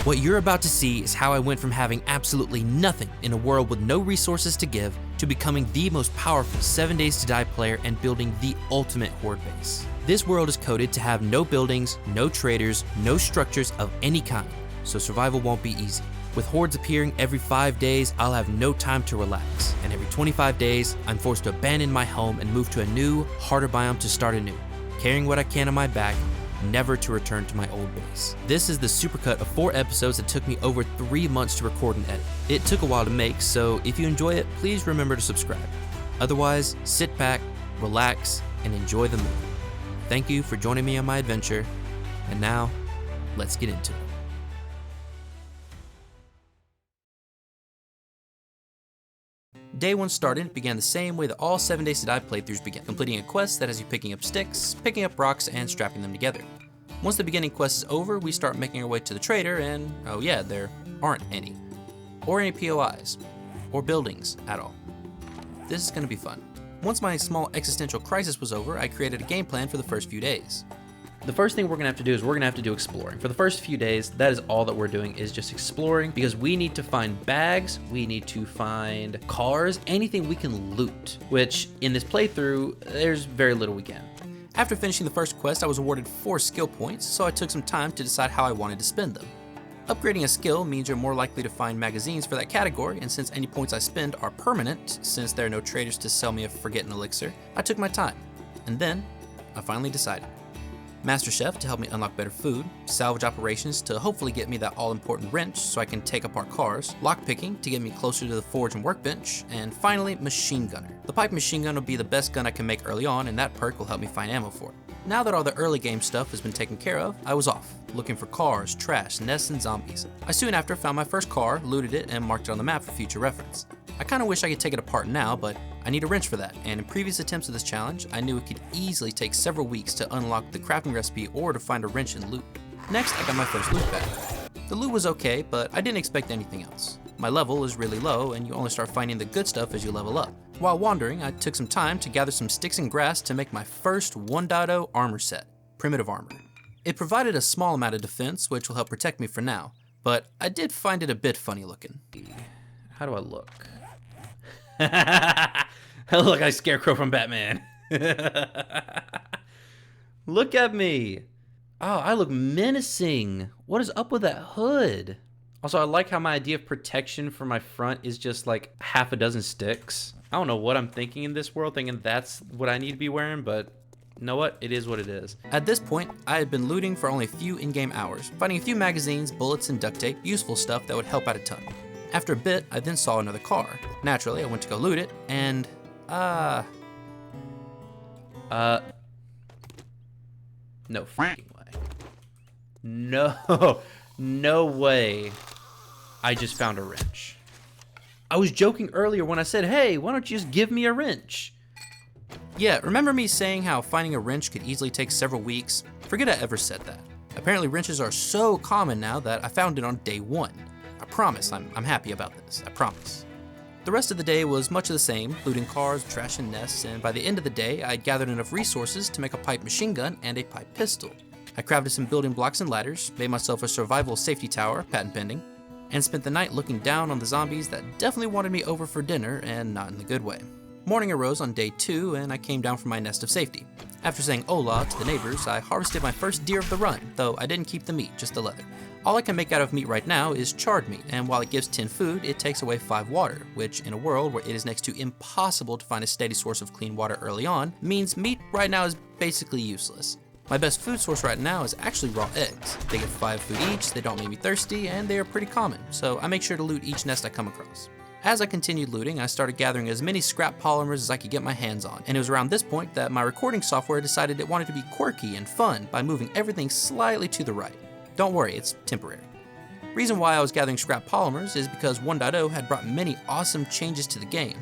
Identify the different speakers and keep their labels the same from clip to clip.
Speaker 1: What you're about to see is how I went from having absolutely nothing in a world with no resources to give to becoming the most powerful 7 Days to Die player and building the ultimate Horde base. This world is coded to have no buildings, no traders, no structures of any kind, so survival won't be easy. With hordes appearing every 5 days, I'll have no time to relax, and every 25 days, I'm forced to abandon my home and move to a new, harder biome to start anew, carrying what I can on my back, never to return to my old base. This is the supercut of 4 episodes that took me over 3 months to record and edit. It took a while to make, so if you enjoy it, please remember to subscribe. Otherwise, sit back, relax, and enjoy the movie. Thank you for joining me on my adventure, and now, let's get into it. Day 1 started began the same way that all 7 Days to Die playthroughs begin, completing a quest that has you picking up sticks, picking up rocks, and strapping them together. Once the beginning quest is over, we start making our way to the trader, and oh yeah, there aren't any. Or any POIs, or buildings at all. This is gonna be fun. Once my small existential crisis was over, I created a game plan for the first few days. The first thing we're gonna have to do is we're gonna have to do exploring. For the first few days, that is all that we're doing, is just exploring, because we need to find bags, we need to find cars, anything we can loot, which in this playthrough, there's very little we can. After finishing the first quest, I was awarded 4 skill points, so I took some time to decide how I wanted to spend them. Upgrading a skill means you're more likely to find magazines for that category, and since any points I spend are permanent, since there are no traders to sell me a forgotten elixir, I took my time. And then, I finally decided. Master Chef to help me unlock better food, salvage operations to hopefully get me that all-important wrench so I can take apart cars, lockpicking to get me closer to the forge and workbench, and finally, machine gunner. The pipe machine gun will be the best gun I can make early on, and that perk will help me find ammo for it. Now that all the early game stuff has been taken care of, I was off, looking for cars, trash, nests, and zombies. I soon after found my first car, looted it, and marked it on the map for future reference. I kinda wish I could take it apart now, but I need a wrench for that, and in previous attempts of this challenge, I knew it could easily take several weeks to unlock the crafting recipe or to find a wrench and loot. Next, I got my first loot bag. The loot was okay, but I didn't expect anything else. My level is really low, and you only start finding the good stuff as you level up. While wandering, I took some time to gather some sticks and grass to make my first 1.0 armor set, Primitive Armor. It provided a small amount of defense, which will help protect me for now, but I did find it a bit funny looking. How do I look? I look like Scarecrow from Batman. Look at me. Oh, I look menacing. What is up with that hood? Also, I like how my idea of protection for my front is just like half a dozen sticks. I don't know what I'm thinking in this world, thinking that's what I need to be wearing, but you know what? It is what it is. At this point, I had been looting for only a few in-game hours, finding a few magazines, bullets, and duct tape, useful stuff that would help out a ton. After a bit, I then saw another car. Naturally, I went to go loot it, and, no freaking way. No way I just found a wrench. I was joking earlier when I said, hey, why don't you just give me a wrench? Yeah, remember me saying how finding a wrench could easily take several weeks? Forget I ever said that. Apparently wrenches are so common now that I found it on day 1. I promise, I'm happy about this, I promise. The rest of the day was much of the same, looting cars, trash, and nests, and by the end of the day, I'd gathered enough resources to make a pipe machine gun and a pipe pistol. I crafted some building blocks and ladders, made myself a survival safety tower, patent pending, and spent the night looking down on the zombies that definitely wanted me over for dinner, and not in the good way. Morning arose on day 2, and I came down from my nest of safety. After saying hola to the neighbors, I harvested my first deer of the run, though I didn't keep the meat, just the leather. All I can make out of meat right now is charred meat, and while it gives 10 food, it takes away 5 water, which in a world where it is next to impossible to find a steady source of clean water early on, means meat right now is basically useless. My best food source right now is actually raw eggs. They give 5 food each, they don't make me thirsty, and they are pretty common, so I make sure to loot each nest I come across. As I continued looting, I started gathering as many scrap polymers as I could get my hands on, and it was around this point that my recording software decided it wanted to be quirky and fun by moving everything slightly to the right. Don't worry, it's temporary. Reason why I was gathering scrap polymers is because 1.0 had brought many awesome changes to the game,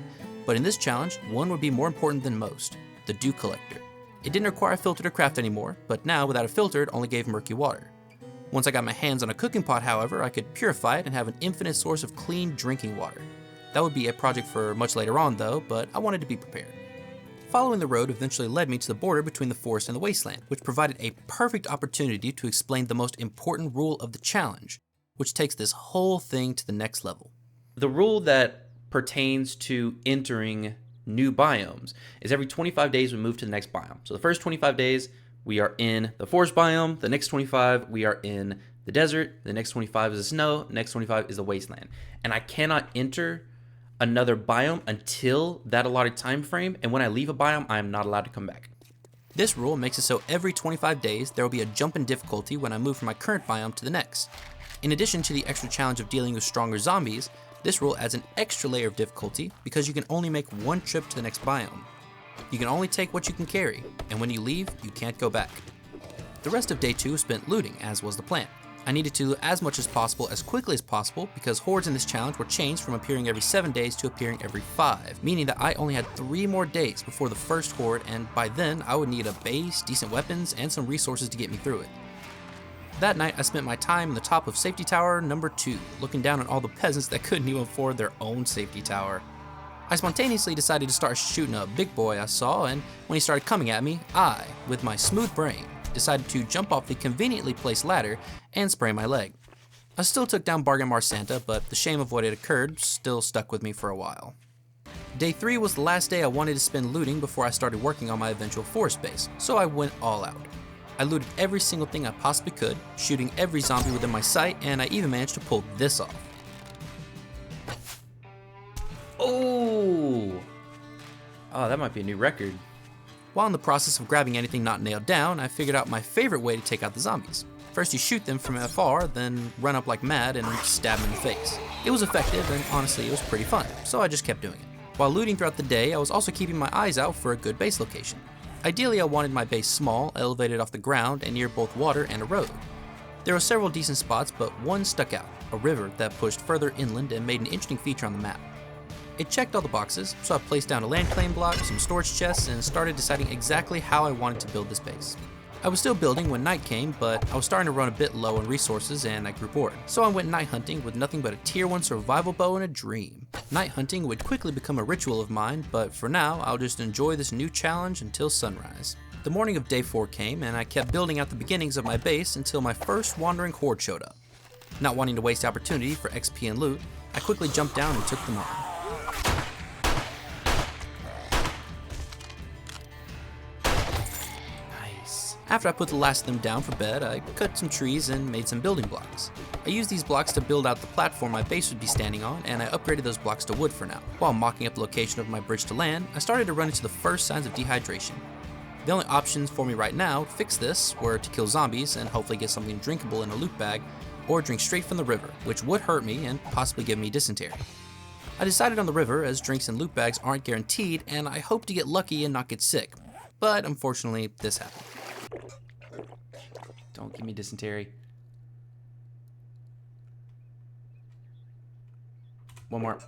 Speaker 1: but in this challenge, one would be more important than most, the dew collector. It didn't require a filter to craft anymore, but now without a filter it only gave murky water. Once I got my hands on a cooking pot, however, I could purify it and have an infinite source of clean drinking water. That would be a project for much later on though, but I wanted to be prepared. Following the road eventually led me to the border between the forest and the wasteland, which provided a perfect opportunity to explain the most important rule of the challenge, which takes this whole thing to the next level.
Speaker 2: The rule that pertains to entering new biomes is every 25 days we move to the next biome. So the first 25 days we are in the forest biome, the next 25 we are in the desert, the next 25 is the snow, the next 25 is the wasteland. And I cannot enter another biome until that allotted time frame, and when I leave a biome, I am not allowed to come back.
Speaker 1: This rule makes it so every 25 days there will be a jump in difficulty when I move from my current biome to the next. In addition to the extra challenge of dealing with stronger zombies, this rule adds an extra layer of difficulty because you can only make one trip to the next biome. You can only take what you can carry, and when you leave, you can't go back. The rest of day 2 was spent looting, as was the plan. I needed to loot as much as possible as quickly as possible because hordes in this challenge were changed from appearing every 7 days to appearing every 5, meaning that I only had 3 more days before the first horde, and by then I would need a base, decent weapons, and some resources to get me through it. That night I spent my time in the top of safety tower number 2, looking down on all the peasants that couldn't even afford their own safety tower. I spontaneously decided to start shooting a big boy I saw, and when he started coming at me, I, with my smooth brain, decided to jump off the conveniently placed ladder and spray my leg. I still took down Bargain Mar Santa, but the shame of what had occurred still stuck with me for a while. Day 3 was the last day I wanted to spend looting before I started working on my eventual forest base, so I went all out. I looted every single thing I possibly could, shooting every zombie within my sight, and I even managed to pull this off.
Speaker 2: Oh, that might be a new record.
Speaker 1: While in the process of grabbing anything not nailed down, I figured out my favorite way to take out the zombies. First you shoot them from afar, then run up like mad and stab them in the face. It was effective, and honestly it was pretty fun, so I just kept doing it. While looting throughout the day, I was also keeping my eyes out for a good base location. Ideally I wanted my base small, elevated off the ground, and near both water and a road. There were several decent spots, but one stuck out, a river that pushed further inland and made an interesting feature on the map. It checked all the boxes, so I placed down a land claim block, some storage chests, and started deciding exactly how I wanted to build this base. I was still building when night came, but I was starting to run a bit low on resources and I grew bored. So I went night hunting with nothing but a tier 1 survival bow and a dream. Night hunting would quickly become a ritual of mine, but for now, I'll just enjoy this new challenge until sunrise. The morning of day 4 came, and I kept building out the beginnings of my base until my first wandering horde showed up. Not wanting to waste the opportunity for XP and loot, I quickly jumped down and took them on. After I put the last of them down for bed, I cut some trees and made some building blocks. I used these blocks to build out the platform my base would be standing on, and I upgraded those blocks to wood for now. While mocking up the location of my bridge to land, I started to run into the first signs of dehydration. The only options for me right now to fix this were to kill zombies and hopefully get something drinkable in a loot bag, or drink straight from the river, which would hurt me and possibly give me dysentery. I decided on the river as drinks and loot bags aren't guaranteed, and I hope to get lucky and not get sick. But unfortunately, this happened.
Speaker 2: Don't give me dysentery. One more.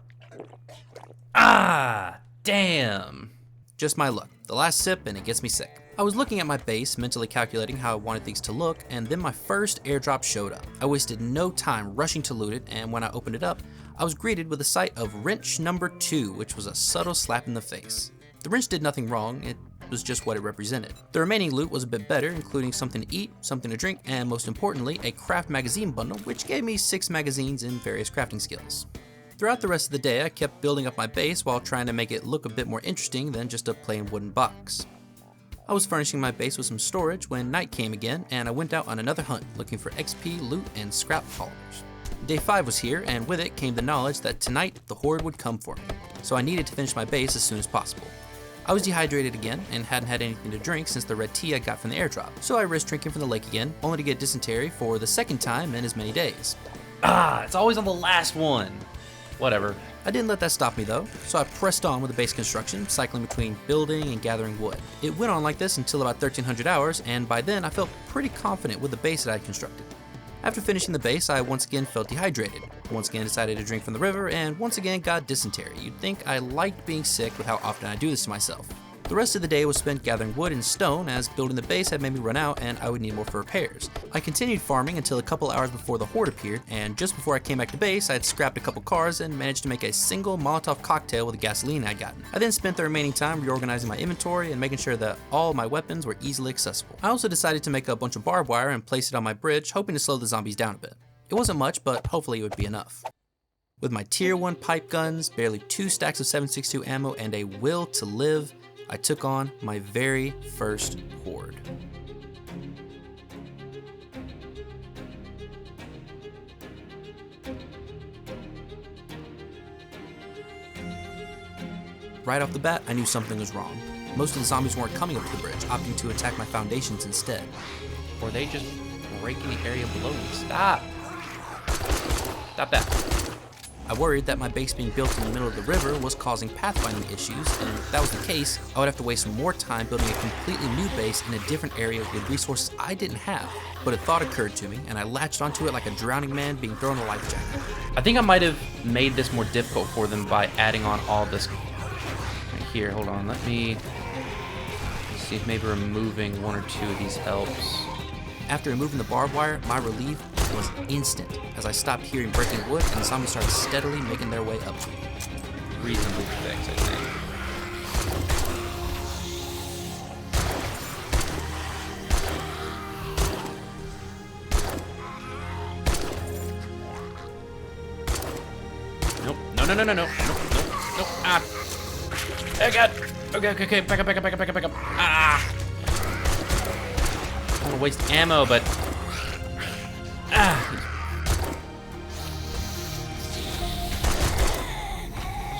Speaker 2: Ah, damn.
Speaker 1: Just my luck. The last sip and it gets me sick. I was looking at my base, mentally calculating how I wanted things to look, and then my first airdrop showed up. I wasted no time rushing to loot it, and when I opened it up, I was greeted with the sight of wrench number 2, which was a subtle slap in the face. The wrench did nothing wrong, it was just what it represented. The remaining loot was a bit better, including something to eat, something to drink, and most importantly, a craft magazine bundle, which gave me 6 magazines and various crafting skills. Throughout the rest of the day, I kept building up my base while trying to make it look a bit more interesting than just a plain wooden box. I was furnishing my base with some storage when night came again, and I went out on another hunt, looking for XP, loot, and scrap polymers. Day 5 was here, and with it came the knowledge that tonight the horde would come for me, so I needed to finish my base as soon as possible. I was dehydrated again and hadn't had anything to drink since the red tea I got from the airdrop, so I risked drinking from the lake again, only to get dysentery for the second time in as many days.
Speaker 2: It's always on the last one. Whatever.
Speaker 1: I didn't let that stop me though, so I pressed on with the base construction, cycling between building and gathering wood. It went on like this until about 1300 hours, and by then I felt pretty confident with the base that I had constructed. After finishing the base, I once again felt dehydrated, once again decided to drink from the river, and once again got dysentery. You'd think I liked being sick with how often I do this to myself. The rest of the day was spent gathering wood and stone, as building the base had made me run out and I would need more for repairs. I continued farming until a couple hours before the horde appeared, and just before I came back to base, I had scrapped a couple cars and managed to make a single Molotov cocktail with the gasoline I'd gotten. I then spent the remaining time reorganizing my inventory and making sure that all my weapons were easily accessible. I also decided to make a bunch of barbed wire and place it on my bridge, hoping to slow the zombies down a bit. It wasn't much, but hopefully it would be enough. With my tier 1 pipe guns, barely 2 stacks of 7.62 ammo, and a will to live, I took on my very first horde. Right off the bat, I knew something was wrong. Most of the zombies weren't coming up to the bridge, opting to attack my foundations instead.
Speaker 2: Or they just breaking the area below me. Stop! Stop that.
Speaker 1: I worried that my base being built in the middle of the river was causing pathfinding issues, and if that was the case, I would have to waste more time building a completely new base in a different area with resources I didn't have. But a thought occurred to me, and I latched onto it like a drowning man being thrown a life jacket.
Speaker 2: I think I might have made this more difficult for them by adding on all this. Right here, hold on, let me see if maybe removing 1 or 2 of these helps.
Speaker 1: After removing the barbed wire, my relief was instant as I stopped hearing breaking wood and the zombies started steadily making their way up to me.
Speaker 2: Reasonably fixed, I think. Nope. No. Nope. Ah. Oh god. Okay. Back up. Ah. I don't want to waste ammo, but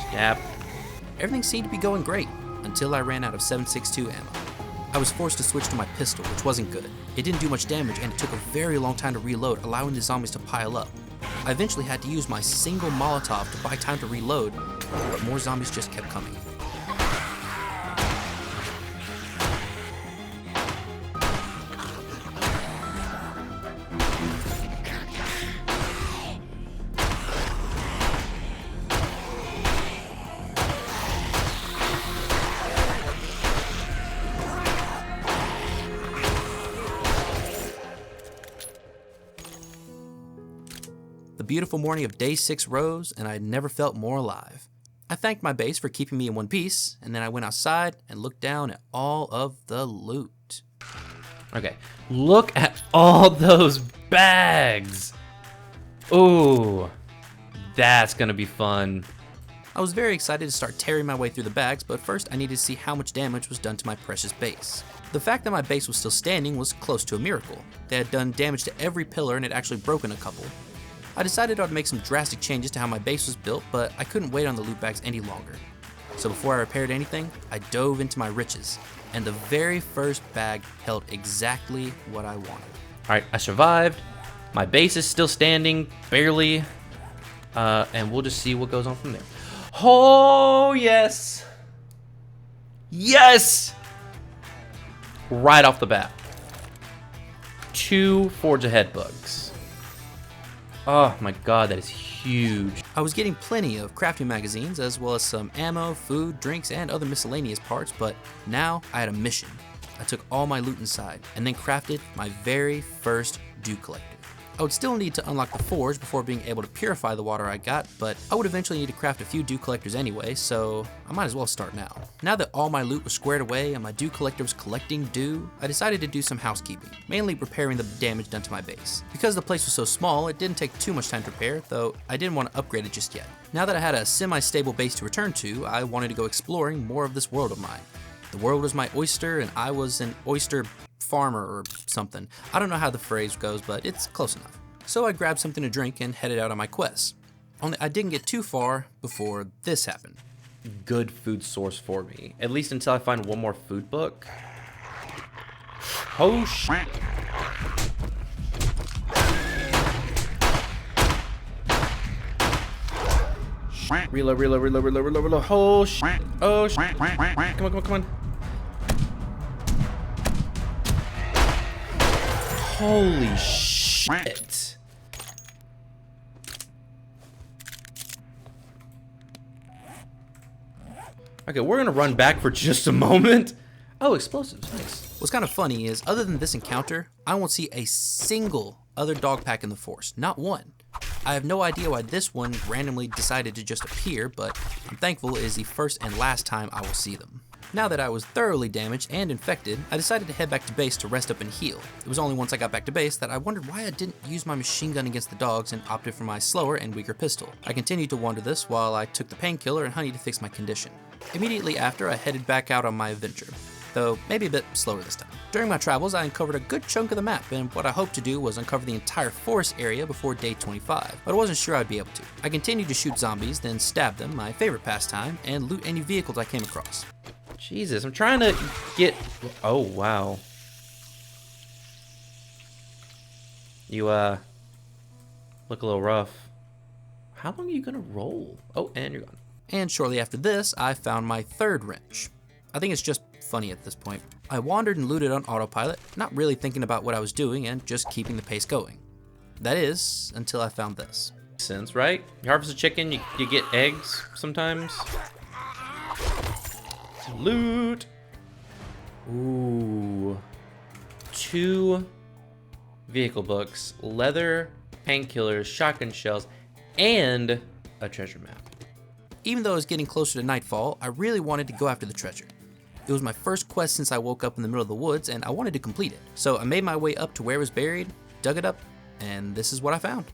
Speaker 2: Stab.
Speaker 1: Everything seemed to be going great until I ran out of 7.62 ammo. I was forced to switch to my pistol, which wasn't good. It didn't do much damage and it took a very long time to reload, allowing the zombies to pile up. I eventually had to use my single Molotov to buy time to reload, but more zombies just kept coming. The beautiful morning of day 6 rose, and I had never felt more alive. I thanked my base for keeping me in one piece, and then I went outside and looked down at all of the loot.
Speaker 2: Okay, look at all those bags. Ooh, that's gonna be fun.
Speaker 1: I was very excited to start tearing my way through the bags, but first I needed to see how much damage was done to my precious base. The fact that my base was still standing was close to a miracle. They had done damage to every pillar and had actually broken a couple. I decided I would make some drastic changes to how my base was built, but I couldn't wait on the loot bags any longer. So before I repaired anything, I dove into my riches, and the very first bag held exactly what I wanted.
Speaker 2: Alright, I survived. My base is still standing, barely. And we'll just see what goes on from there. Oh, yes! Yes! Right off the bat. 2 Forge Ahead bugs. Oh my god, that is huge.
Speaker 1: I was getting plenty of crafting magazines, as well as some ammo, food, drinks, and other miscellaneous parts, but now I had a mission. I took all my loot inside, and then crafted my very first dew collector. I would still need to unlock the forge before being able to purify the water I got, but I would eventually need to craft a few dew collectors anyway, so I might as well start now. Now that all my loot was squared away and my dew collector was collecting dew, I decided to do some housekeeping, mainly repairing the damage done to my base. Because the place was so small, it didn't take too much time to repair, though I didn't want to upgrade it just yet. Now that I had a semi-stable base to return to, I wanted to go exploring more of this world of mine. The world was my oyster, and I was an oyster farmer or something. I don't know how the phrase goes, but it's close enough. So I grabbed something to drink and headed out on my quest. Only I didn't get too far before this happened.
Speaker 2: Good food source for me. At least until I find one more food book. Oh shit. Reload. Oh shit. Oh shit. Come on. Holy shit. Okay, we're gonna run back for just a moment. Oh, explosives, nice.
Speaker 1: What's kind of funny is, other than this encounter, I won't see a single other dog pack in the forest, not one. I have no idea why this one randomly decided to just appear, but I'm thankful it is the first and last time I will see them. Now that I was thoroughly damaged and infected, I decided to head back to base to rest up and heal. It was only once I got back to base that I wondered why I didn't use my machine gun against the dogs and opted for my slower and weaker pistol. I continued to wonder this while I took the painkiller and honey to fix my condition. Immediately after, I headed back out on my adventure, though maybe a bit slower this time. During my travels, I uncovered a good chunk of the map, and what I hoped to do was uncover the entire forest area before day 25, but I wasn't sure I'd be able to. I continued to shoot zombies, then stab them, my favorite pastime, and loot any vehicles I came across.
Speaker 2: Jesus, I'm trying to get... Oh, wow. You, look a little rough. How long are you gonna roll? Oh, and you're gone.
Speaker 1: And shortly after this, I found my third wrench. I think it's just funny at this point. I wandered and looted on autopilot, not really thinking about what I was doing and just keeping the pace going. That is, until I found this.
Speaker 2: Makes sense, right? You harvest a chicken, you get eggs sometimes. Loot. Ooh. 2 vehicle books, leather, painkillers, shotgun shells, and a treasure map.
Speaker 1: Even though it was getting closer to nightfall, I really wanted to go after the treasure. It was my first quest since I woke up in the middle of the woods, and I wanted to complete it. So I made my way up to where it was buried, dug it up, and this is what I found.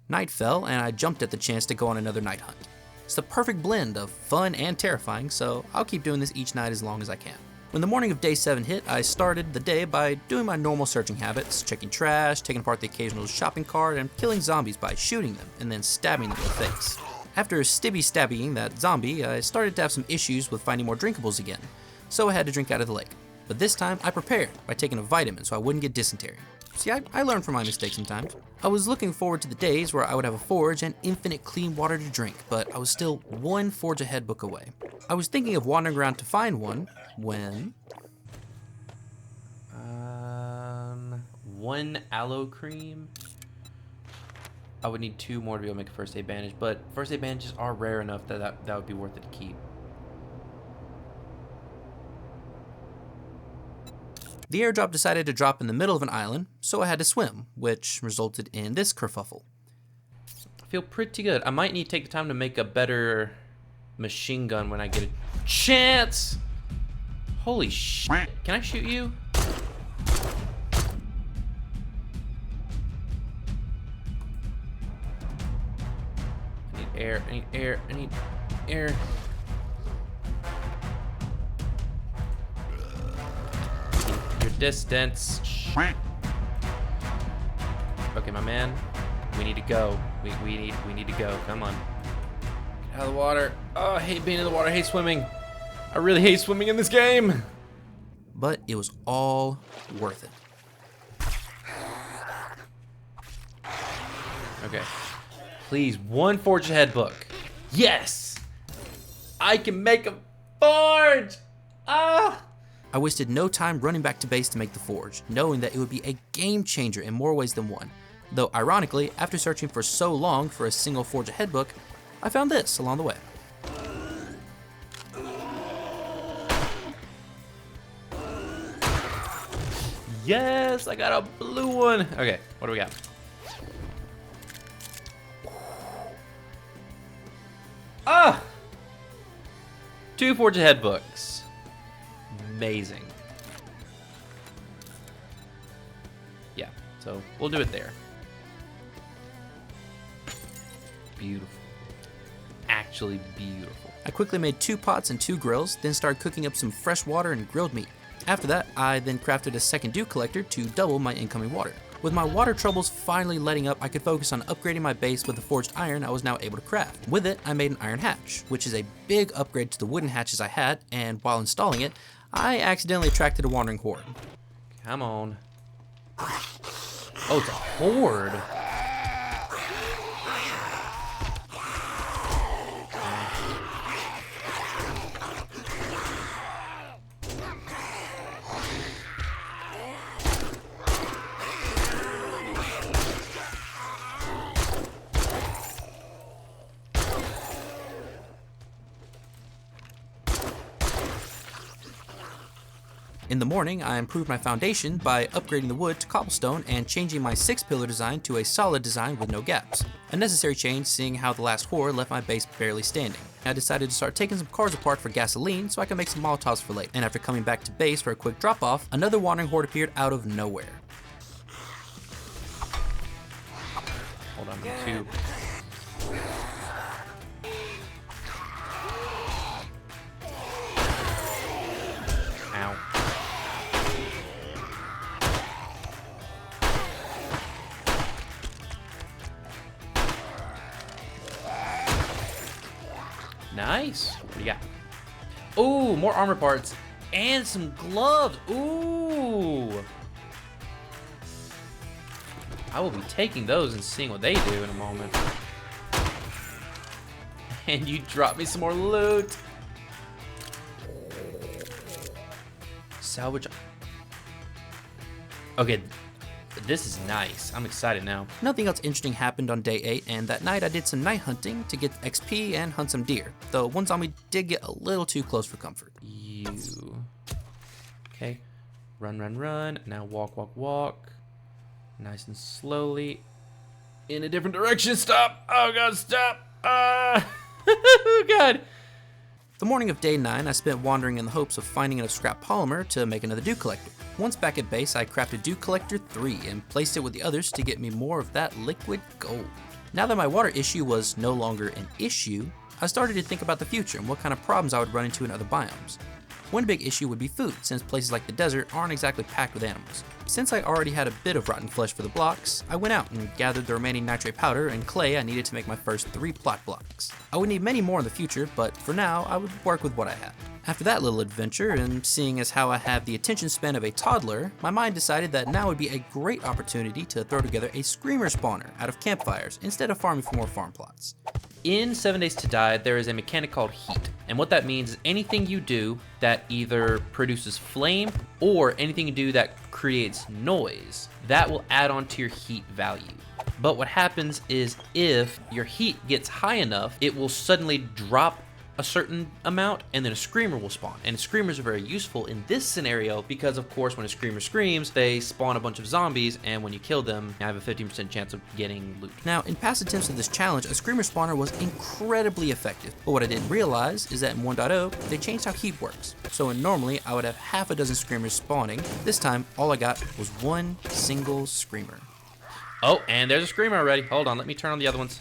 Speaker 1: Night fell, and I jumped at the chance to go on another night hunt. It's the perfect blend of fun and terrifying, so I'll keep doing this each night as long as I can. When the morning of day 7 hit, I started the day by doing my normal searching habits, checking trash, taking apart the occasional shopping cart, and killing zombies by shooting them and then stabbing them in the face. After stabbying that zombie, I started to have some issues with finding more drinkables again, so I had to drink out of the lake. But this time, I prepared by taking a vitamin so I wouldn't get dysentery. See, I learn from my mistakes sometimes. I was looking forward to the days where I would have a forge and infinite clean water to drink, but I was still one forge ahead book away. I was thinking of wandering around to find one, when...
Speaker 2: 1 aloe cream. I would need 2 more to be able to make a first aid bandage, but first aid bandages are rare enough that would be worth it to keep.
Speaker 1: The airdrop decided to drop in the middle of an island, so I had to swim, which resulted in this kerfuffle.
Speaker 2: I feel pretty good. I might need to take the time to make a better machine gun when I get a chance. Holy shit. Can I shoot you? I need air, I need air, I need air. Your distance. Okay, my man. We need to go. We need to go. Come on. Get out of the water. Oh, I hate being in the water. I hate swimming. I really hate swimming in this game.
Speaker 1: But it was all worth it.
Speaker 2: Okay. Please, 1 forge ahead book. Yes! I can make a forge! Ah!
Speaker 1: I wasted no time running back to base to make the forge, knowing that it would be a game changer in more ways than one. Though ironically, after searching for so long for a single forge ahead book, I found this along the way.
Speaker 2: Yes, I got a blue one. Okay, what do we got? Ah! 2 forge ahead books. Amazing. Yeah, so we'll do it there. Beautiful. Actually beautiful.
Speaker 1: I quickly made 2 pots and 2 grills, then started cooking up some fresh water and grilled meat. After that, I then crafted a second dew collector to double my incoming water. With my water troubles finally letting up, I could focus on upgrading my base with the forged iron I was now able to craft. With it, I made an iron hatch, which is a big upgrade to the wooden hatches I had, and while installing it, I accidentally attracted a wandering horde.
Speaker 2: Come on. Oh, it's a horde.
Speaker 1: In the morning, I improved my foundation by upgrading the wood to cobblestone and changing my 6-pillar design to a solid design with no gaps. A necessary change seeing how the last horde left my base barely standing. I decided to start taking some cars apart for gasoline so I could make some Molotovs for later. And after coming back to base for a quick drop off, another wandering horde appeared out of nowhere.
Speaker 2: Hold on, two. Ow. Nice. What do you got? Ooh, more armor parts and some gloves. Ooh. I will be taking those and seeing what they do in a moment. And you drop me some more loot. Salvage. Okay, this is nice. I'm excited now.
Speaker 1: Nothing else interesting happened on day 8, and that night I did some night hunting to get XP and hunt some deer, though one zombie did get a little too close for comfort.
Speaker 2: You. Okay, run, run, run. Now walk, walk, walk. Nice and slowly. In a different direction. Stop. Oh, God, stop. Oh, God.
Speaker 1: The morning of day 9, I spent wandering in the hopes of finding enough scrap polymer to make another dew collector. Once back at base, I crafted Dew Collector 3 and placed it with the others to get me more of that liquid gold. Now that my water issue was no longer an issue, I started to think about the future and what kind of problems I would run into in other biomes. One big issue would be food, since places like the desert aren't exactly packed with animals. Since I already had a bit of rotten flesh for the blocks, I went out and gathered the remaining nitrate powder and clay I needed to make my first 3 plot blocks. I would need many more in the future, but for now, I would work with what I had. After that little adventure, and seeing as how I have the attention span of a toddler, my mind decided that now would be a great opportunity to throw together a screamer spawner out of campfires instead of farming for more farm plots.
Speaker 2: In 7 Days to Die, there is a mechanic called heat. And what that means is anything you do that either produces flame or anything you do that creates noise, that will add on to your heat value. But what happens is if your heat gets high enough, it will suddenly drop a certain amount and then a screamer will spawn. And screamers are very useful in this scenario because of course when a screamer screams, they spawn a bunch of zombies, and when you kill them, you have a 15% chance of getting loot.
Speaker 1: Now, in past attempts of this challenge, a screamer spawner was incredibly effective. But what I didn't realize is that in 1.0, they changed how heat works. So normally I would have half a dozen screamers spawning. This time, all I got was one single screamer.
Speaker 2: Oh, and there's a screamer already. Hold on, let me turn on the other ones.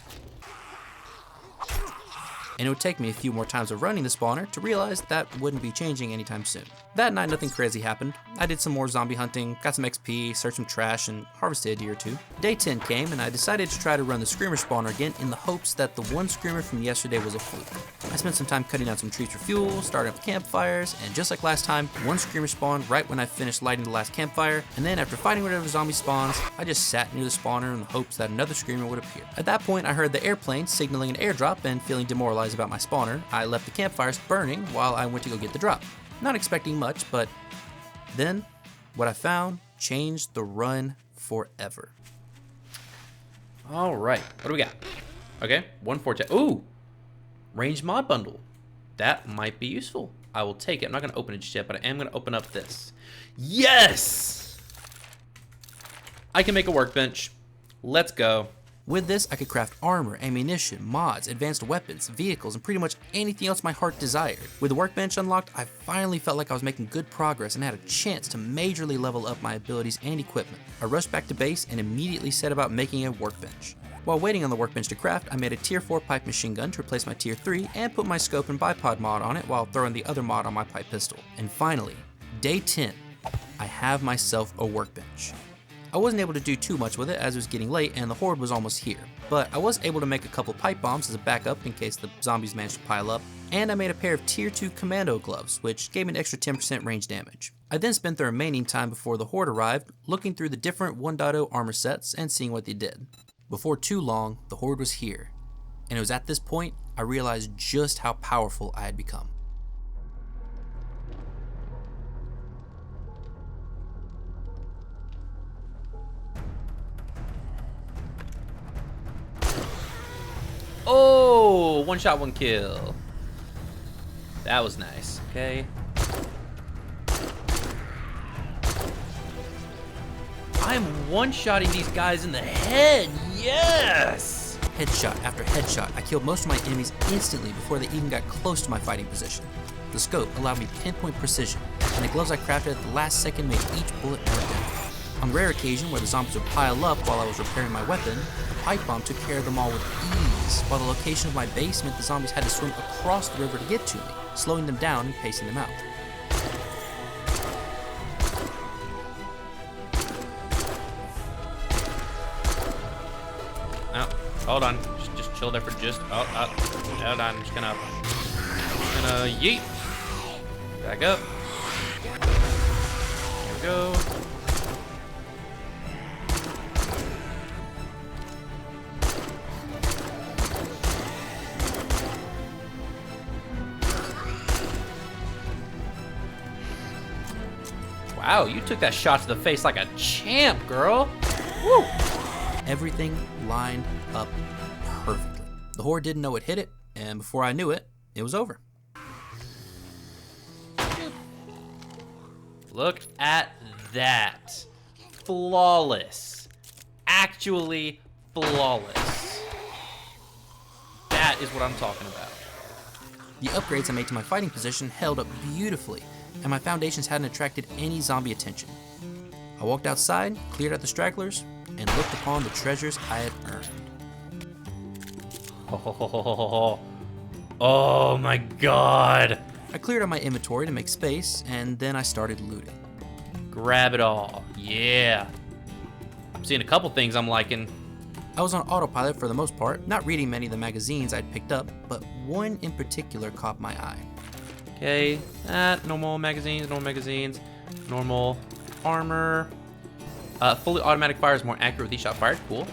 Speaker 1: And it would take me a few more times of running the spawner to realize that wouldn't be changing anytime soon. That night, nothing crazy happened. I did some more zombie hunting, got some XP, searched some trash, and harvested a deer or two. Day 10 came, and I decided to try to run the screamer spawner again in the hopes that the one screamer from yesterday was a fluke. I spent some time cutting down some trees for fuel, starting up campfires, and just like last time, one screamer spawned right when I finished lighting the last campfire, and then after fighting whatever zombie spawns, I just sat near the spawner in the hopes that another screamer would appear. At that point, I heard the airplane signaling an airdrop, and feeling demoralized about my spawner, I left the campfires burning while I went to go get the drop. Not expecting much, but then what I found changed the run forever.
Speaker 2: All right, what do we got? Okay, 1/4. Ooh, range mod bundle. That might be useful. I will take it. I'm not gonna open it just yet, but I am gonna open up this. Yes! I can make a workbench. Let's go.
Speaker 1: With this, I could craft armor, ammunition, mods, advanced weapons, vehicles, and pretty much anything else my heart desired. With the workbench unlocked, I finally felt like I was making good progress and had a chance to majorly level up my abilities and equipment. I rushed back to base and immediately set about making a workbench. While waiting on the workbench to craft, I made a tier 4 pipe machine gun to replace my tier 3 and put my scope and bipod mod on it while throwing the other mod on my pipe pistol. And finally, day 10, I have myself a workbench. I wasn't able to do too much with it as it was getting late and the horde was almost here, but I was able to make a couple pipe bombs as a backup in case the zombies managed to pile up, and I made a pair of tier 2 commando gloves, which gave me an extra 10% range damage. I then spent the remaining time before the horde arrived looking through the different 1.0 armor sets and seeing what they did. Before too long, the horde was here, and it was at this point I realized just how powerful I had become.
Speaker 2: Oh, 1 shot, 1 kill. That was nice. Okay. I'm one-shotting these guys in the head. Yes!
Speaker 1: Headshot after headshot, I killed most of my enemies instantly before they even got close to my fighting position. The scope allowed me pinpoint precision, and the gloves I crafted at the last second made each bullet more deadly. On rare occasion where the zombies would pile up while I was repairing my weapon, the pipe bomb took care of them all with ease, while the location of my base meant the zombies had to swim across the river to get to me, slowing them down and pacing them out.
Speaker 2: Oh, hold on. Just chill there for just. Hold on. I'm just gonna yeet. Back up. Here we go. Wow, you took that shot to the face like a champ, girl. Woo!
Speaker 1: Everything lined up perfectly. The Horde didn't know it hit it, and before I knew it, it was over.
Speaker 2: Look at that. Flawless. Actually flawless. That is what I'm talking about.
Speaker 1: The upgrades I made to my fighting position held up beautifully, and my foundations hadn't attracted any zombie attention. I walked outside, cleared out the stragglers, and looked upon the treasures I had earned.
Speaker 2: Oh my god.
Speaker 1: I cleared out my inventory to make space, and then I started looting.
Speaker 2: Grab it all. Yeah. I'm seeing a couple things I'm liking.
Speaker 1: I was on autopilot for the most part, not reading many of the magazines I'd picked up, but one in particular caught my eye.
Speaker 2: Okay, normal magazines, normal armor. Fully automatic fire is more accurate with each shot fired. Cool.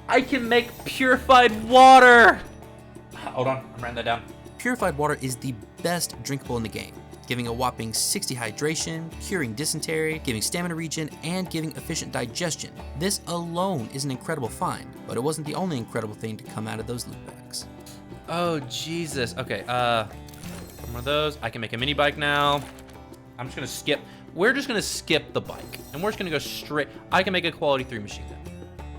Speaker 2: I can make purified water. Hold on, I'm writing that down.
Speaker 1: Purified water is the best drinkable in the game, giving a whopping 60 hydration, curing dysentery, giving stamina regen, and giving efficient digestion. This alone is an incredible find, but it wasn't the only incredible thing to come out of those loot bags.
Speaker 2: Oh, Jesus. Okay, one of those. I can make a mini bike now. I'm just gonna skip. We're just gonna skip the bike, and we're just gonna go straight. I can make a quality 3 machine gun.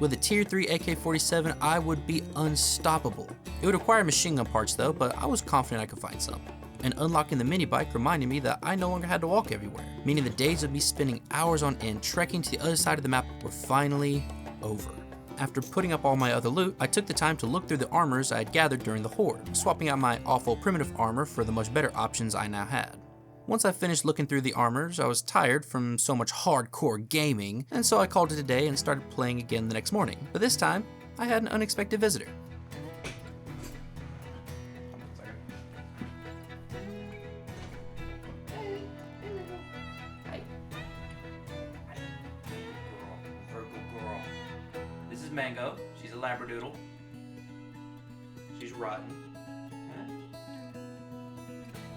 Speaker 1: With a tier 3 AK-47, I would be unstoppable. It would require machine gun parts though, but I was confident I could find some. And unlocking the mini bike reminded me that I no longer had to walk everywhere, meaning the days of me spending hours on end trekking to the other side of the map were finally over. After putting up all my other loot, I took the time to look through the armors I had gathered during the Horde, swapping out my awful primitive armor for the much better options I now had. Once I finished looking through the armors, I was tired from so much hardcore gaming, and so I called it a day and started playing again the next morning. But this time, I had an unexpected visitor.
Speaker 2: This is Mango. She's a labradoodle. She's rotten.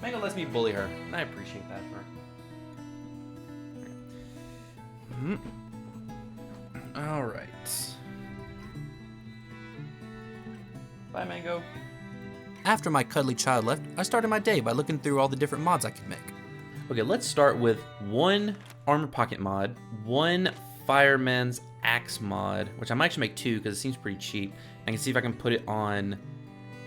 Speaker 2: Mango lets me bully her, and I appreciate that for her. All right. Bye, Mango.
Speaker 1: After my cuddly child left, I started my day by looking through all the different mods I could make.
Speaker 2: Okay, let's start with one armor pocket mod, one fireman's axe mod, which I might actually make 2 because it seems pretty cheap. I can see if I can put it on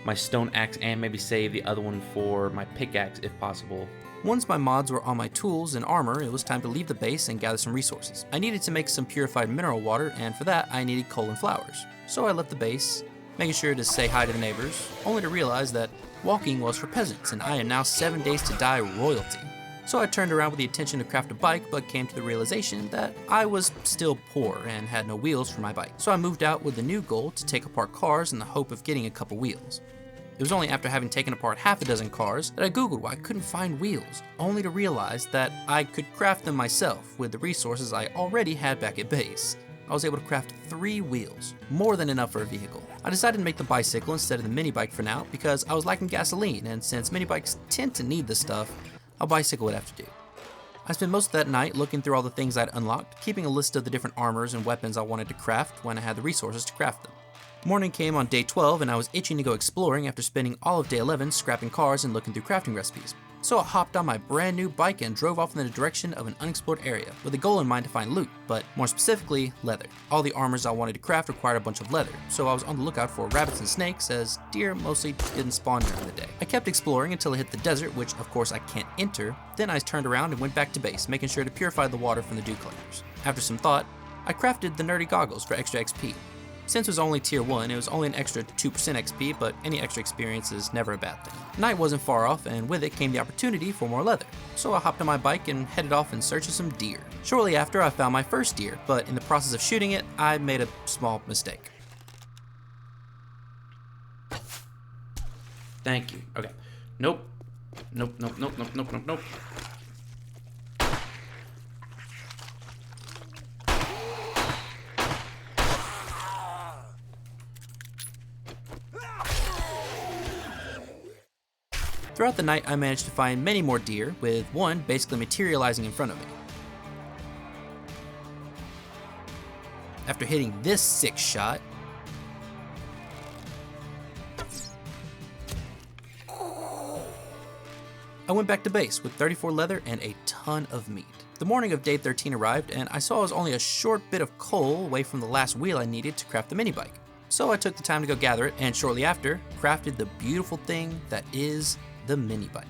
Speaker 2: my stone axe and maybe save the other one for my pickaxe if possible.
Speaker 1: Once my mods were on my tools and armor, it was time to leave the base and gather some resources. I needed to make some purified mineral water, and for that I needed coal and flowers. So I left the base, making sure to say hi to the neighbors, only to realize that walking was for peasants and I am now 7 days to die royalty. So I turned around with the intention to craft a bike, but came to the realization that I was still poor and had no wheels for my bike. So I moved out with the new goal to take apart cars in the hope of getting a couple wheels. It was only after having taken apart half a dozen cars that I googled why I couldn't find wheels, only to realize that I could craft them myself with the resources I already had back at base. I was able to craft 3 wheels, more than enough for a vehicle. I decided to make the bicycle instead of the mini bike for now because I was lacking gasoline, and since mini bikes tend to need this stuff, a bicycle would have to do. I spent most of that night looking through all the things I'd unlocked, keeping a list of the different armors and weapons I wanted to craft when I had the resources to craft them. Morning came on day 12 and I was itching to go exploring after spending all of day 11 scrapping cars and looking through crafting recipes. So I hopped on my brand new bike and drove off in the direction of an unexplored area, with a goal in mind to find loot, but more specifically, leather. All the armors I wanted to craft required a bunch of leather, so I was on the lookout for rabbits and snakes, as deer mostly didn't spawn during the day. I kept exploring until I hit the desert, which of course I can't enter. Then I turned around and went back to base, making sure to purify the water from the dew collectors. After some thought, I crafted the nerdy goggles for extra XP. Since it was only tier 1, it was only an extra 2% XP, but any extra experience is never a bad thing. Night wasn't far off, and with it came the opportunity for more leather. So I hopped on my bike and headed off in search of some deer. Shortly after, I found my first deer, but in the process of shooting it, I made a small mistake.
Speaker 2: Thank you. Okay. Nope. Nope, nope, nope, nope, nope, nope, nope.
Speaker 1: Throughout the night, I managed to find many more deer, with one basically materializing in front of me. After hitting this sick shot, I went back to base with 34 leather and a ton of meat. The morning of day 13 arrived, and I saw I was only a short bit of coal away from the last wheel I needed to craft the mini bike. So I took the time to go gather it, and shortly after, crafted the beautiful thing that is the mini bike.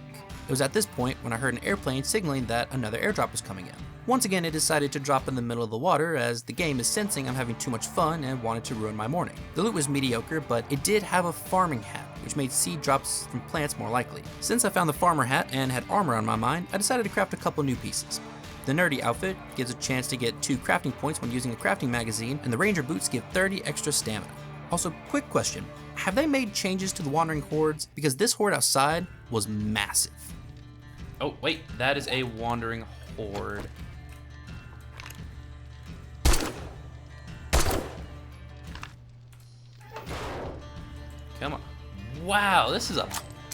Speaker 1: It was at this point when I heard an airplane signaling that another airdrop was coming in. Once again, it decided to drop in the middle of the water, as the game is sensing I'm having too much fun and wanted to ruin my morning. The loot was mediocre, but it did have a farming hat, which made seed drops from plants more likely. Since I found the farmer hat and had armor on my mind, I decided to craft a couple new pieces. The nerdy outfit gives a chance to get 2 crafting points when using a crafting magazine, and the ranger boots give 30 extra stamina. Also, quick question, have they made changes to the wandering hordes? Because this horde outside was massive.
Speaker 2: Oh, wait, that is a wandering horde. Come on. Wow, this is a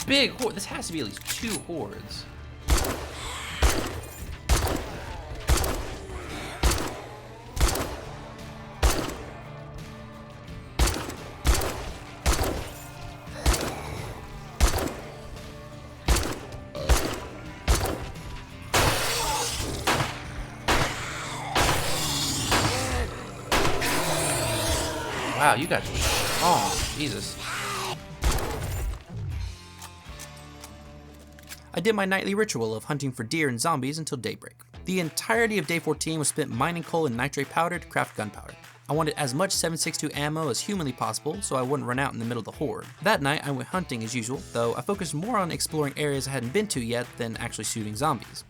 Speaker 2: big horde. This has to be at least 2 hordes. Wow, you guys are strong. Jesus.
Speaker 1: I did my nightly ritual of hunting for deer and zombies until daybreak. The entirety of day 14 was spent mining coal and nitrate powder to craft gunpowder. I wanted as much 7.62 ammo as humanly possible so I wouldn't run out in the middle of the horde. That night I went hunting as usual, though I focused more on exploring areas I hadn't been to yet than actually shooting zombies.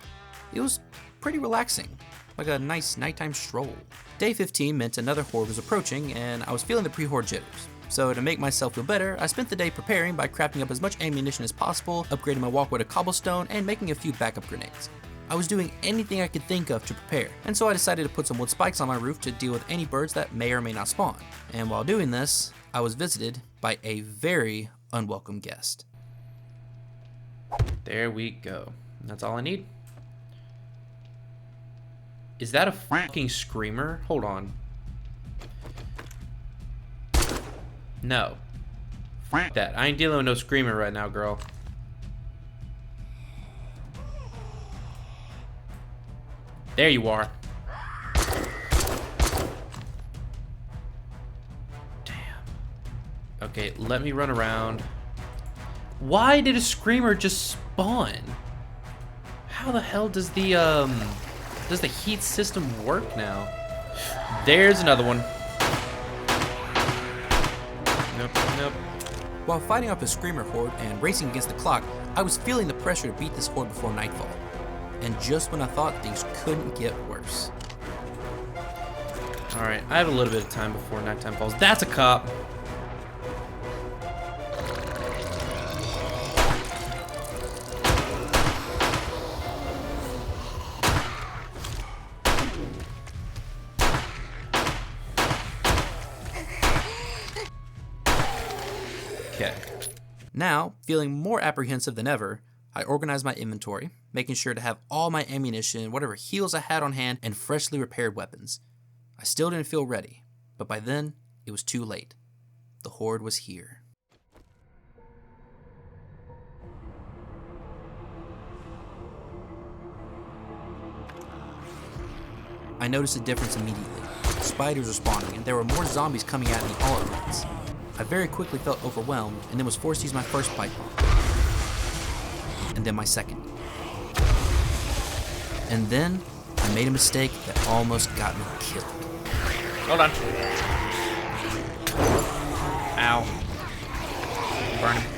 Speaker 1: It was pretty relaxing, like a nice nighttime stroll. Day 15 meant another horde was approaching, and I was feeling the pre-horde jitters. So to make myself feel better, I spent the day preparing by crafting up as much ammunition as possible, upgrading my walkway to cobblestone, and making a few backup grenades. I was doing anything I could think of to prepare, and so I decided to put some wood spikes on my roof to deal with any birds that may or may not spawn. And while doing this, I was visited by a very unwelcome guest.
Speaker 2: There we go. That's all I need. Is that a fucking screamer? Hold on. No. F that. I ain't dealing with no screamer right now, girl. There you are. Damn. Okay, let me run around. Why did a screamer just spawn? How the hell does the heat system work now? There's another one. Nope, nope.
Speaker 1: While fighting off a screamer horde and racing against the clock, I was feeling the pressure to beat this horde before nightfall. And just when I thought things couldn't get worse.
Speaker 2: Alright, I have a little bit of time before nighttime falls. That's a cop! Okay.
Speaker 1: Now, feeling more apprehensive than ever, I organized my inventory, making sure to have all my ammunition, whatever heals I had on hand, and freshly repaired weapons. I still didn't feel ready, but by then, it was too late. The horde was here. I noticed a difference immediately. Spiders were spawning, and there were more zombies coming at me all at once. I very quickly felt overwhelmed, and then was forced to use my first pipe bomb. And then my second. And then, I made a mistake that almost got me killed.
Speaker 2: Hold on. Ow. Burn him.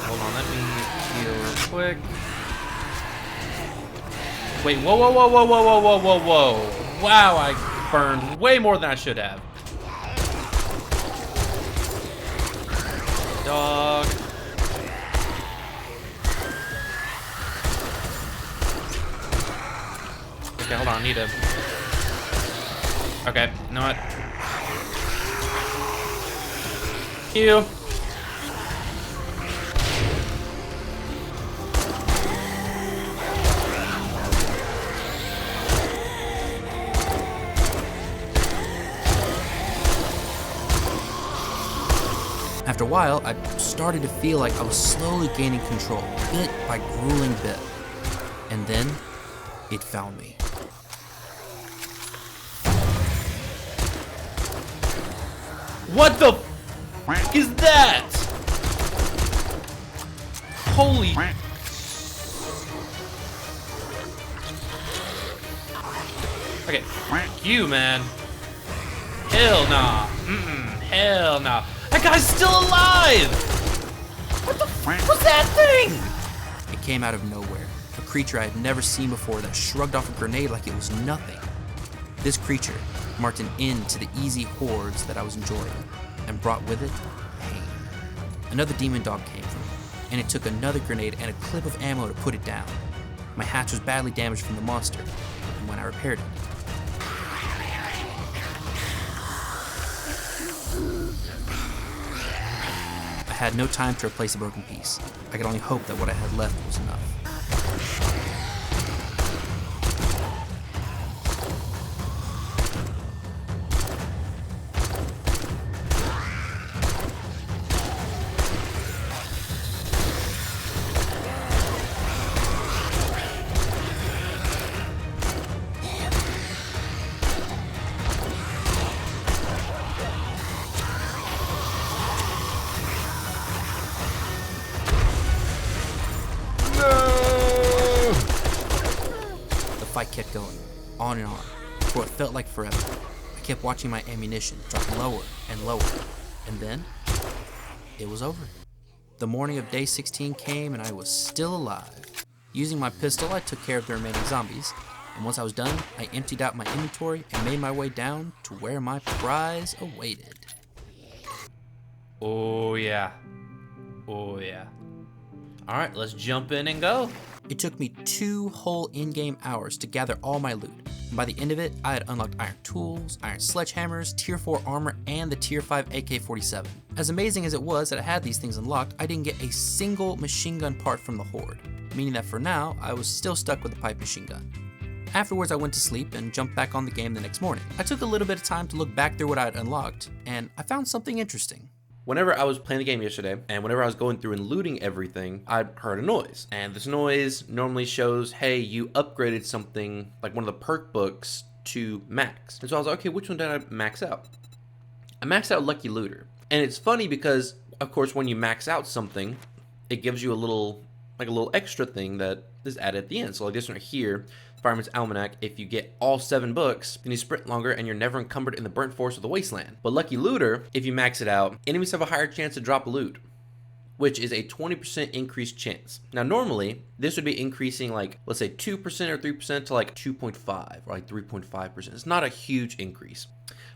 Speaker 2: Hold on, let me heal real quick. Wait, whoa, whoa, whoa, whoa, whoa, whoa, whoa, whoa, whoa. Wow, I burned way more than I should have. Dog. Okay, hold on, I need to... Okay, you know what? You.
Speaker 1: After a while, I started to feel like I was slowly gaining control, bit by grueling bit. And then, it found me.
Speaker 2: What the f is that? Holy. Okay, you, man. Hell nah. Hell nah. That guy's still alive! What the f was that thing?
Speaker 1: It came out of nowhere. A creature I had never seen before that shrugged off a grenade like it was nothing. This creature marked an end to the easy hordes that I was enjoying, and brought with it pain. Another demon dog came from it, and it took another grenade and a clip of ammo to put it down. My hatch was badly damaged from the monster, and when I repaired it, I had no time to replace a broken piece. I could only hope that what I had left was enough. The fight kept going, on and on, for what felt like forever. I kept watching my ammunition drop lower and lower, and then, it was over. The morning of day 16 came and I was still alive. Using my pistol, I took care of the remaining zombies, and once I was done, I emptied out my inventory and made my way down to where my prize awaited.
Speaker 2: Oh yeah. Oh yeah. Alright, let's jump in and go.
Speaker 1: It took me 2 whole in-game hours to gather all my loot, and by the end of it, I had unlocked iron tools, iron sledgehammers, tier 4 armor, and the tier 5 AK-47. As amazing as it was that I had these things unlocked, I didn't get a single machine gun part from the Horde, meaning that for now, I was still stuck with the pipe machine gun. Afterwards, I went to sleep and jumped back on the game the next morning. I took a little bit of time to look back through what I had unlocked, and I found something interesting.
Speaker 2: Whenever I was playing the game yesterday, and whenever I was going through and looting everything, I heard a noise. And this noise normally shows, hey, you upgraded something, like one of the perk books, to max. And so I was like, okay, which one did I max out? I maxed out Lucky Looter. And it's funny because, of course, when you max out something, it gives you a little extra thing that is added at the end. So like this one right here, Fireman's Almanac, if you get all 7 books, then you sprint longer and you're never encumbered in the burnt forest of the Wasteland. But Lucky Looter, if you max it out, enemies have a higher chance to drop loot, which is a 20% increased chance. Now normally, this would be increasing like, let's say 2% or 3% to like 2.5 or like 3.5%. It's not a huge increase,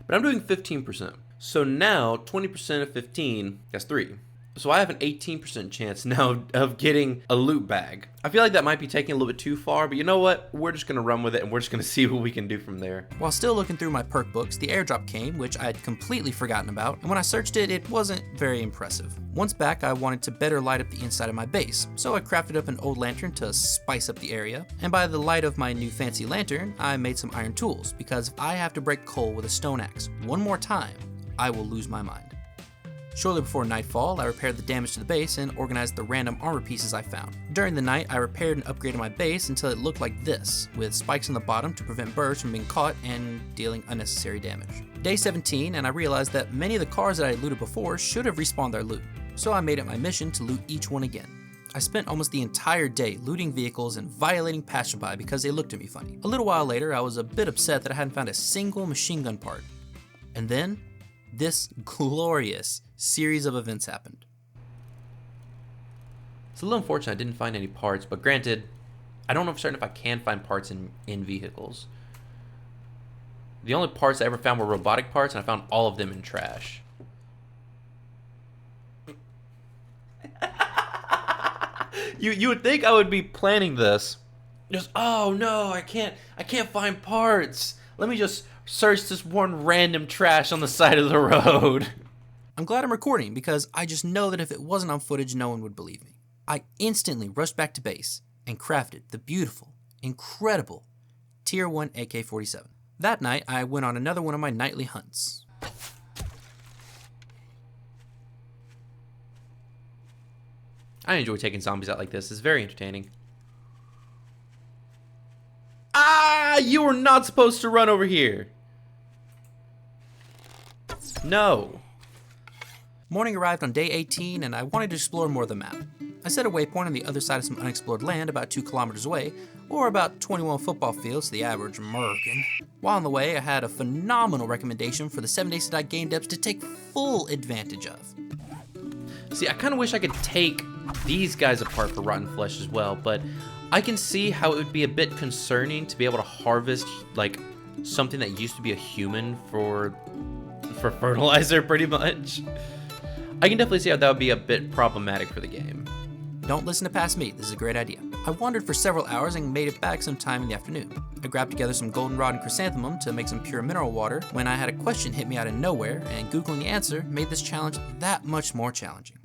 Speaker 2: but I'm doing 15%. So now 20% of 15, that's 3. So I have an 18% chance now of getting a loot bag. I feel like that might be taking a little bit too far, but you know what? We're just gonna run with it and we're just gonna see what we can do from there.
Speaker 1: While still looking through my perk books, the airdrop came, which I had completely forgotten about, and when I searched it, it wasn't very impressive. Once back, I wanted to better light up the inside of my base, so I crafted up an old lantern to spice up the area, and by the light of my new fancy lantern, I made some iron tools, because if I have to break coal with a stone axe one more time, I will lose my mind. Shortly before nightfall, I repaired the damage to the base and organized the random armor pieces I found. During the night, I repaired and upgraded my base until it looked like this, with spikes on the bottom to prevent birds from being caught and dealing unnecessary damage. Day 17, and I realized that many of the cars that I looted before should have respawned their loot, so I made it my mission to loot each one again. I spent almost the entire day looting vehicles and violating passerby because they looked at me funny. A little while later, I was a bit upset that I hadn't found a single machine gun part. And then, this glorious series of events happened.
Speaker 2: It's a little unfortunate I didn't find any parts, but granted, I don't know for certain if I can find parts in vehicles. The only parts I ever found were robotic parts, and I found all of them in trash. You would think I would be planning this. Just, oh no, I can't find parts. Let me just search this one random trash on the side of the road.
Speaker 1: I'm glad I'm recording because I just know that if it wasn't on footage, no one would believe me. I instantly rushed back to base and crafted the beautiful, incredible Tier 1 AK-47. That night, I went on another one of my nightly hunts.
Speaker 2: I enjoy taking zombies out like this. It's very entertaining. Ah, you were not supposed to run over here. No.
Speaker 1: Morning arrived on day 18 and I wanted to explore more of the map. I set a waypoint on the other side of some unexplored land about 2 kilometers away, or about 21 football fields to the average American. While on the way, I had a phenomenal recommendation for the 7 Days to Die game devs to take full advantage of.
Speaker 2: See, I kind of wish I could take these guys apart for rotten flesh as well, but I can see how it would be a bit concerning to be able to harvest like something that used to be a human for fertilizer, pretty much. I can definitely see how that would be a bit problematic for the game.
Speaker 1: Don't listen to past me, this is a great idea. I wandered for several hours and made it back sometime in the afternoon. I grabbed together some goldenrod and chrysanthemum to make some pure mineral water when I had a question hit me out of nowhere, and Googling the answer made this challenge that much more challenging.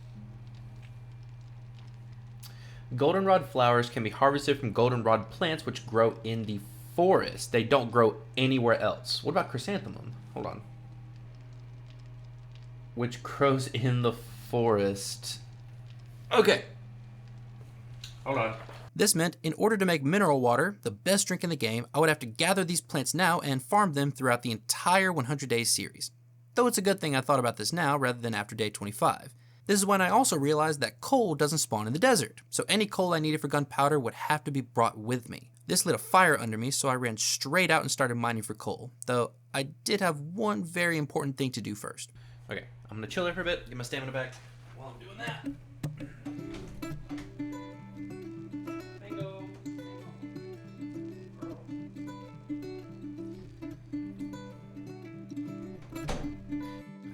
Speaker 2: Goldenrod flowers can be harvested from goldenrod plants which grow in the forest. They don't grow anywhere else. What about chrysanthemum? Hold on. Which grows in the forest. Okay. Hold on.
Speaker 1: This meant in order to make mineral water, the best drink in the game, I would have to gather these plants now and farm them throughout the entire 100 days series. Though it's a good thing I thought about this now rather than after day 25. This is when I also realized that coal doesn't spawn in the desert, so any coal I needed for gunpowder would have to be brought with me. This lit a fire under me, so I ran straight out and started mining for coal, though I did have one very important thing to do first.
Speaker 2: Okay, I'm gonna chill here for a bit, get my stamina back while I'm doing that.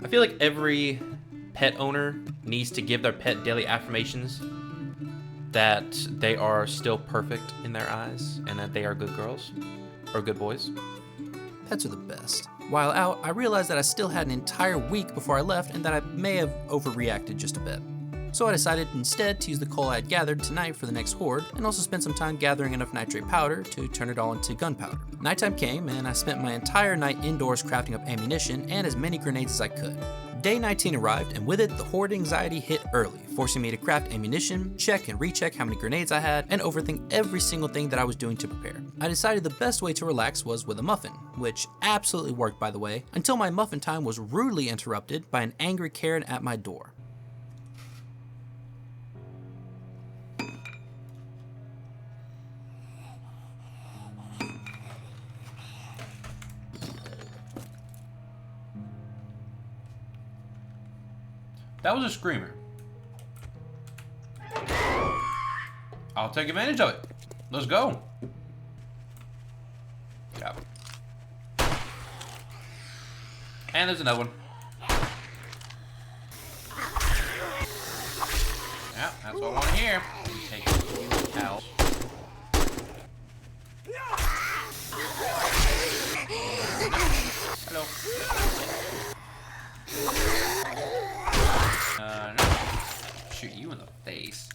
Speaker 2: I feel like every pet owner needs to give their pet daily affirmations that they are still perfect in their eyes and that they are good girls or good boys.
Speaker 1: Pets are the best. While out, I realized that I still had an entire week before I left and that I may have overreacted just a bit. So I decided instead to use the coal I had gathered tonight for the next horde, and also spend some time gathering enough nitrate powder to turn it all into gunpowder. Nighttime came, and I spent my entire night indoors crafting up ammunition and as many grenades as I could. Day 19 arrived, and with it, the horde anxiety hit early, forcing me to craft ammunition, check and recheck how many grenades I had, and overthink every single thing that I was doing to prepare. I decided the best way to relax was with a muffin, which absolutely worked by the way, until my muffin time was rudely interrupted by an angry Karen at my door.
Speaker 2: That was a screamer. I'll take advantage of it. Let's go. Yeah. And there's another one. Yeah, that's what I want to hear. Take it out. Hello. No. Shoot you in the face.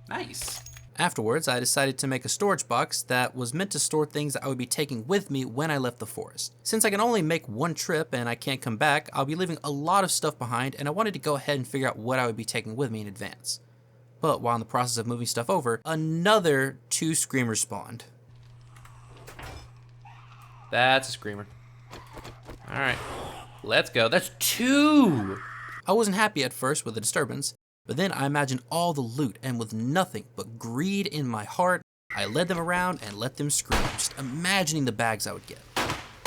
Speaker 2: Nice.
Speaker 1: Afterwards, I decided to make a storage box that was meant to store things that I would be taking with me when I left the forest. Since I can only make one trip and I can't come back, I'll be leaving a lot of stuff behind, and I wanted to go ahead and figure out what I would be taking with me in advance. But while in the process of moving stuff over, another 2 screamers spawned.
Speaker 2: That's a screamer. Alright, let's go. That's 2!
Speaker 1: I wasn't happy at first with the disturbance, but then I imagined all the loot, and with nothing but greed in my heart, I led them around and let them scream, just imagining the bags I would get.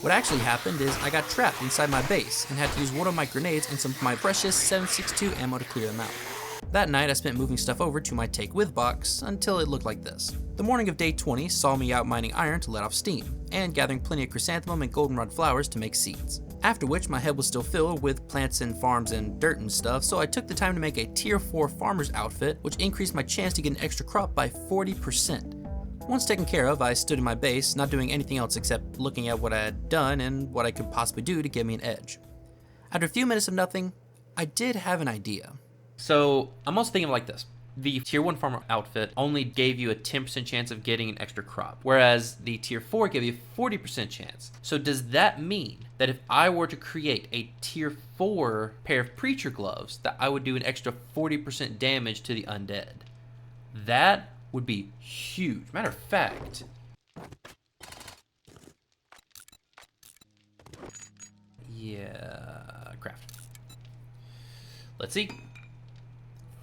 Speaker 1: What actually happened is I got trapped inside my base and had to use one of my grenades and some of my precious 7.62 ammo to clear them out. That night I spent moving stuff over to my take with box until it looked like this. The morning of day 20 saw me out mining iron to let off steam, and gathering plenty of chrysanthemum and goldenrod flowers to make seeds. After which my head was still filled with plants and farms and dirt and stuff, so I took the time to make a tier 4 farmer's outfit, which increased my chance to get an extra crop by 40%. Once taken care of, I stood in my base, not doing anything else except looking at what I had done and what I could possibly do to give me an edge. After a few minutes of nothing, I did have an idea.
Speaker 2: So I'm also thinking of like this. The tier 1 farmer outfit only gave you a 10% chance of getting an extra crop, whereas the tier 4 gave you a 40% chance. So does that mean that if I were to create a tier 4 pair of preacher gloves, that I would do an extra 40% damage to the undead? That would be huge. Matter of fact, yeah, craft. Let's see.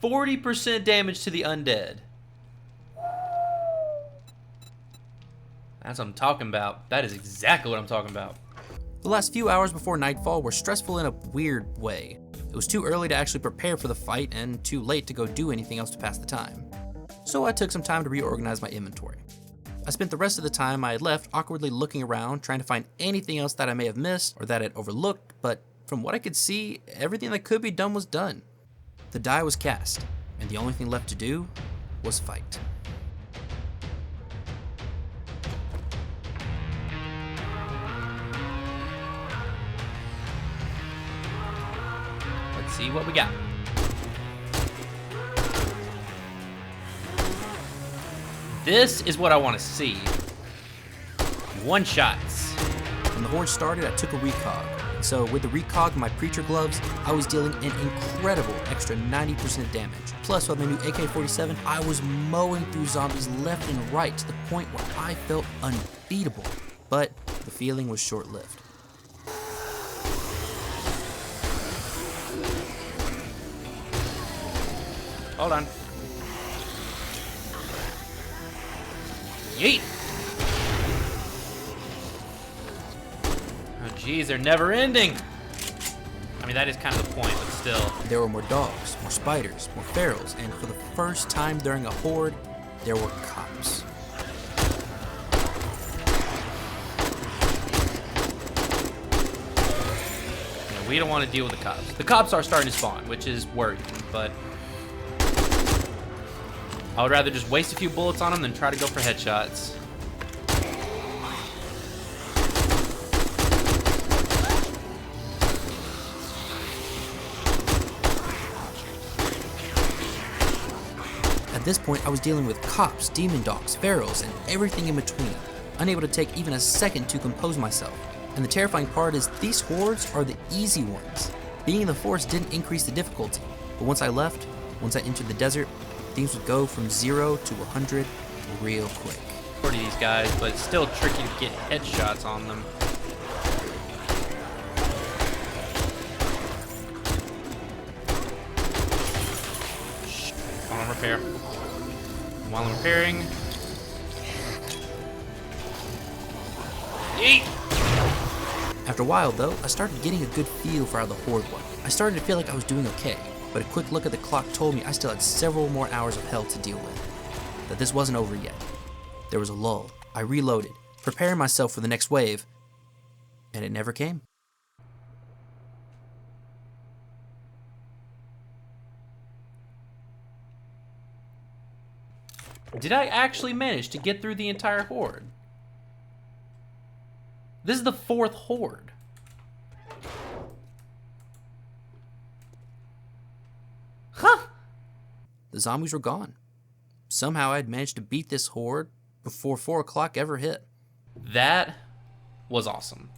Speaker 2: 40% damage to the undead. That's what I'm talking about. That is exactly what I'm talking about.
Speaker 1: The last few hours before nightfall were stressful in a weird way. It was too early to actually prepare for the fight and too late to go do anything else to pass the time. So I took some time to reorganize my inventory. I spent the rest of the time I had left awkwardly looking around, trying to find anything else that I may have missed or that I'd overlooked, but from what I could see, everything that could be done was done. The die was cast, and the only thing left to do was fight.
Speaker 2: Let's see what we got. This is what I want to see. One shots.
Speaker 1: When the horde started, I took a recog. So with the recog and my preacher gloves, I was dealing an incredible extra 90% damage. Plus with my new AK-47, I was mowing through zombies left and right to the point where I felt unbeatable. But the feeling was short-lived.
Speaker 2: Hold on. Yeet! Oh geez, they're never ending! I mean, that is kind of the point, but still.
Speaker 1: There were more dogs, more spiders, more ferals, and for the first time during a horde, there were cops.
Speaker 2: You know, we don't want to deal with the cops. The cops are starting to spawn, which is worrying, but I would rather just waste a few bullets on them than try to go for headshots.
Speaker 1: At this point, I was dealing with cops, demon dogs, ferals, and everything in between, unable to take even a second to compose myself. And the terrifying part is these hordes are the easy ones. Being in the forest didn't increase the difficulty, but once I left, once I entered the desert, things would go from 0 to 100 real quick.
Speaker 2: For these guys, but it's still tricky to get headshots on them. While I'm repair. While I'm repairing. Yeet!
Speaker 1: After a while though, I started getting a good feel for how the horde was. I started to feel like I was doing okay, but a quick look at the clock told me I still had several more hours of hell to deal with. That this wasn't over yet. There was a lull. I reloaded, preparing myself for the next wave, and it never came.
Speaker 2: Did I actually manage to get through the entire horde? This is the 4th horde. Huh.
Speaker 1: The zombies were gone. somehow I'd managed to beat this horde before 4 o'clock ever hit.
Speaker 2: That was awesome.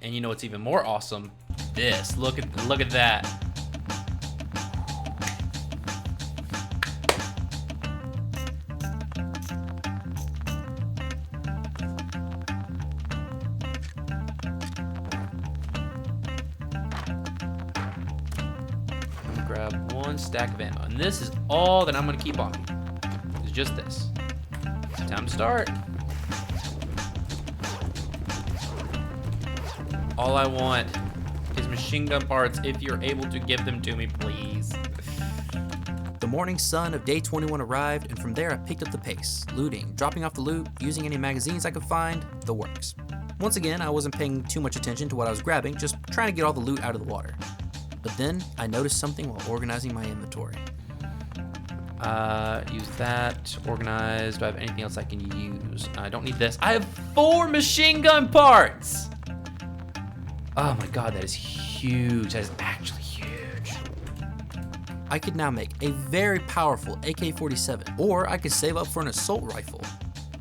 Speaker 2: And you know what's even more awesome? This. Look at that. Grab 1 stack of ammo, and this is all that I'm gonna keep on me. It's just this. Time to start. All I want is machine gun parts. If you're able to give them to me, please.
Speaker 1: The morning sun of day 21 arrived, and from there I picked up the pace, looting, dropping off the loot, using any magazines I could find, the works. Once again, I wasn't paying too much attention to what I was grabbing, just trying to get all the loot out of the water. But then I noticed something while organizing my inventory.
Speaker 2: Use that. Organized. Do I have anything else I can use? I don't need this. I have 4 machine gun parts! Oh my god, that is huge. That is actually huge.
Speaker 1: I could now make a very powerful AK-47, or I could save up for an assault rifle.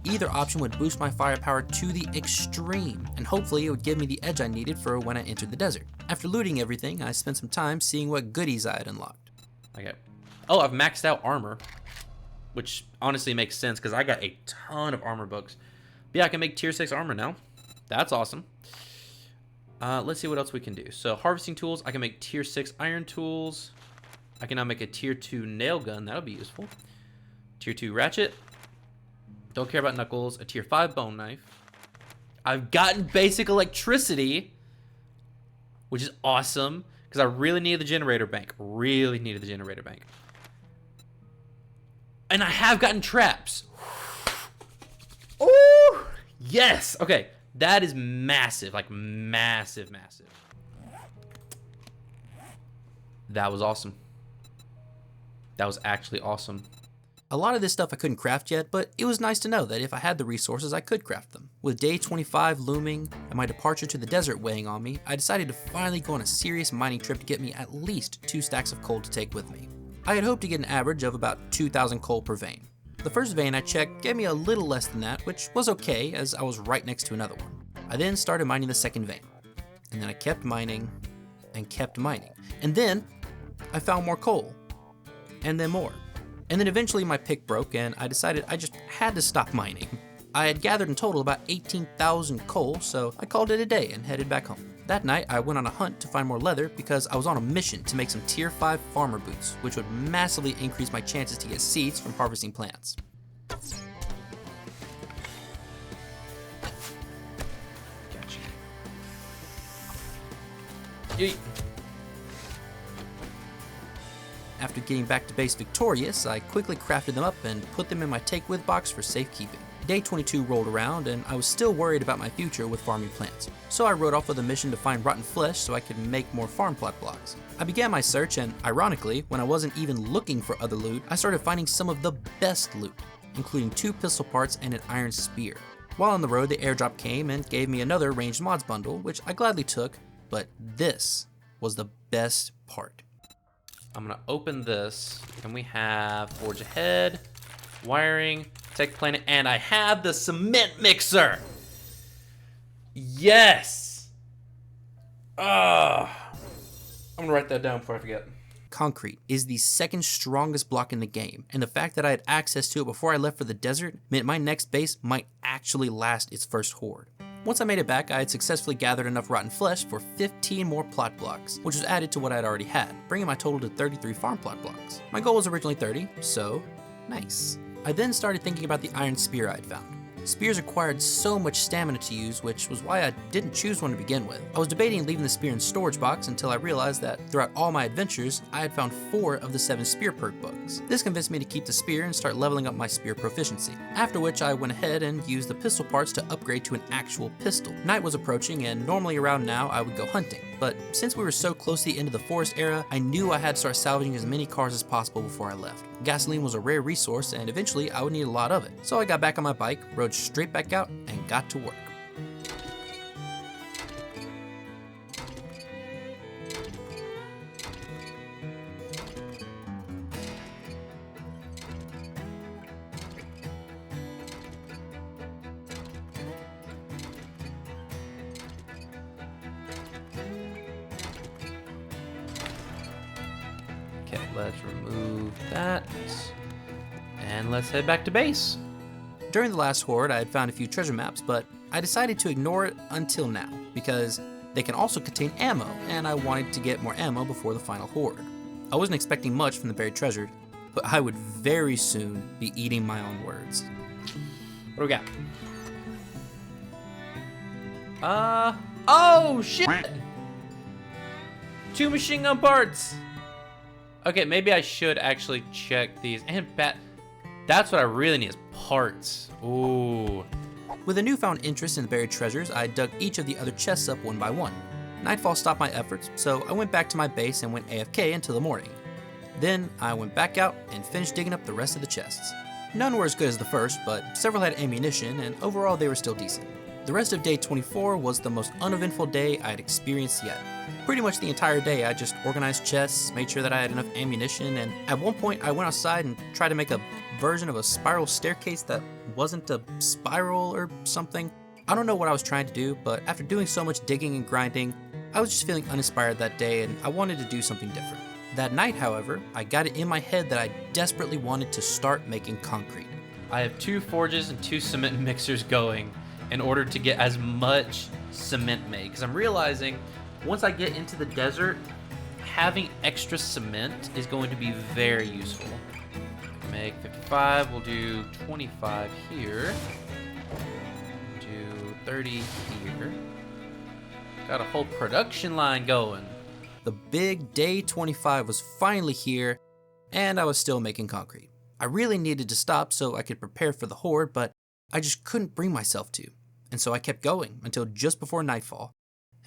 Speaker 1: Either option would boost my firepower to the extreme, and hopefully it would give me the edge I needed for when I entered the desert. After looting everything, I spent some time seeing what goodies I had unlocked.
Speaker 2: Okay. Oh, I've maxed out armor, which honestly makes sense because I got a ton of armor books. But yeah, I can make tier 6 armor now. That's awesome. Let's see what else we can do. So harvesting tools, I can make tier 6 iron tools. I can now make a tier 2 nail gun. That'll be useful. Tier 2 ratchet. Don't care about knuckles. A tier 5 bone knife. I've gotten basic electricity, which is awesome because I really needed the generator bank. Really needed the generator bank. And I have gotten traps. Oh, yes. Okay, that is massive. Like massive, massive. That was awesome. That was actually awesome.
Speaker 1: A lot of this stuff I couldn't craft yet, but it was nice to know that if I had the resources, I could craft them. With day 25 looming and my departure to the desert weighing on me, I decided to finally go on a serious mining trip to get me at least 2 stacks of coal to take with me. I had hoped to get an average of about 2,000 coal per vein. The first vein I checked gave me a little less than that, which was okay as I was right next to another one. I then started mining the second vein, and then I kept mining and kept mining, and then I found more coal, and then more. And then eventually my pick broke and I decided I just had to stop mining. I had gathered in total about 18,000 coal, so I called it a day and headed back home. That night I went on a hunt to find more leather because I was on a mission to make some tier 5 farmer boots, which would massively increase my chances to get seeds from harvesting plants.
Speaker 2: Gotcha. Yeet.
Speaker 1: After getting back to base victorious, I quickly crafted them up and put them in my take-with box for safekeeping. Day 22 rolled around and I was still worried about my future with farming plants. So I rode off with a mission to find rotten flesh so I could make more farm plot blocks. I began my search and, ironically, when I wasn't even looking for other loot, I started finding some of the best loot, including 2 pistol parts and an iron spear. While on the road, the airdrop came and gave me another ranged mods bundle, which I gladly took, but this was the best part.
Speaker 2: I'm gonna open this, and we have forge ahead, wiring, tech planet, and I have the cement mixer. Yes. I'm gonna write that down before I forget.
Speaker 1: Concrete is the second strongest block in the game, and the fact that I had access to it before I left for the desert meant my next base might actually last its first horde. Once I made it back, I had successfully gathered enough rotten flesh for 15 more plot blocks, which was added to what I had already had, bringing my total to 33 farm plot blocks. My goal was originally 30, so nice. I then started thinking about the iron spear I had found. Spears required so much stamina to use, which was why I didn't choose one to begin with. I was debating leaving the spear in storage box until I realized that throughout all my adventures, I had found 4 of the 7 spear perk books. This convinced me to keep the spear and start leveling up my spear proficiency. After which I went ahead and used the pistol parts to upgrade to an actual pistol. Night was approaching and normally around now I would go hunting, but since we were so close to the end of the forest era, I knew I had to start salvaging as many cars as possible before I left. Gasoline was a rare resource and eventually I would need a lot of it. So I got back on my bike, rode straight back out, and got to work.
Speaker 2: Let's remove that. And let's head back to base.
Speaker 1: During the last horde, I had found a few treasure maps, but I decided to ignore it until now, because they can also contain ammo, and I wanted to get more ammo before the final horde. I wasn't expecting much from the buried treasure, but I would very soon be eating my own words.
Speaker 2: What do we got? Oh shit! 2 machine gun parts! Okay, maybe I should actually check these. And that's what I really need is parts. Ooh.
Speaker 1: With a newfound interest in the buried treasures, I dug each of the other chests up one by one. Nightfall stopped my efforts, so I went back to my base and went AFK until the morning. Then I went back out and finished digging up the rest of the chests. None were as good as the first, but several had ammunition, and overall they were still decent. The rest of day 24 was the most uneventful day I had experienced yet. Pretty much the entire day I just organized chests, made sure that I had enough ammunition, and at one point I went outside and tried to make a version of a spiral staircase that wasn't a spiral or something. I don't know what I was trying to do, but after doing so much digging and grinding, I was just feeling uninspired that day and I wanted to do something different. That night, however, I got it in my head that I desperately wanted to start making concrete.
Speaker 2: I have 2 forges and 2 cement mixers going in order to get as much cement made, because I'm realizing once I get into the desert, having extra cement is going to be very useful. Make 55, we'll do 25 here, do 30 here. Got a whole production line going.
Speaker 1: The big day 25 was finally here, and I was still making concrete. I really needed to stop so I could prepare for the horde, but I just couldn't bring myself to. And so I kept going until just before nightfall.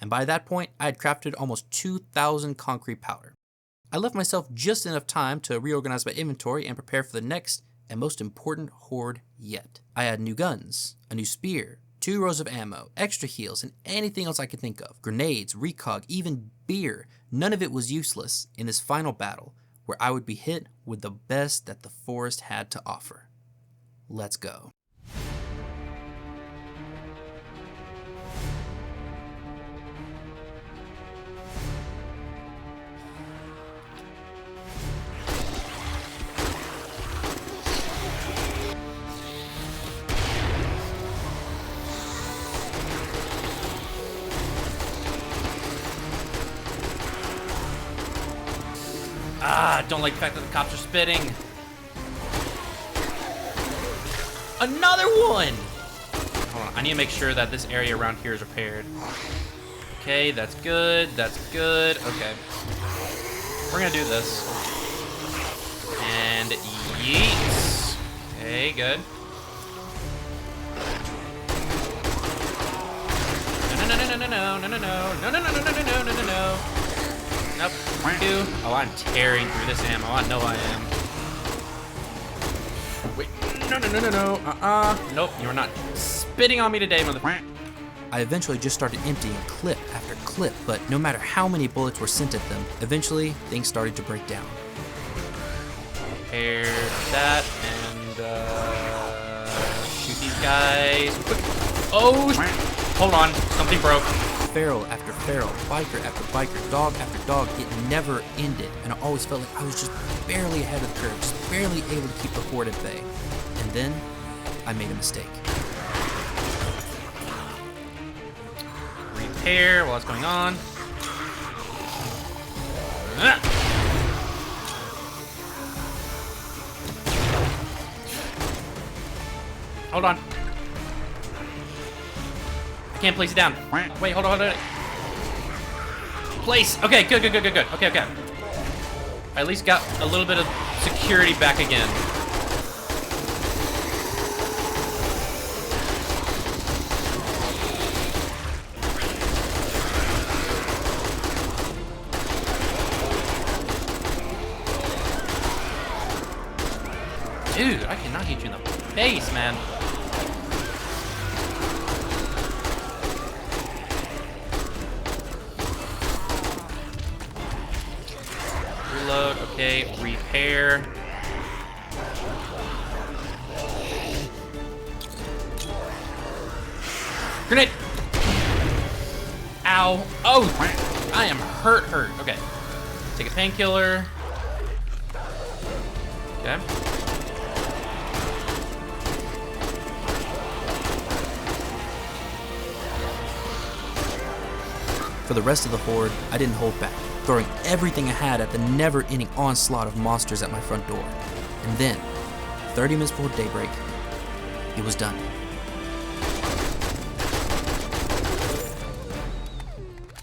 Speaker 1: And by that point, I had crafted almost 2,000 concrete powder. I left myself just enough time to reorganize my inventory and prepare for the next and most important horde yet. I had new guns, a new spear, 2 rows of ammo, extra heals, and anything else I could think of. Grenades, recog, even beer. None of it was useless in this final battle where I would be hit with the best that the forest had to offer. Let's go.
Speaker 2: Don't like the fact that the cops are spitting. Another one! Hold on, I need to make sure that this area around here is repaired. Okay, that's good, that's good. Okay. We're gonna do this. And yeet. Okay, good. No. Nope. Oh, I'm tearing through this ammo. I know I am. Wait. No. Nope. You're not spitting on me today, motherfucker.
Speaker 1: I eventually just started emptying clip after clip, but no matter how many bullets were sent at them, eventually things started to break down.
Speaker 2: Repair that and shoot these guys. Quick. Oh, hold on. Something broke.
Speaker 1: Feral after feral, biker after biker, dog after dog, it never ended, and I always felt like I was just barely ahead of the curve, just barely able to keep the horde at bay. And then, I made a mistake.
Speaker 2: Repair while it's going on. Hold on. Can't place it down. Wait, hold on. Place. Okay, good. Okay. I at least got a little bit of security back again. Dude, I cannot hit you in the face, man. Reload, okay, repair. Grenade! Ow. Oh, I am hurt. Okay. Take a painkiller. Okay.
Speaker 1: For the rest of the horde, I didn't hold back, throwing everything I had at the never-ending onslaught of monsters at my front door. And then, 30 minutes before daybreak, it was done.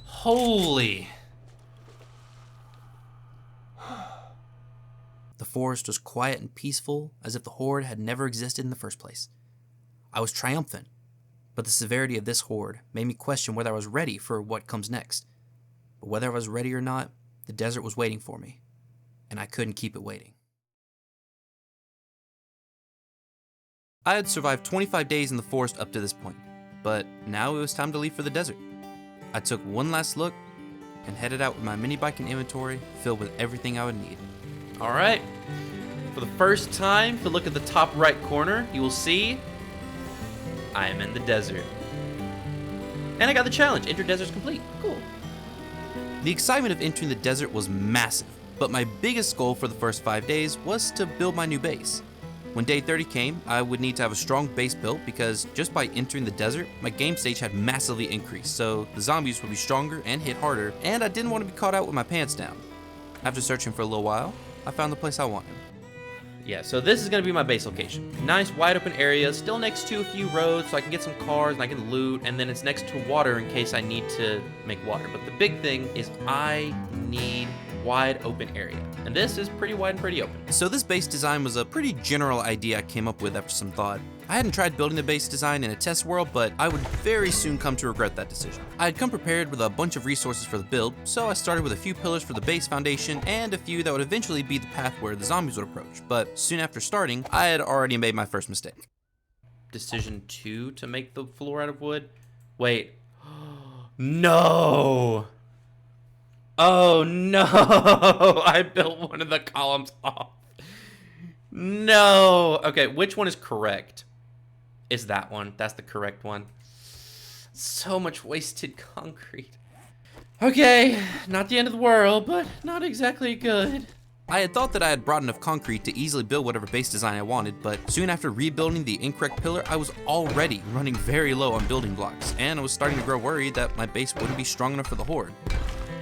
Speaker 2: Holy.
Speaker 1: The forest was quiet and peaceful, as if the horde had never existed in the first place. I was triumphant, but the severity of this horde made me question whether I was ready for what comes next. But whether I was ready or not, the desert was waiting for me, and I couldn't keep it waiting. I had survived 25 days in the forest up to this point, but now it was time to leave for the desert. I took one last look and headed out with my mini bike and inventory filled with everything I would need.
Speaker 2: All right. For the first time, if you look at the top right corner, you will see I am in the desert. And I got the challenge. Enter desert's complete. Cool.
Speaker 1: The excitement of entering the desert was massive, but my biggest goal for the first 5 days was to build my new base. When day 30 came, I would need to have a strong base built because just by entering the desert, my game stage had massively increased, so the zombies would be stronger and hit harder, and I didn't want to be caught out with my pants down. After searching for a little while, I found the place I wanted.
Speaker 2: Yeah, so this is going to be my base location. Nice wide open area, still next to a few roads so I can get some cars and I can loot, and then it's next to water in case I need to make water. But the big thing is I need wide open area. And this is pretty wide and pretty open.
Speaker 1: So this base design was a pretty general idea I came up with after some thought. I hadn't tried building the base design in a test world, but I would very soon come to regret that decision. I had come prepared with a bunch of resources for the build, so I started with a few pillars for the base foundation and a few that would eventually be the path where the zombies would approach. But soon after starting, I had already made my first mistake.
Speaker 2: Decision 2 to make the floor out of wood. Wait. No! Oh no! I built one of the columns off. No! Okay, which one is correct? Is that one. That's the correct one. So much wasted concrete. Okay, not the end of the world, but not exactly good.
Speaker 1: I had thought that I had brought enough concrete to easily build whatever base design I wanted, but soon after rebuilding the incorrect pillar, I was already running very low on building blocks, and I was starting to grow worried that my base wouldn't be strong enough for the horde.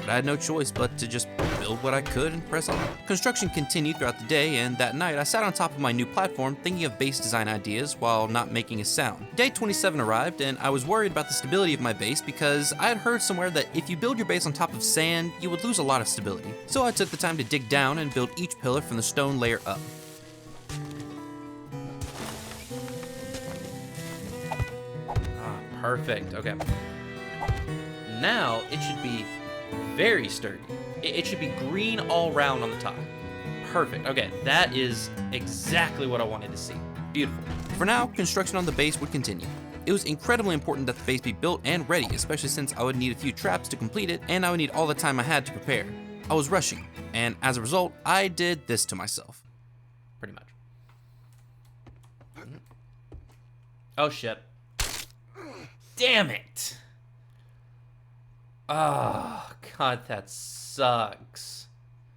Speaker 1: But I had no choice but to just build what I could and press on. Construction continued throughout the day, and that night I sat on top of my new platform thinking of base design ideas while not making a sound. Day 27 arrived, and I was worried about the stability of my base because I had heard somewhere that if you build your base on top of sand, you would lose a lot of stability. So I took the time to dig down and build each pillar from the stone layer up.
Speaker 2: Perfect. Okay. Now it should be very sturdy. It should be green all around on the top. Perfect. Okay, that is exactly what I wanted to see. Beautiful.
Speaker 1: For now, construction on the base would continue. It was incredibly important that the base be built and ready, especially since I would need a few traps to complete it, and I would need all the time I had to prepare. I was rushing, and as a result, I did this to myself.
Speaker 2: Pretty much. Oh shit. Damn it. Oh, God, that sucks.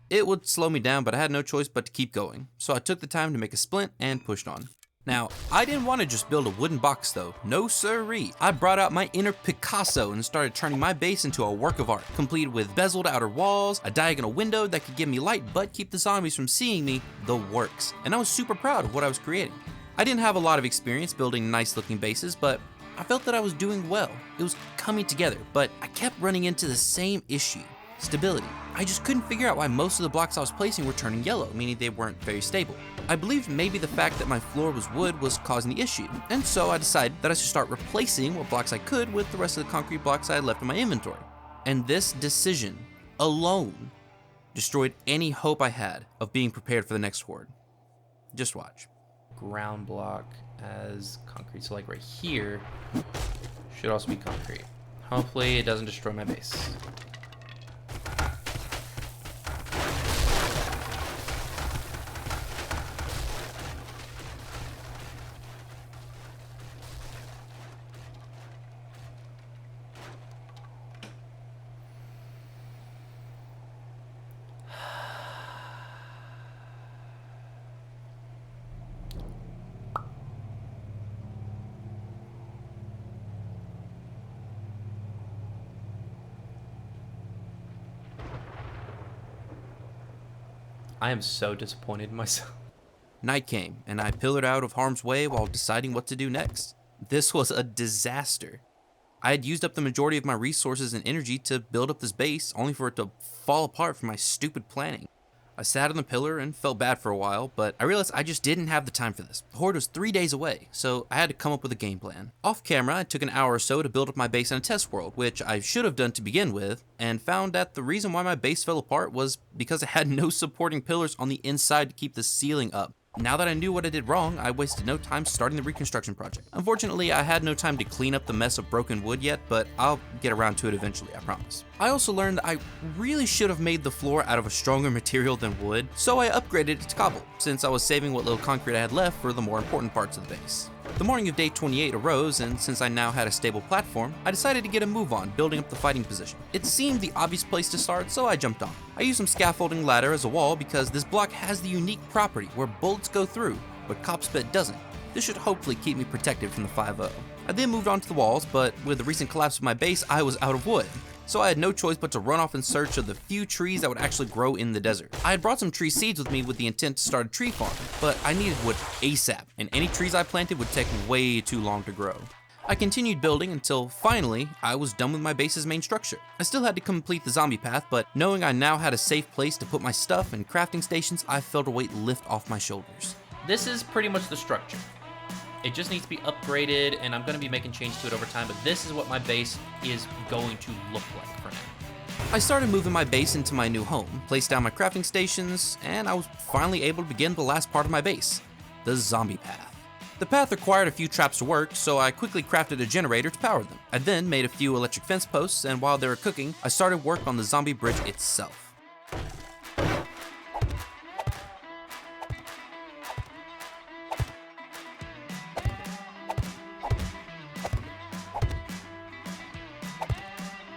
Speaker 1: It would slow me down, but I had no choice but to keep going. So I took the time to make a splint and pushed on. Now, I didn't want to just build a wooden box though. No siree. I brought out my inner Picasso and started turning my base into a work of art, completed with bezeled outer walls, a diagonal window that could give me light but keep the zombies from seeing me, the works. And I was super proud of what I was creating. I didn't have a lot of experience building nice looking bases, but I felt that I was doing well. It was coming together, but I kept running into the same issue, stability. I just couldn't figure out why most of the blocks I was placing were turning yellow, meaning they weren't very stable. I believed maybe the fact that my floor was wood was causing the issue, and so I decided that I should start replacing what blocks I could with the rest of the concrete blocks I had left in my inventory. And this decision alone destroyed any hope I had of being prepared for the next horde. Just watch.
Speaker 2: Ground block as concrete, so like right here should also be concrete. Hopefully it doesn't destroy my base. I am so disappointed in myself.
Speaker 1: Night came, and I pillared out of harm's way while deciding what to do next. This was a disaster. I had used up the majority of my resources and energy to build up this base, only for it to fall apart from my stupid planning. I sat on the pillar and felt bad for a while, but I realized I just didn't have the time for this. The Horde was 3 days away, so I had to come up with a game plan. Off camera, I took an hour or so to build up my base in a test world, which I should have done to begin with, and found that the reason why my base fell apart was because I had no supporting pillars on the inside to keep the ceiling up. Now that I knew what I did wrong, I wasted no time starting the reconstruction project. Unfortunately, I had no time to clean up the mess of broken wood yet, but I'll get around to it eventually, I promise. I also learned that I really should have made the floor out of a stronger material than wood, so I upgraded it to cobble, since I was saving what little concrete I had left for the more important parts of the base. The morning of day 28 arose, and since I now had a stable platform, I decided to get a move on, building up the fighting position. It seemed the obvious place to start, so I jumped on. I used some scaffolding ladder as a wall because this block has the unique property where bullets go through, but Copspit doesn't. This should hopefully keep me protected from the 5-0. I then moved on to the walls, but with the recent collapse of my base, I was out of wood. So I had no choice but to run off in search of the few trees that would actually grow in the desert. I had brought some tree seeds with me with the intent to start a tree farm, but I needed wood ASAP, and any trees I planted would take way too long to grow. I continued building until finally I was done with my base's main structure. I still had to complete the zombie path, but knowing I now had a safe place to put my stuff and crafting stations, I felt a weight lift off my shoulders.
Speaker 2: This is pretty much the structure. It just needs to be upgraded, and I'm going to be making changes to it over time, but this is what my base is going to look like for now.
Speaker 1: I started moving my base into my new home, placed down my crafting stations, and I was finally able to begin the last part of my base, the zombie path. The path required a few traps to work, so I quickly crafted a generator to power them. I then made a few electric fence posts, and while they were cooking, I started work on the zombie bridge itself.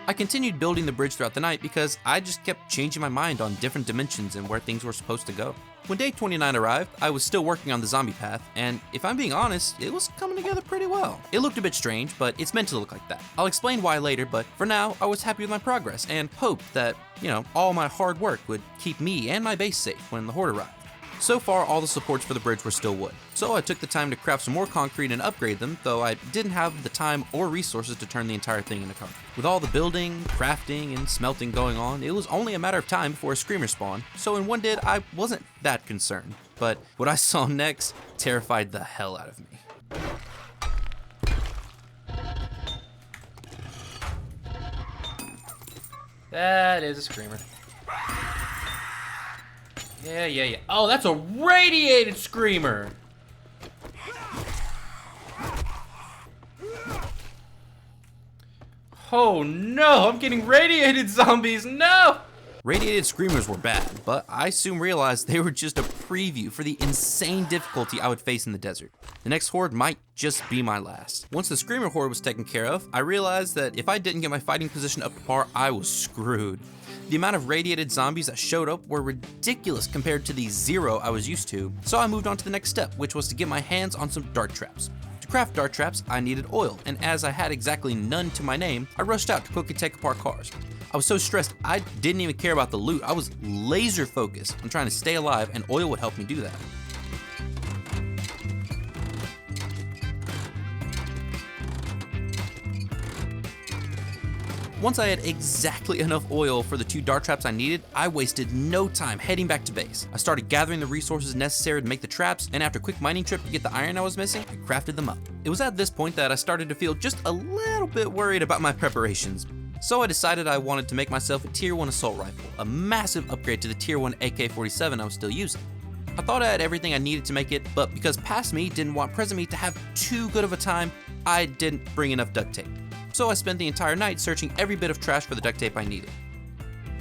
Speaker 1: I continued building the bridge throughout the night because I just kept changing my mind on different dimensions and where things were supposed to go. When day 29 arrived, I was still working on the zombie path, and if I'm being honest, it was coming together pretty well. It looked a bit strange, but it's meant to look like that. I'll explain why later, but for now, I was happy with my progress and hoped that, all my hard work would keep me and my base safe when the Horde arrived. So far, all the supports for the bridge were still wood, so I took the time to craft some more concrete and upgrade them, though I didn't have the time or resources to turn the entire thing into concrete. With all the building, crafting, and smelting going on, it was only a matter of time before a screamer spawned, so in one did, I wasn't that concerned. But what I saw next terrified the hell out of me.
Speaker 2: That is a screamer. Yeah. Oh, that's a radiated screamer! Oh no, I'm getting radiated zombies, no!
Speaker 1: Radiated screamers were bad, but I soon realized they were just a preview for the insane difficulty I would face in the desert. The next horde might just be my last. Once the screamer horde was taken care of, I realized that if I didn't get my fighting position up to par, I was screwed. The amount of radiated zombies that showed up were ridiculous compared to the 0 I was used to, so I moved on to the next step, which was to get my hands on some dart traps. To craft dart traps, I needed oil, and as I had exactly none to my name, I rushed out to quickly take apart cars. I was so stressed, I didn't even care about the loot. I was laser focused on trying to stay alive, and oil would help me do that. Once I had exactly enough oil for the 2 dart traps I needed, I wasted no time heading back to base. I started gathering the resources necessary to make the traps, and after a quick mining trip to get the iron I was missing, I crafted them up. It was at this point that I started to feel just a little bit worried about my preparations. So I decided I wanted to make myself a tier 1 assault rifle, a massive upgrade to the tier 1 AK-47 I was still using. I thought I had everything I needed to make it, but because past me didn't want present me to have too good of a time, I didn't bring enough duct tape. So I spent the entire night searching every bit of trash for the duct tape I needed.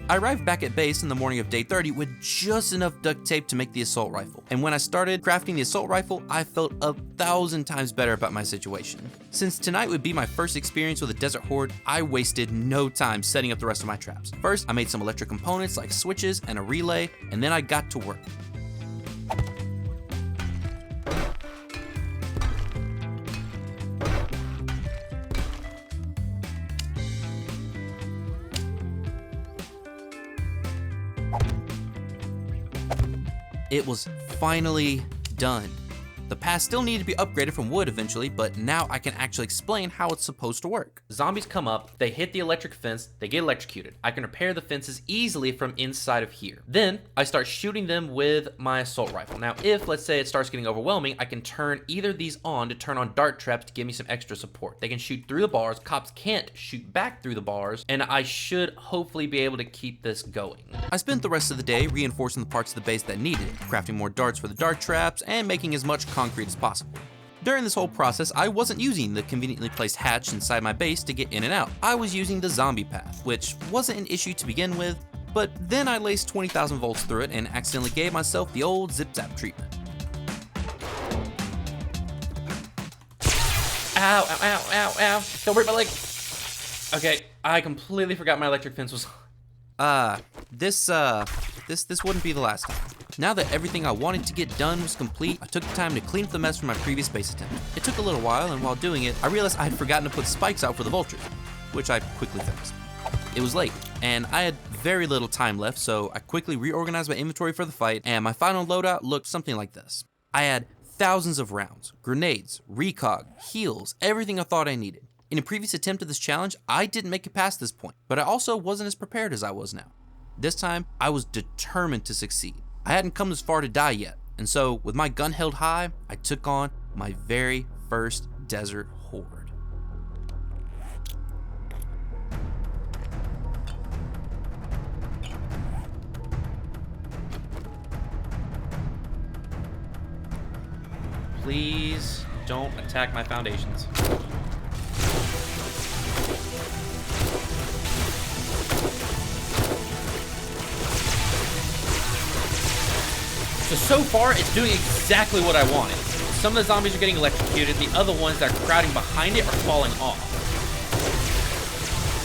Speaker 1: I arrived back at base in the morning of day 30 with just enough duct tape to make the assault rifle, and when I started crafting the assault rifle, I felt 1,000 times better about my situation. Since tonight would be my first experience with a desert horde, I wasted no time setting up the rest of my traps. First, I made some electric components like switches and a relay, and then I got to work. It was finally done. The pass still needed to be upgraded from wood eventually, but now I can actually explain how it's supposed to work.
Speaker 2: Zombies come up, they hit the electric fence, they get electrocuted. I can repair the fences easily from inside of here. Then I start shooting them with my assault rifle. Now, if let's say it starts getting overwhelming, I can turn either of these on to turn on dart traps to give me some extra support. They can shoot through the bars, cops can't shoot back through the bars, and I should hopefully be able to keep this going.
Speaker 1: I spent the rest of the day reinforcing the parts of the base that needed it, crafting more darts for the dart traps, and making as much concrete as possible. During this whole process, I wasn't using the conveniently placed hatch inside my base to get in and out. I was using the zombie path, which wasn't an issue to begin with, but then I laced 20,000 volts through it and accidentally gave myself the old zip-zap treatment.
Speaker 2: Ow, ow, ow, ow, ow. Don't break my leg. Okay, I completely forgot my electric fence was...
Speaker 1: This wouldn't be the last time. Now that everything I wanted to get done was complete, I took the time to clean up the mess from my previous base attempt. It took a little while, and while doing it, I realized I had forgotten to put spikes out for the vultures, which I quickly fixed. It was late, and I had very little time left, so I quickly reorganized my inventory for the fight, and my final loadout looked something like this. I had thousands of rounds, grenades, recog, heals, everything I thought I needed. In a previous attempt at this challenge, I didn't make it past this point, but I also wasn't as prepared as I was now. This time, I was determined to succeed. I hadn't come this far to die yet, and so with my gun held high, I took on my very first desert horde.
Speaker 2: Please don't attack my foundations. So far, it's doing exactly what I wanted. Some of the zombies are getting electrocuted, the other ones that are crowding behind it are falling off.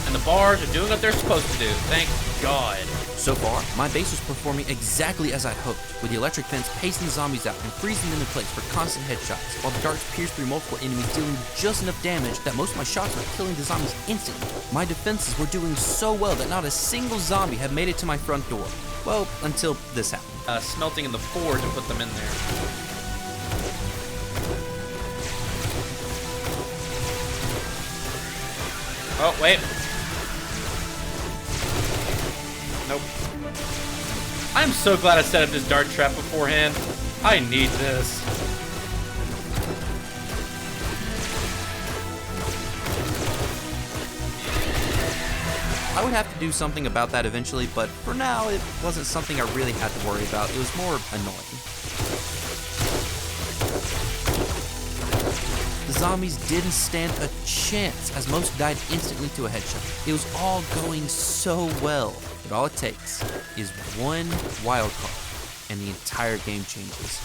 Speaker 2: And the bars are doing what they're supposed to do, thank God.
Speaker 1: So far, my base was performing exactly as I'd hoped, with the electric fence pacing the zombies out and freezing them in place for constant headshots, while the darts pierced through multiple enemies, dealing just enough damage that most of my shots were killing the zombies instantly. My defenses were doing so well that not a single zombie had made it to my front door. Well, until this happened.
Speaker 2: Smelting in the forge and put them in there. Oh, wait. Nope. I'm so glad I set up this dart trap beforehand. I need this.
Speaker 1: I would have to do something about that eventually, but for now, it wasn't something I really had to worry about. It was more annoying. The zombies didn't stand a chance, as most died instantly to a headshot. It was all going so well, but all it takes is one wild card, and the entire game changes.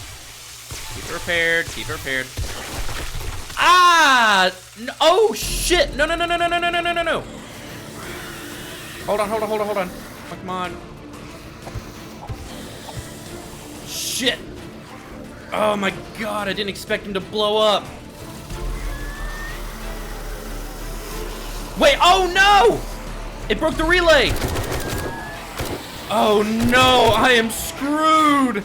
Speaker 2: Keep it repaired, keep it repaired. Ah! No, oh, shit! No, no, no, no, no, no, no, no, no, no. Hold on, hold on, hold on, hold on. Oh, come on. Shit! Oh my God, I didn't expect him to blow up. Wait, oh no! It broke the relay! Oh no, I am screwed!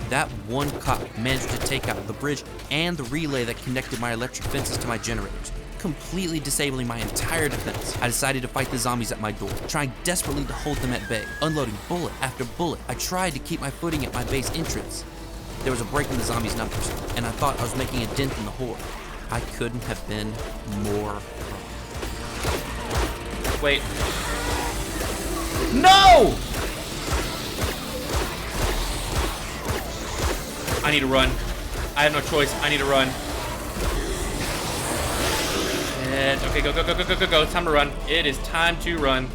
Speaker 1: That one cop managed to take out the bridge and the relay that connected my electric fences to my generators, completely disabling my entire defense. I decided to fight the zombies at my door, trying desperately to hold them at bay, unloading bullet after bullet. I tried to keep my footing at my base entrance. There was a break in the zombies' numbers, and I thought I was making a dent in the horde. I couldn't have been more wrong.
Speaker 2: Wait. No! I need to run. I have no choice. I need to run. And okay, go, go, go, go, go, go, go. It's time to run. It is time to run.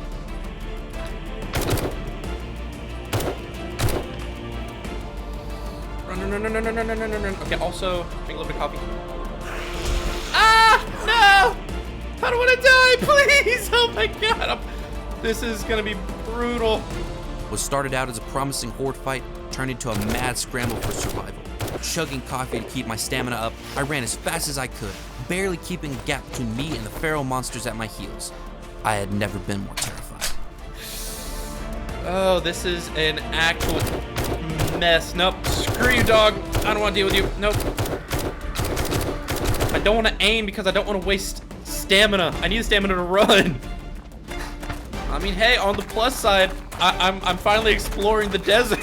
Speaker 2: Run, run, run, run, run, run, run, run, run, run. Okay, also, drink a little bit of coffee. Ah! No! I don't want to die, please! Oh my God! This is gonna be brutal.
Speaker 1: What started out as a promising horde fight turned into a mad scramble for survival. Chugging coffee to keep my stamina up, I ran as fast as I could, barely keeping a gap between me and the feral monsters at my heels. I had never been more terrified.
Speaker 2: Oh, this is an actual mess. Nope, Screw you, dog. I don't want to deal with you. Nope. I don't want to aim because I don't want to waste stamina. I need stamina to run. I mean, hey, on the plus side, I'm finally exploring the desert.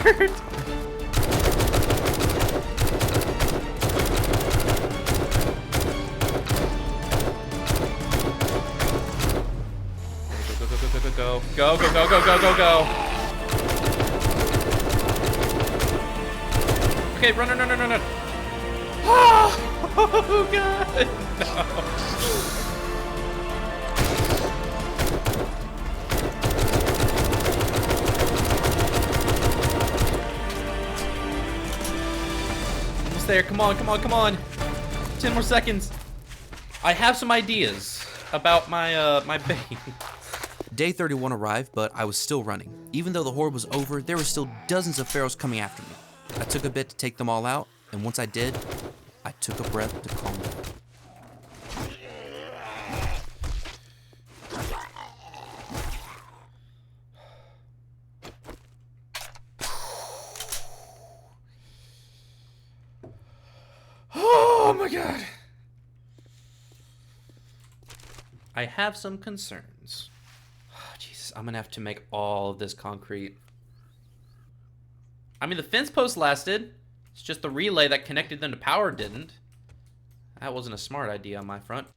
Speaker 2: Go, go, go, go, go, go, go. Okay, run, run, run, run, run, run. Oh, God. No. Almost there. Come on, come on, come on. 10 more seconds. I have some ideas about my, my base.
Speaker 1: Day 31 arrived, but I was still running. Even though the horde was over, there were still dozens of pharaohs coming after me. I took a bit to take them all out, and once I did, I took a breath to calm down.
Speaker 2: Oh my God. I have some concerns. Oh, Jesus, I'm gonna have to make all of this concrete. I mean, the fence post lasted. It's just the relay that connected them to power didn't. That wasn't a smart idea on my front.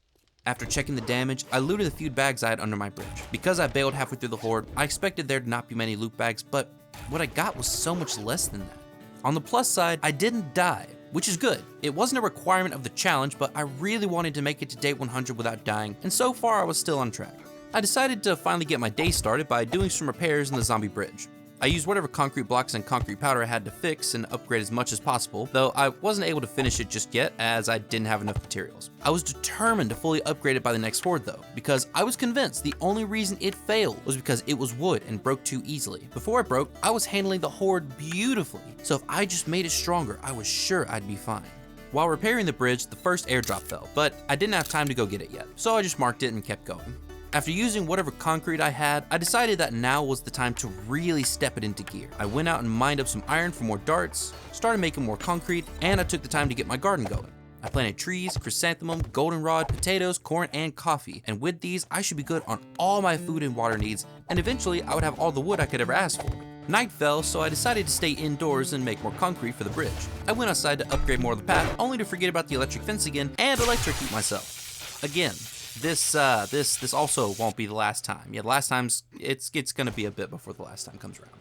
Speaker 1: After checking the damage, I looted the few bags I had under my bridge. Because I bailed halfway through the horde, I expected there to not be many loot bags, but what I got was so much less than that. On the plus side, I didn't die, which is good. It wasn't a requirement of the challenge, but I really wanted to make it to day 100 without dying, and so far I was still on track. I decided to finally get my day started by doing some repairs in the zombie bridge. I used whatever concrete blocks and concrete powder I had to fix and upgrade as much as possible, though I wasn't able to finish it just yet as I didn't have enough materials. I was determined to fully upgrade it by the next horde though, because I was convinced the only reason it failed was because it was wood and broke too easily. Before it broke, I was handling the horde beautifully, so if I just made it stronger, I was sure I'd be fine. While repairing the bridge, the first airdrop fell, but I didn't have time to go get it yet, so I just marked it and kept going. After using whatever concrete I had, I decided that now was the time to really step it into gear. I went out and mined up some iron for more darts, started making more concrete, and I took the time to get my garden going. I planted trees, chrysanthemum, goldenrod, potatoes, corn, and coffee, and with these, I should be good on all my food and water needs, and eventually I would have all the wood I could ever ask for. Night fell, so I decided to stay indoors and make more concrete for the bridge. I went outside to upgrade more of the path, only to forget about the electric fence again and electrocute myself. Again. This also won't be the last time. Yeah, the last time's, it's gonna be a bit before the last time comes around.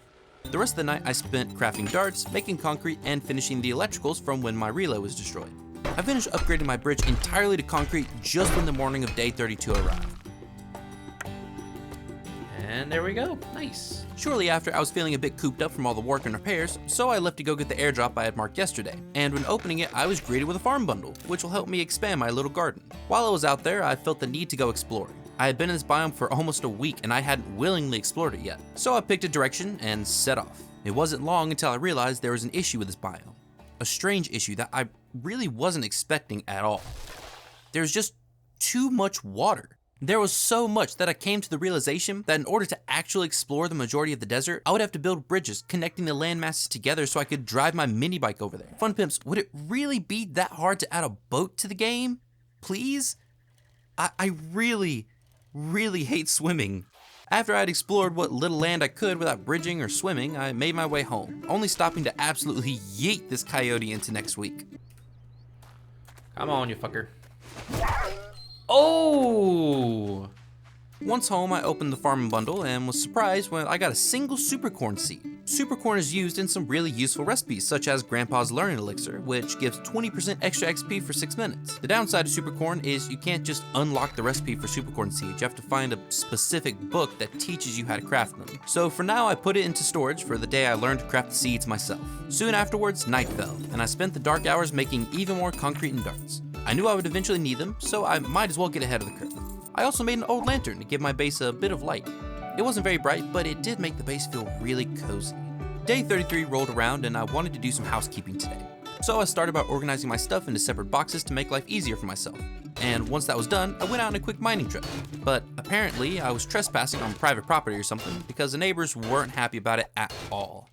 Speaker 1: The rest of the night I spent crafting darts, making concrete, and finishing the electricals from when my relay was destroyed. I finished upgrading my bridge entirely to concrete just when the morning of day 32 arrived.
Speaker 2: And there we go, nice.
Speaker 1: Shortly after, I was feeling a bit cooped up from all the work and repairs, so I left to go get the airdrop I had marked yesterday. And when opening it, I was greeted with a farm bundle, which will help me expand my little garden. While I was out there, I felt the need to go exploring. I had been in this biome for almost a week and I hadn't willingly explored it yet. So I picked a direction and set off. It wasn't long until I realized there was an issue with this biome. A strange issue that I really wasn't expecting at all. There's just too much water. There was so much that I came to the realization that in order to actually explore the majority of the desert, I would have to build bridges connecting the land masses together so I could drive my mini bike over there. Fun pimps, would it really be that hard to add a boat to the game? Please? I really hate swimming. After I had explored what little land I could without bridging or swimming, I made my way home, only stopping to absolutely yeet this coyote into next week.
Speaker 2: Come on, you fucker. Oh!
Speaker 1: Once home, I opened the farming bundle and was surprised when I got a single supercorn seed. Supercorn is used in some really useful recipes, such as Grandpa's Learning Elixir, which gives 20% extra XP for 6 minutes. The downside of supercorn is you can't just unlock the recipe for supercorn seeds. You have to find a specific book that teaches you how to craft them. So for now, I put it into storage for the day I learned to craft the seeds myself. Soon afterwards, night fell, and I spent the dark hours making even more concrete and darts. I knew I would eventually need them, so I might as well get ahead of the curve. I also made an old lantern to give my base a bit of light. It wasn't very bright, but it did make the base feel really cozy. Day 33 rolled around and I wanted to do some housekeeping today. So I started by organizing my stuff into separate boxes to make life easier for myself. And once that was done, I went out on a quick mining trip. But apparently I was trespassing on private property or something because the neighbors weren't happy about it at all.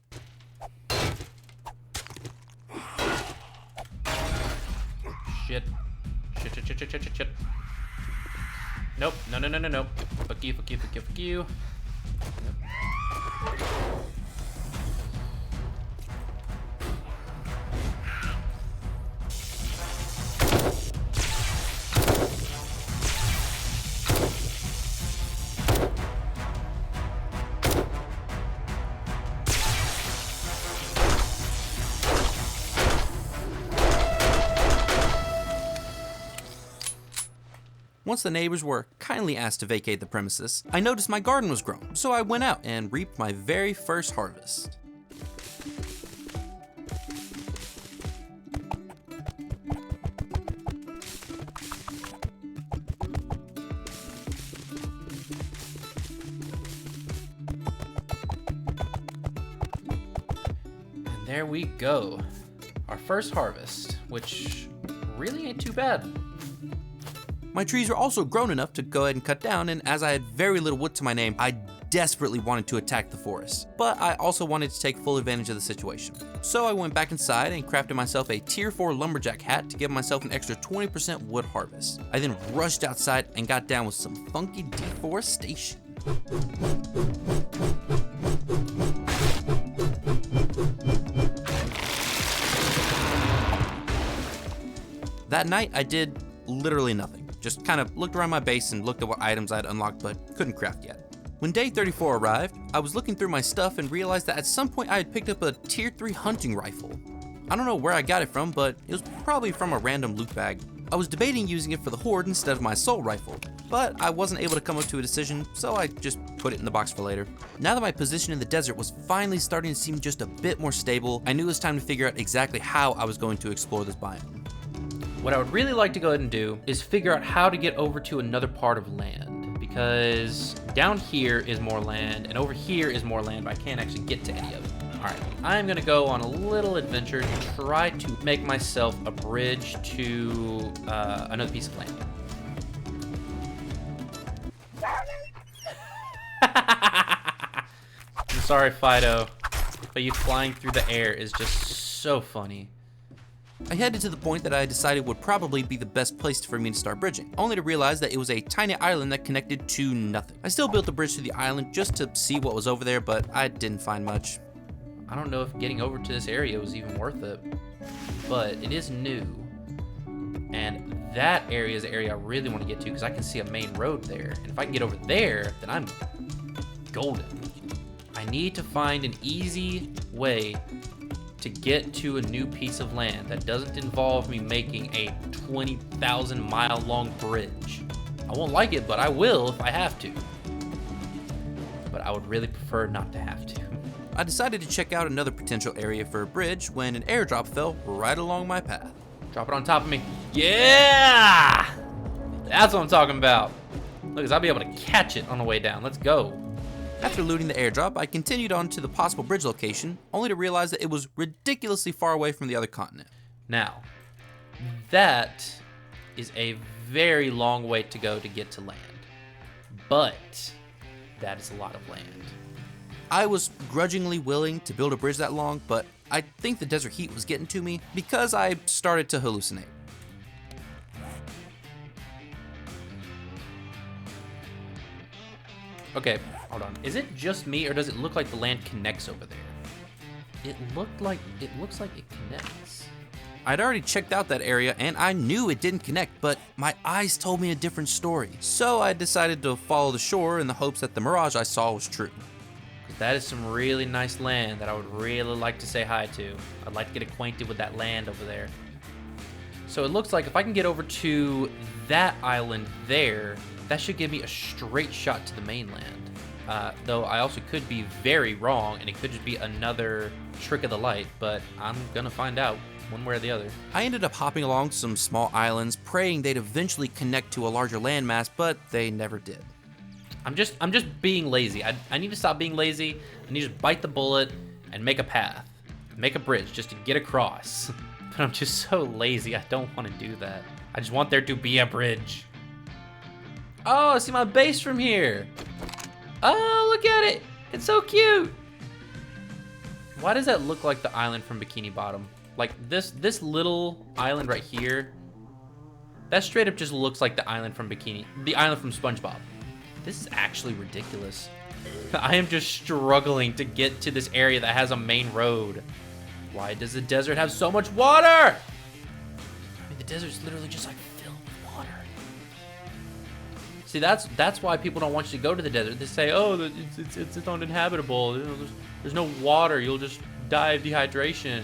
Speaker 2: Shit. Shit. Nope. No. Fuck you.
Speaker 1: Once the neighbors were kindly asked to vacate the premises, I noticed my garden was grown, so I went out and reaped my very first harvest.
Speaker 2: And there we go. Our first harvest, which really ain't too bad.
Speaker 1: My trees were also grown enough to go ahead and cut down, and as I had very little wood to my name, I desperately wanted to attack the forest. But I also wanted to take full advantage of the situation. So I went back inside and crafted myself a tier 4 lumberjack hat to give myself an extra 20% wood harvest. I then rushed outside and got down with some funky deforestation. That night I did literally nothing. Just kind of looked around my base and looked at what items I had unlocked but couldn't craft yet. When day 34 arrived, I was looking through my stuff and realized that at some point I had picked up a tier 3 hunting rifle. I don't know where I got it from, but it was probably from a random loot bag. I was debating using it for the Horde instead of my assault rifle, but I wasn't able to come up to a decision, so I just put it in the box for later. Now that my position in the desert was finally starting to seem just a bit more stable, I knew it was time to figure out exactly how I was going to explore this biome.
Speaker 2: What I would really like to go ahead and do is figure out how to get over to another part of land, because down here is more land and over here is more land, but I can't actually get to any of it. All right, I'm gonna go on a little adventure to try to make myself a bridge to another piece of land. I'm sorry, Fido, but you flying through the air is just so funny.
Speaker 1: I headed to the point that I decided would probably be the best place for me to start bridging, only to realize that it was a tiny island that connected to nothing. I still built the bridge to the island just to see what was over there, but I didn't find much.
Speaker 2: I don't know if getting over to this area was even worth it, but it is new. And that area is the area I really want to get to because I can see a main road there. And if I can get over there, then I'm golden. I need to find an easy way to get to a new piece of land that doesn't involve me making a 20,000 mile long bridge. I won't like it, but I will if I have to. But I would really prefer not to have to.
Speaker 1: I decided to check out another potential area for a bridge when an airdrop fell right along my path.
Speaker 2: Drop it on top of me. Yeah! That's what I'm talking about. Look, I'll be able to catch it on the way down. Let's go.
Speaker 1: After looting the airdrop, I continued on to the possible bridge location, only to realize that it was ridiculously far away from the other continent.
Speaker 2: Now, that is a very long way to go to get to land, but that is a lot of land.
Speaker 1: I was grudgingly willing to build a bridge that long, but I think the desert heat was getting to me because I started to hallucinate.
Speaker 2: Okay, hold on. Is it just me, or does it look like the land connects over there? It looks like it connects.
Speaker 1: I'd already checked out that area and I knew it didn't connect, but my eyes told me a different story. So I decided to follow the shore in the hopes that the mirage I saw was true.
Speaker 2: That is some really nice land that I would really like to say hi to. I'd like to get acquainted with that land over there. So it looks like if I can get over to that island there, that should give me a straight shot to the mainland. Though I also could be very wrong and it could just be another trick of the light, but I'm gonna find out one way or the other.
Speaker 1: I ended up hopping along some small islands, praying they'd eventually connect to a larger landmass, but they never did.
Speaker 2: I'm just being lazy. I need to stop being lazy. I need to just bite the bullet and make a path. Make a bridge just to get across. But I'm just so lazy. I don't want to do that. I just want there to be a bridge. Oh, I see my base from here. Oh, look at it. It's so cute. Why does that look like the island from Bikini Bottom? Like this little island right here
Speaker 1: That straight up just looks like the island from SpongeBob. This is actually ridiculous. I am just struggling to get to this area that has a main road. Why does the desert have so much water? I mean, the desert's literally just like filled with water. See, that's why people don't want you to go to the desert. They say, oh, it's uninhabitable. You know, there's no water. You'll just die of dehydration.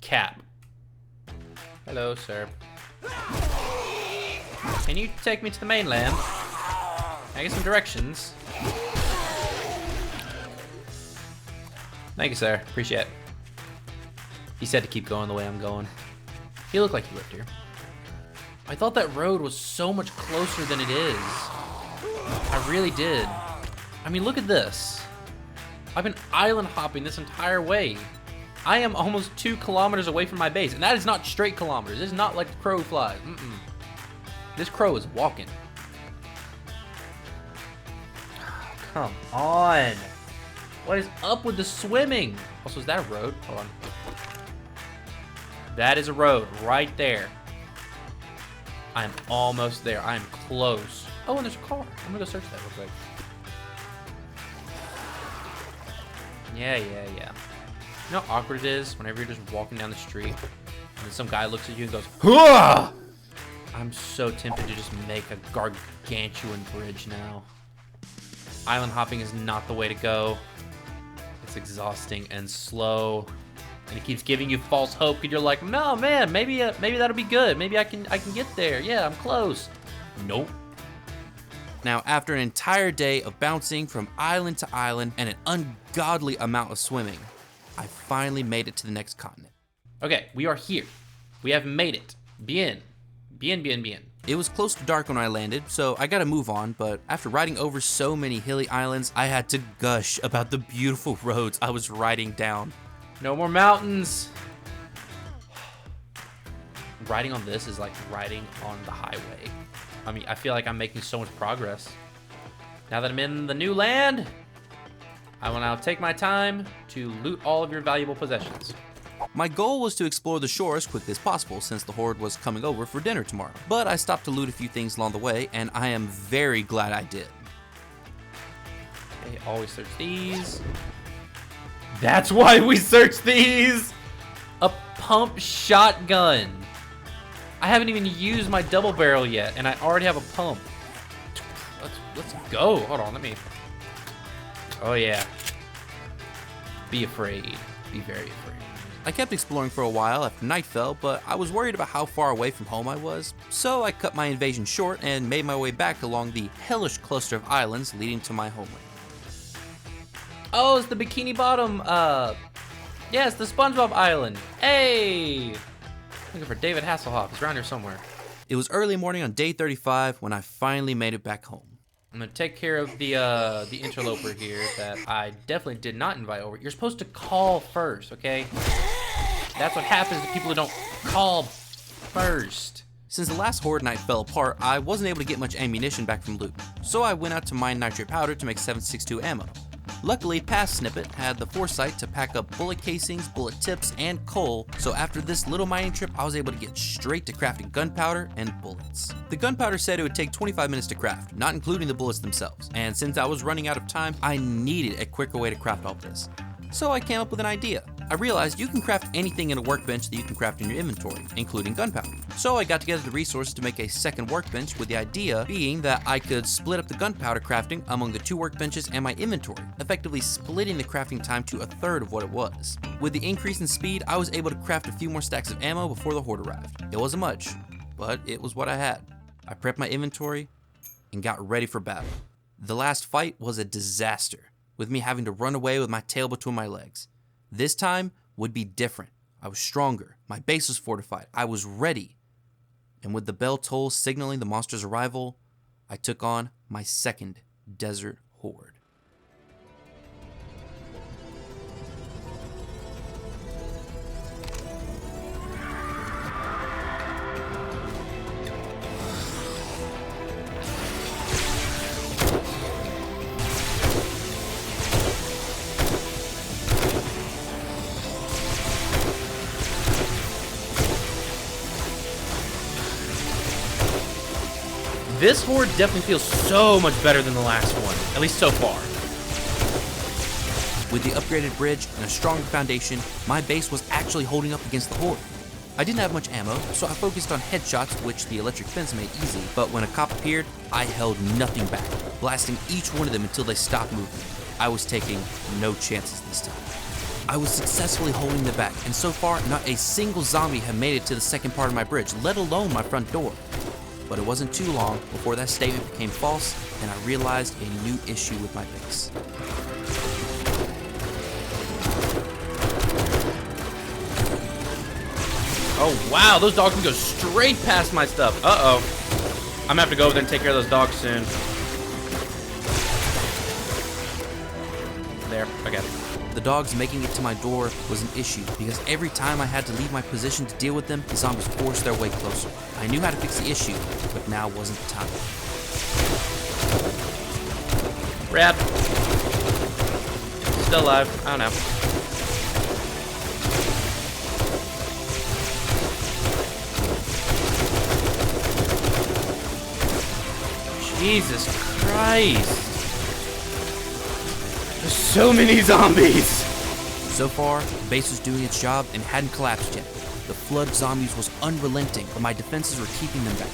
Speaker 1: Cap. Hello, sir. Can you take me to the mainland? Can I get some directions? Thank you, sir. Appreciate it. He said to keep going the way I'm going. He looked like he lived here. I thought that road was so much closer than it is. I really did. I mean, look at this. I've been island hopping this entire way. I am almost 2 kilometers away from my base, and that is not straight kilometers. This is not like the crow flies. This crow is walking. Come on. What is up with the swimming? Also, is that a road? Hold on. That is a road right there. I'm almost there. I'm close. Oh, and there's a car. I'm gonna go search that real quick. Yeah. You know how awkward it is whenever you're just walking down the street and then some guy looks at you and goes, "Hua!" I'm so tempted to just make a gargantuan bridge now. Island hopping is not the way to go. It's exhausting and slow, and it keeps giving you false hope. And you're like, no, man, maybe that'll be good. Maybe I can get there. Yeah, I'm close. Nope. Now, after an entire day of bouncing from island to island and an ungodly amount of swimming, I finally made it to the next continent. Okay, we are here. We have made it. Bien. It was close to dark when I landed, so I gotta move on, but after riding over so many hilly islands, I had to gush about the beautiful roads I was riding down. No more mountains. Riding on this is like riding on the highway. I mean, I feel like I'm making so much progress. Now that I'm in the new land, I will now take my time to loot all of your valuable possessions. My goal was to explore the shore as quickly as possible since the Horde was coming over for dinner tomorrow. But I stopped to loot a few things along the way, and I am very glad I did. Okay, always search these. That's why we search these! A pump shotgun. I haven't even used my double barrel yet, and I already have a pump. Let's go. Hold on, let me... Oh yeah. Be afraid. Be very afraid. I kept exploring for a while after night fell, but I was worried about how far away from home I was, so I cut my invasion short and made my way back along the hellish cluster of islands leading to my homeland. Oh, it's the Bikini Bottom, yeah, it's the SpongeBob Island. Hey! Looking for David Hasselhoff, he's around here somewhere. It was early morning on day 35 when I finally made it back home. I'm gonna take care of the interloper here that I definitely did not invite over. You're supposed to call first, okay? That's what happens to people who don't call first. Since the last Horde night fell apart, I wasn't able to get much ammunition back from loot, so I went out to mine nitrate powder to make 7.62 ammo. Luckily, Past Snippet had the foresight to pack up bullet casings, bullet tips, and coal, so after this little mining trip, I was able to get straight to crafting gunpowder and bullets. The gunpowder said it would take 25 minutes to craft, not including the bullets themselves, and since I was running out of time, I needed a quicker way to craft all this. So I came up with an idea. I realized you can craft anything in a workbench that you can craft in your inventory, including gunpowder. So I got together the resources to make a second workbench, with the idea being that I could split up the gunpowder crafting among the 2 workbenches and my inventory, effectively splitting the crafting time to 1/3 of what it was. With the increase in speed, I was able to craft a few more stacks of ammo before the Horde arrived. It wasn't much, but it was what I had. I prepped my inventory and got ready for battle. The last fight was a disaster, with me having to run away with my tail between my legs. This time would be different. I was stronger, my base was fortified, I was ready. And with the bell toll signaling the monster's arrival, I took on my second desert horde.
Speaker 2: This horde definitely feels so much better than the last one, at least so far.
Speaker 1: With the upgraded bridge and a stronger foundation, my base was actually holding up against the horde. I didn't have much ammo, so I focused on headshots, which the electric fence made easy, but when a cop appeared, I held nothing back, blasting each one of them until they stopped moving. I was taking no chances this time. I was successfully holding them back, and so far, not a single zombie had made it to the second part of my bridge, let alone my front door. But it wasn't too long before that statement became false, and I realized a new issue with my base.
Speaker 2: Oh wow, those dogs can go straight past my stuff. Uh-oh. I'm gonna have to go over there and take care of those dogs soon. There, I got it.
Speaker 1: The dogs making it to my door was an issue because every time I had to leave my position to deal with them, the zombies forced their way closer. I knew how to fix the issue, but now wasn't the time.
Speaker 2: Rad. Still alive. I don't know. Jesus Christ. There's so many zombies.
Speaker 1: So far, the base was doing its job and hadn't collapsed yet. The flood of zombies was unrelenting, but my defenses were keeping them back.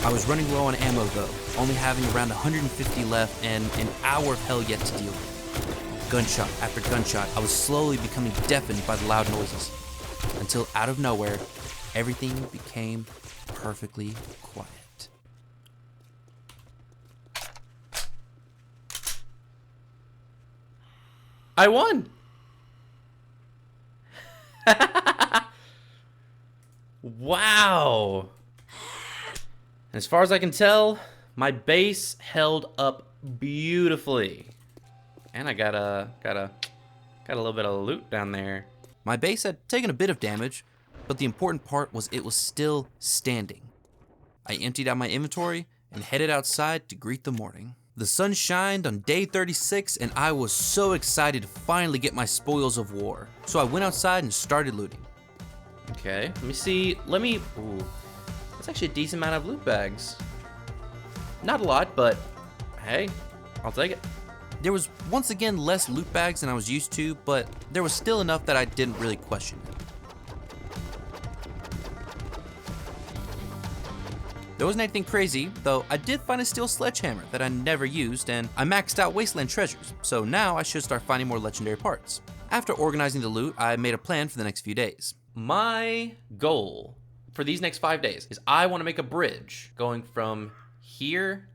Speaker 1: I was running low on ammo though, only having around 150 left and an hour of hell yet to deal with. Gunshot after gunshot, I was slowly becoming deafened by the loud noises. Until out of nowhere, everything became perfectly quiet.
Speaker 2: I won. Wow. And as far as I can tell, my base held up beautifully. And I got a little bit of loot down there.
Speaker 1: My base had taken a bit of damage, but the important part was it was still standing. I emptied out my inventory and headed outside to greet the morning. The sun shined on day 36 and I was so excited to finally get my spoils of war. So I went outside and started looting.
Speaker 2: Okay, let me see. Ooh, that's actually a decent amount of loot bags. Not a lot, but hey, I'll take it.
Speaker 1: There was once again less loot bags than I was used to, but there was still enough that I didn't really question it. There wasn't anything crazy, though I did find a steel sledgehammer that I never used, and I maxed out Wasteland treasures, so now I should start finding more legendary parts. After organizing the loot, I made a plan for the next few days.
Speaker 2: My goal for these next 5 days is I want to make a bridge going from here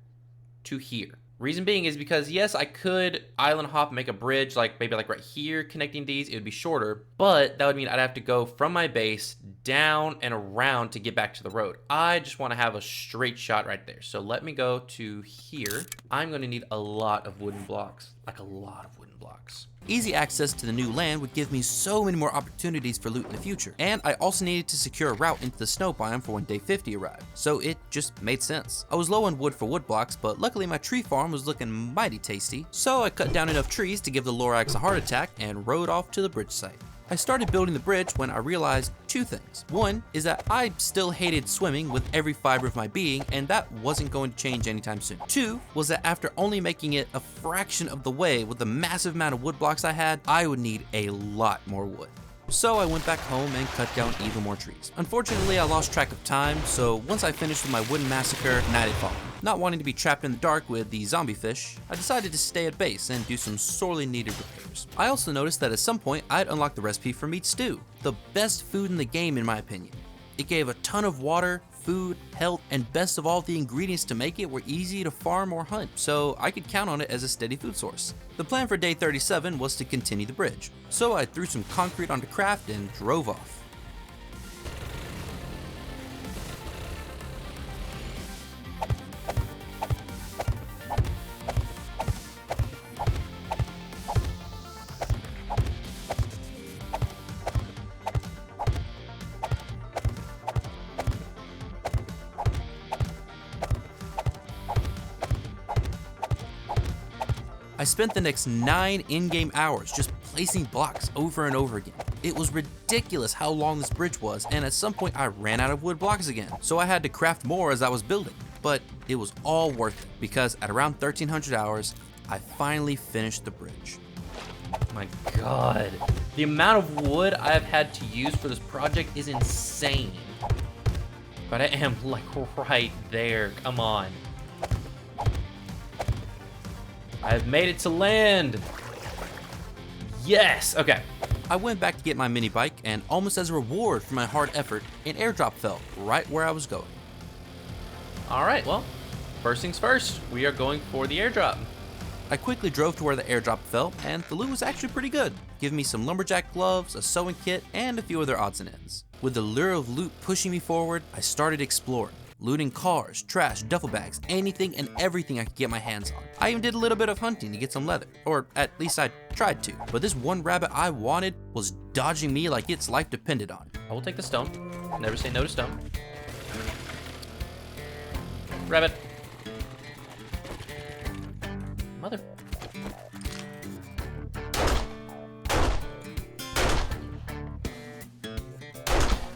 Speaker 2: to here. Reason being is because, yes, I could island hop and make a bridge, maybe right here connecting these. It would be shorter, but that would mean I'd have to go from my base down and around to get back to the road. I just want to have a straight shot right there. So let me go to here. I'm going to need a lot of wooden blocks, a lot of wooden blocks.
Speaker 1: Easy access to the new land would give me so many more opportunities for loot in the future, and I also needed to secure a route into the snow biome for when day 50 arrived, so it just made sense. I was low on wood for wood blocks, but luckily my tree farm was looking mighty tasty, so I cut down enough trees to give the Lorax a heart attack and rode off to the bridge site. I started building the bridge when I realized two things. One is that I still hated swimming with every fiber of my being, and that wasn't going to change anytime soon. Two was that after only making it a fraction of the way with the massive amount of wood blocks I had, I would need a lot more wood. So I went back home and cut down even more trees. Unfortunately, I lost track of time, so once I finished with my wooden massacre, night had fallen. Not wanting to be trapped in the dark with the zombie fish, I decided to stay at base and do some sorely needed repairs. I also noticed that at some point, I'd unlocked the recipe for meat stew, the best food in the game in my opinion. It gave a ton of water, food, health, and best of all, the ingredients to make it were easy to farm or hunt, so I could count on it as a steady food source. The plan for day 37 was to continue the bridge, so I threw some concrete onto craft and drove off. I spent the next 9 in-game hours just placing blocks over and over again. It was ridiculous how long this bridge was, and at some point I ran out of wood blocks again, so I had to craft more as I was building. but it was all worth it because at around 1300 hours, I finally finished the bridge.
Speaker 2: My God. The amount of wood I have had to use for this project is insane. But I am like right there. Come on. I've made it to land. Yes. Okay.
Speaker 1: I went back to get my mini bike, and almost as a reward for my hard effort, an airdrop fell right where I was going.
Speaker 2: All right. Well, first things first. We are going for the airdrop.
Speaker 1: I quickly drove to where the airdrop fell, and the loot was actually pretty good, giving me some lumberjack gloves, a sewing kit, and a few other odds and ends. With the lure of loot pushing me forward, I started exploring, looting cars, trash, duffel bags, anything and everything I could get my hands on. I even did a little bit of hunting to get some leather, or at least I tried to, but this one rabbit I wanted was dodging me like its life depended on it.
Speaker 2: I will take the stone. Never say no to stone. Rabbit. Mother.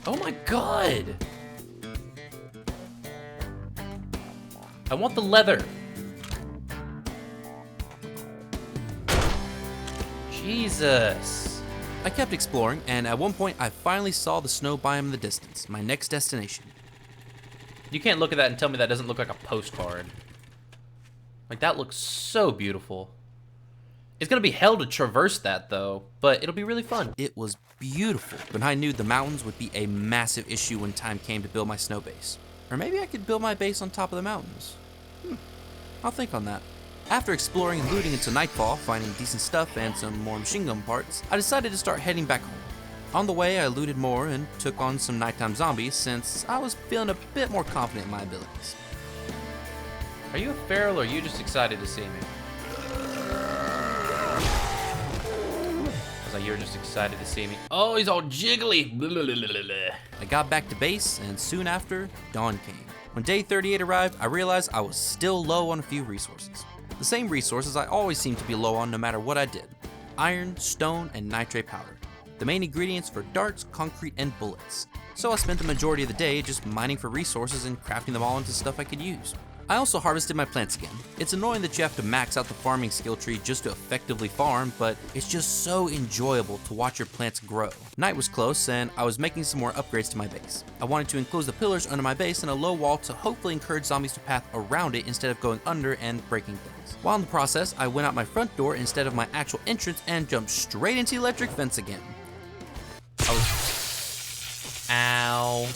Speaker 2: Oh my God. I want the leather. Jesus.
Speaker 1: I kept exploring, and at one point I finally saw the snow biome in the distance, my next destination.
Speaker 2: You can't look at that and tell me that doesn't look like a postcard. Like, that looks so beautiful. It's gonna be hell to traverse that, though, but it'll be really fun.
Speaker 1: It was beautiful, but I knew the mountains would be a massive issue when time came to build my snow base. Or maybe I could build my base on top of the mountains. I'll think on that. After exploring and looting until nightfall, finding decent stuff and some more machine gun parts, I decided to start heading back home. On the way, I looted more and took on some nighttime zombies since I was feeling a bit more confident in my abilities.
Speaker 2: Are you a feral or are you just excited to see me? I was like, you were just excited to see me. Oh, he's all jiggly.
Speaker 1: I got back to base, and soon after, dawn came. When day 38 arrived, I realized I was still low on a few resources. The same resources I always seemed to be low on no matter what I did. Iron, stone, and nitrate powder. The main ingredients for darts, concrete, and bullets. So I spent the majority of the day just mining for resources and crafting them all into stuff I could use. I also harvested my plants again. It's annoying that you have to max out the farming skill tree just to effectively farm, but it's just so enjoyable to watch your plants grow. Night was close, and I was making some more upgrades to my base. I wanted to enclose the pillars under my base in a low wall to hopefully encourage zombies to path around it instead of going under and breaking things. While in the process, I went out my front door instead of my actual entrance and jumped straight into the electric fence again.
Speaker 2: Ow.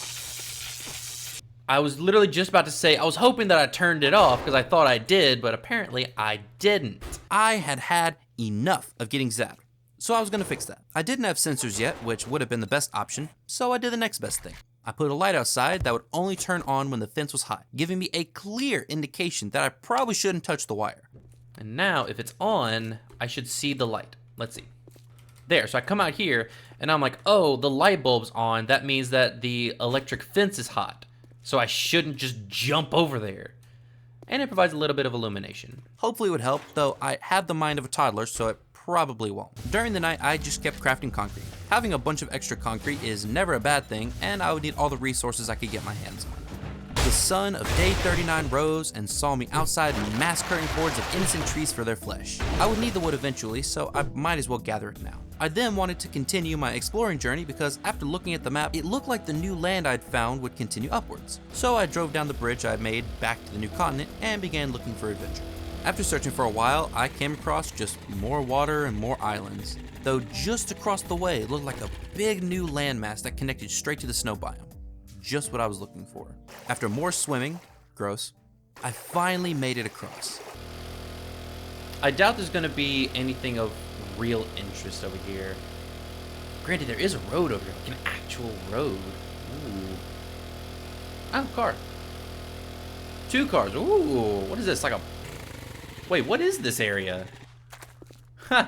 Speaker 2: I was literally just about to say, I was hoping that I turned it off because I thought I did, but apparently I didn't.
Speaker 1: I had had enough of getting zapped, so I was gonna fix that. I didn't have sensors yet, which would have been the best option, so I did the next best thing. I put a light outside that would only turn on when the fence was high, giving me a clear indication that I probably shouldn't touch the wire.
Speaker 2: And now, if it's on, I should see the light. Let's see. There, so I come out here, and I'm like, oh, the light bulb's on. That means that the electric fence is hot. So I shouldn't just jump over there. And it provides a little bit of illumination.
Speaker 1: Hopefully it would help, though I have the mind of a toddler, so it probably won't. During the night, I just kept crafting concrete. Having a bunch of extra concrete is never a bad thing, and I would need all the resources I could get my hands on. The sun of day 39 rose and saw me outside massacring hordes of innocent trees for their flesh. I would need the wood eventually, so I might as well gather it now. I then wanted to continue my exploring journey because after looking at the map, it looked like the new land I'd found would continue upwards. So I drove down the bridge I made back to the new continent and began looking for adventure. After searching for a while, I came across just more water and more islands, though just across the way it looked like a big new landmass that connected straight to the snow biome. Just what I was looking for. After more swimming, gross, I finally made it across.
Speaker 2: I doubt there's gonna be anything of real interest over here. Granted, there is a road over here, like an actual road. Ooh. I have a car. 2 cars. Ooh, what is this? Like a... Wait, what is this area? Huh.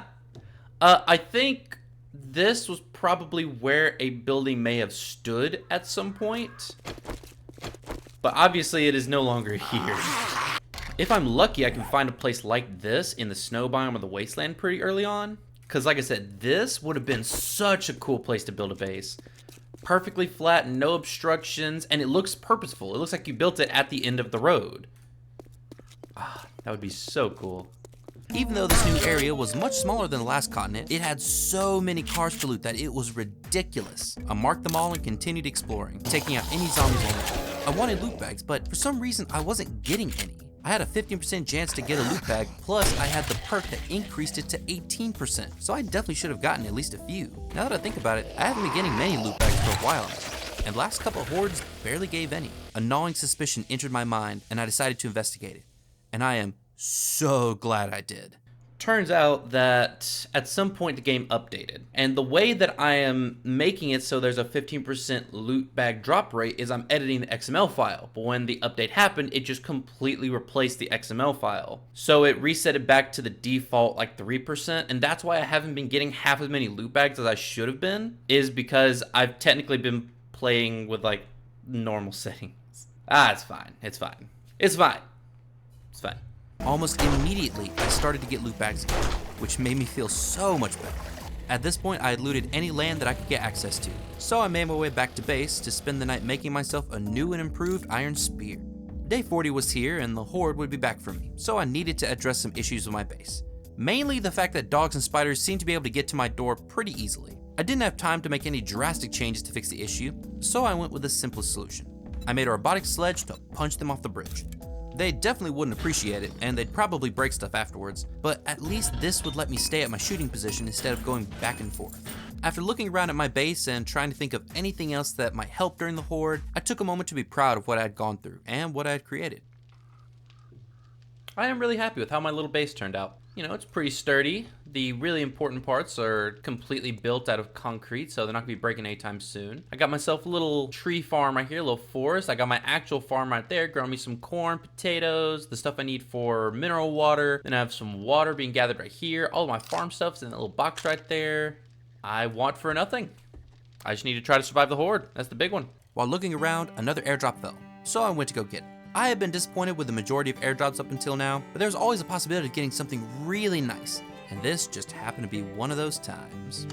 Speaker 2: I think this was probably where a building may have stood at some point. But obviously it is no longer here. If I'm lucky, I can find a place like this in the snow biome of the Wasteland pretty early on. Because like I said, this would have been such a cool place to build a base. Perfectly flat, no obstructions, and it looks purposeful. It looks like you built it at the end of the road. Ah, that would be so cool.
Speaker 1: Even though this new area was much smaller than the last continent, it had so many cars to loot that it was ridiculous. I marked them all and continued exploring, taking out any zombies on the way. I wanted loot bags, but for some reason I wasn't getting any. I had a 15% chance to get a loot bag, plus I had the perk that increased it to 18%, so I definitely should have gotten at least a few. Now that I think about it, I haven't been getting many loot bags for a while now, and last couple of hordes barely gave any. A gnawing suspicion entered my mind, and I decided to investigate it. And I am so glad I did.
Speaker 2: Turns out that at some point the game updated, and the way that I am making it so there's a 15% loot bag drop rate is I'm editing the XML file, but when the update happened, it just completely replaced the XML file. So it reset it back to the default like 3%, and that's why I haven't been getting half as many loot bags as I should have been, is because I've technically been playing with like normal settings. It's fine. It's fine. It's fine. It's fine.
Speaker 1: Almost immediately, I started to get loot bags again, which made me feel so much better. At this point, I had looted any land that I could get access to, so I made my way back to base to spend the night making myself a new and improved iron spear. Day 40 was here and the Horde would be back for me, so I needed to address some issues with my base. Mainly the fact that dogs and spiders seemed to be able to get to my door pretty easily. I didn't have time to make any drastic changes to fix the issue, so I went with the simplest solution. I made a robotic sledge to punch them off the bridge. They definitely wouldn't appreciate it, and they'd probably break stuff afterwards, but at least this would let me stay at my shooting position instead of going back and forth. After looking around at my base and trying to think of anything else that might help during the Horde, I took a moment to be proud of what I had gone through and what I had created.
Speaker 2: I am really happy with how my little base turned out. You know, it's pretty sturdy. The really important parts are completely built out of concrete, so they're not gonna be breaking anytime soon. I got myself a little tree farm right here, a little forest. I got my actual farm right there, growing me some corn, potatoes, the stuff I need for mineral water. Then I have some water being gathered right here. All of my farm stuff's in that little box right there. I want for nothing. I just need to try to survive the Horde. That's the big one.
Speaker 1: While looking around, another airdrop fell, so I went to go get it. I had been disappointed with the majority of airdrops up until now, but there's always a possibility of getting something really nice, and this just happened to be one of those times.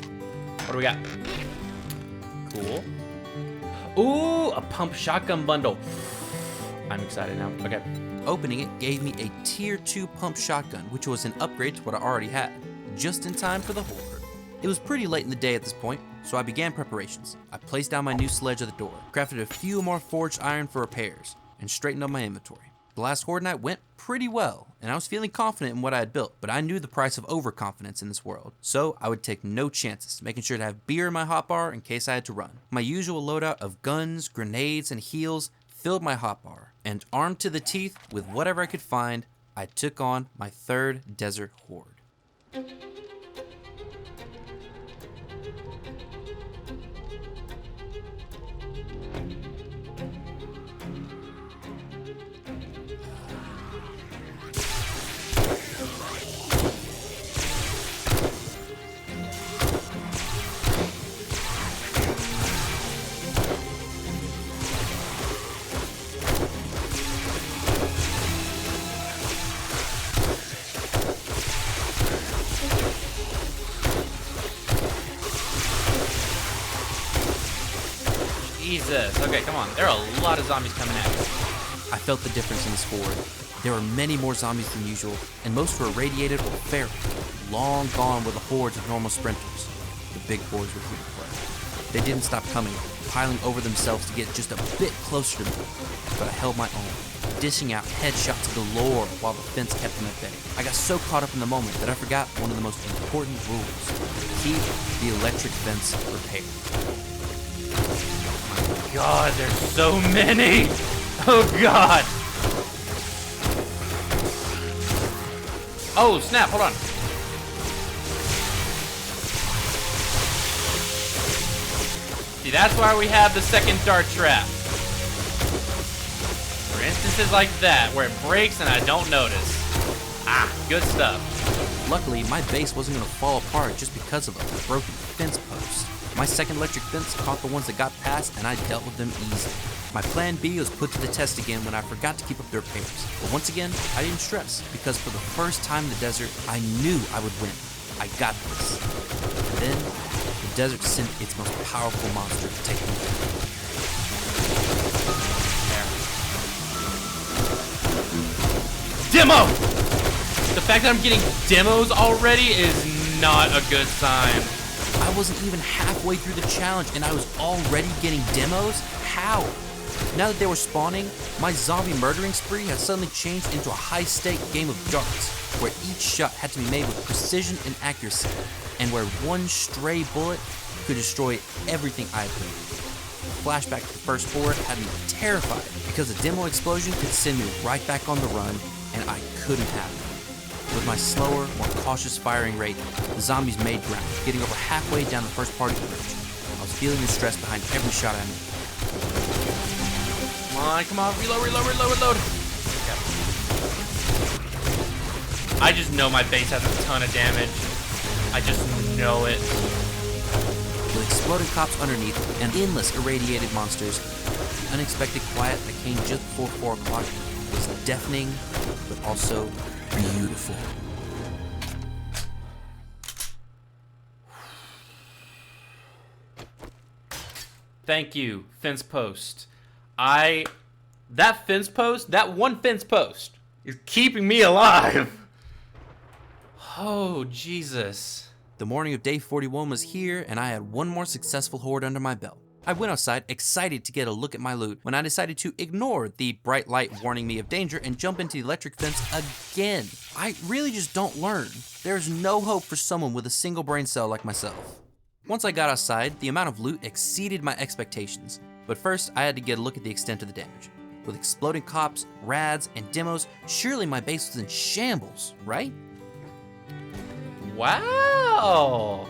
Speaker 2: What do we got? Cool. Ooh, a pump shotgun bundle. I'm excited now. Okay.
Speaker 1: Opening it gave me a tier 2 pump shotgun, which was an upgrade to what I already had, just in time for the Horde. It was pretty late in the day at this point, so I began preparations. I placed down my new sledge at the door, crafted a few more forged iron for repairs, and straightened up my inventory. The last Horde night went pretty well, and I was feeling confident in what I had built, but I knew the price of overconfidence in this world, so I would take no chances, making sure to have beer in my hotbar in case I had to run. My usual loadout of guns, grenades, and heals filled my hotbar, and armed to the teeth with whatever I could find, I took on my third desert Horde.
Speaker 2: Jesus. Okay, come on. There are a lot of zombies coming at you.
Speaker 1: I felt the difference in this Horde. There were many more zombies than usual, and most were irradiated or feral. Long gone were the hordes of normal sprinters. The big boys were here to play. They didn't stop coming, piling over themselves to get just a bit closer to me, but I held my own, dishing out headshots galore while the fence kept them at bay. I got so caught up in the moment that I forgot one of the most important rules: keep the electric fence repaired.
Speaker 2: God, there's so many! Oh God! Oh snap, hold on. See, that's why we have the second dart trap. For instances like that, where it breaks and I don't notice. Ah, good stuff.
Speaker 1: Luckily, my base wasn't going to fall apart just because of a broken fence post. My second electric fence caught the ones that got past, and I dealt with them easy. My plan B was put to the test again when I forgot to keep up the repairs. But once again, I didn't stress, because for the first time in the desert, I knew I would win. I got this. And then, the desert sent its most powerful monster to take me down.
Speaker 2: Demo! The fact that I'm getting demos already is not a good sign.
Speaker 1: I wasn't even halfway through the challenge and I was already getting demos? How? Now that they were spawning, my zombie murdering spree has suddenly changed into a high-stake game of darts, where each shot had to be made with precision and accuracy, and where one stray bullet could destroy everything I played. The flashback to the first horde had me terrified because a demo explosion could send me right back on the run, and I couldn't have it. With my slower, more cautious firing rate, the zombies made ground, getting over halfway down the first part of the bridge. I was feeling the stress behind every shot I made.
Speaker 2: Come on, reload. Okay. I just know my base has a ton of damage. I just know it.
Speaker 1: With exploding cops underneath and endless irradiated monsters, the unexpected quiet that came just before 4 o'clock was deafening, but also beautiful.
Speaker 2: Thank you, fence post. That one fence post is keeping me alive. Oh, Jesus.
Speaker 1: The morning of day 41 was here, and I had one more successful horde under my belt. I went outside, excited to get a look at my loot, when I decided to ignore the bright light warning me of danger and jump into the electric fence again. I really just don't learn. There's no hope for someone with a single brain cell like myself. Once I got outside, the amount of loot exceeded my expectations. But first, I had to get a look at the extent of the damage. With exploding cops, rads, and demos, surely my base was in shambles, right?
Speaker 2: Wow.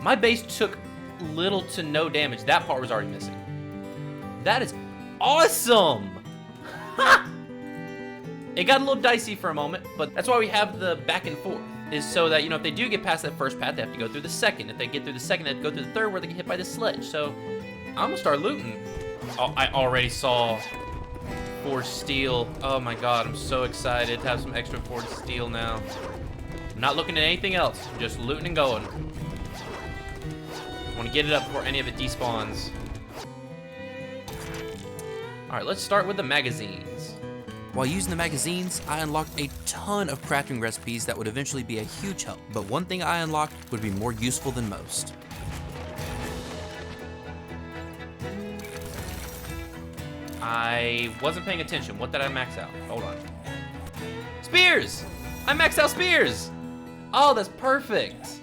Speaker 2: My base took little to no damage. That part was already missing. That is awesome. Ha! It got a little dicey for a moment, but that's why we have the back and forth. Is so that, if they do get past that first path, they have to go through the second. If they get through the second, they have to go through the third where they get hit by the sledge. So I'm gonna start looting. Oh, I already saw forged steel. Oh my god, I'm so excited to have some extra forged steel now. I'm not looking at anything else, I'm just looting and going. I want to get it up before any of it despawns. Alright, let's start with the magazines.
Speaker 1: While using the magazines, I unlocked a ton of crafting recipes that would eventually be a huge help, but one thing I unlocked would be more useful than most.
Speaker 2: I wasn't paying attention. What did I max out? Hold on. Spears! I maxed out spears! Oh, that's perfect.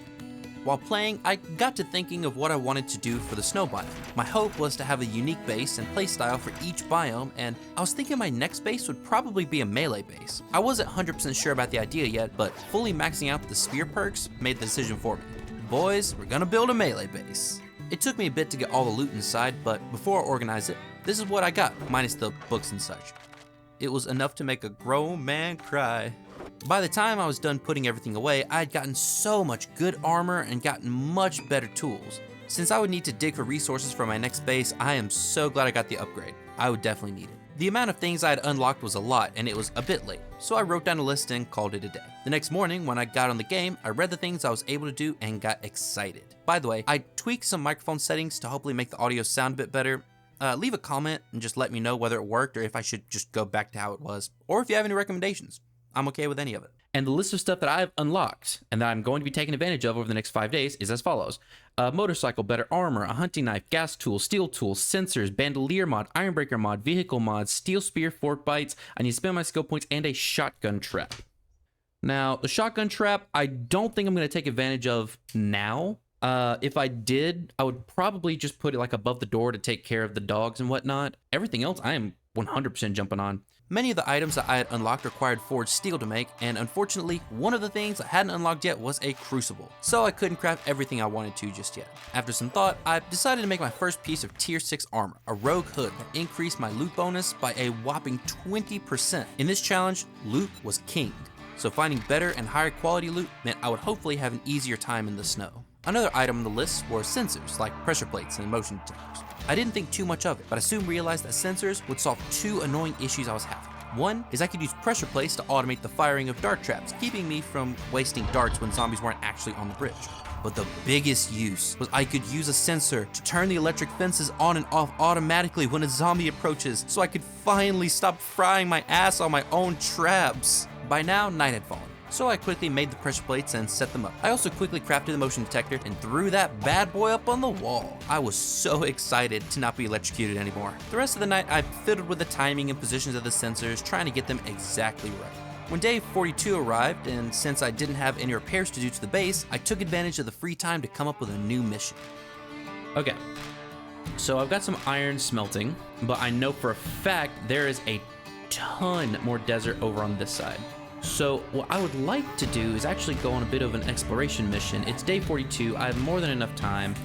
Speaker 1: While playing, I got to thinking of what I wanted to do for the snow biome. My hope was to have a unique base and playstyle for each biome, and I was thinking my next base would probably be a melee base. I wasn't 100% sure about the idea yet, but fully maxing out the spear perks made the decision for me. Boys, we're gonna build a melee base. It took me a bit to get all the loot inside, but before I organized it, this is what I got, minus the books and such. It was enough to make a grown man cry. By the time I was done putting everything away, I had gotten so much good armor and gotten much better tools. Since I would need to dig for resources for my next base, I am so glad I got the upgrade. I would definitely need it. The amount of things I had unlocked was a lot, and it was a bit late, so I wrote down a list and called it a day. The next morning, when I got on the game, I read the things I was able to do and got excited. By the way, I tweaked some microphone settings to hopefully make the audio sound a bit better. Leave a comment and just let me know whether it worked or if I should just go back to how it was, or if you have any recommendations. I'm okay with any of it.
Speaker 2: And the list of stuff that I've unlocked and that I'm going to be taking advantage of over the next 5 days is as follows. A motorcycle, better armor, a hunting knife, gas tool, steel tools, sensors, bandolier mod, ironbreaker mod, vehicle mod, steel spear, fork bites. I need to spend my skill points, and a shotgun trap. Now, the shotgun trap, I don't think I'm going to take advantage of now. If I did, I would probably just put it like above the door to take care of the dogs and whatnot. Everything else, I am 100% jumping on.
Speaker 1: Many of the items that I had unlocked required forged steel to make, and unfortunately, one of the things I hadn't unlocked yet was a crucible, so I couldn't craft everything I wanted to just yet. After some thought, I decided to make my first piece of tier 6 armor, a rogue hood that increased my loot bonus by a whopping 20%. In this challenge, loot was king, so finding better and higher quality loot meant I would hopefully have an easier time in the snow. Another item on the list were sensors, like pressure plates and motion detectors. I didn't think too much of it, but I soon realized that sensors would solve 2 annoying issues I was having. One is I could use pressure plates to automate the firing of dart traps, keeping me from wasting darts when zombies weren't actually on the bridge. But the biggest use was I could use a sensor to turn the electric fences on and off automatically when a zombie approaches, so I could finally stop frying my ass on my own traps. By now, night had fallen, so I quickly made the pressure plates and set them up. I also quickly crafted the motion detector and threw that bad boy up on the wall. I was so excited to not be electrocuted anymore. The rest of the night, I fiddled with the timing and positions of the sensors, trying to get them exactly right. When day 42 arrived, and since I didn't have any repairs to do to the base, I took advantage of the free time to come up with a new mission.
Speaker 2: Okay, so I've got some iron smelting, but I know for a fact there is a ton more desert over on this side. So what I would like to do is actually go on a bit of an exploration mission. It's day 42, I have more than enough time.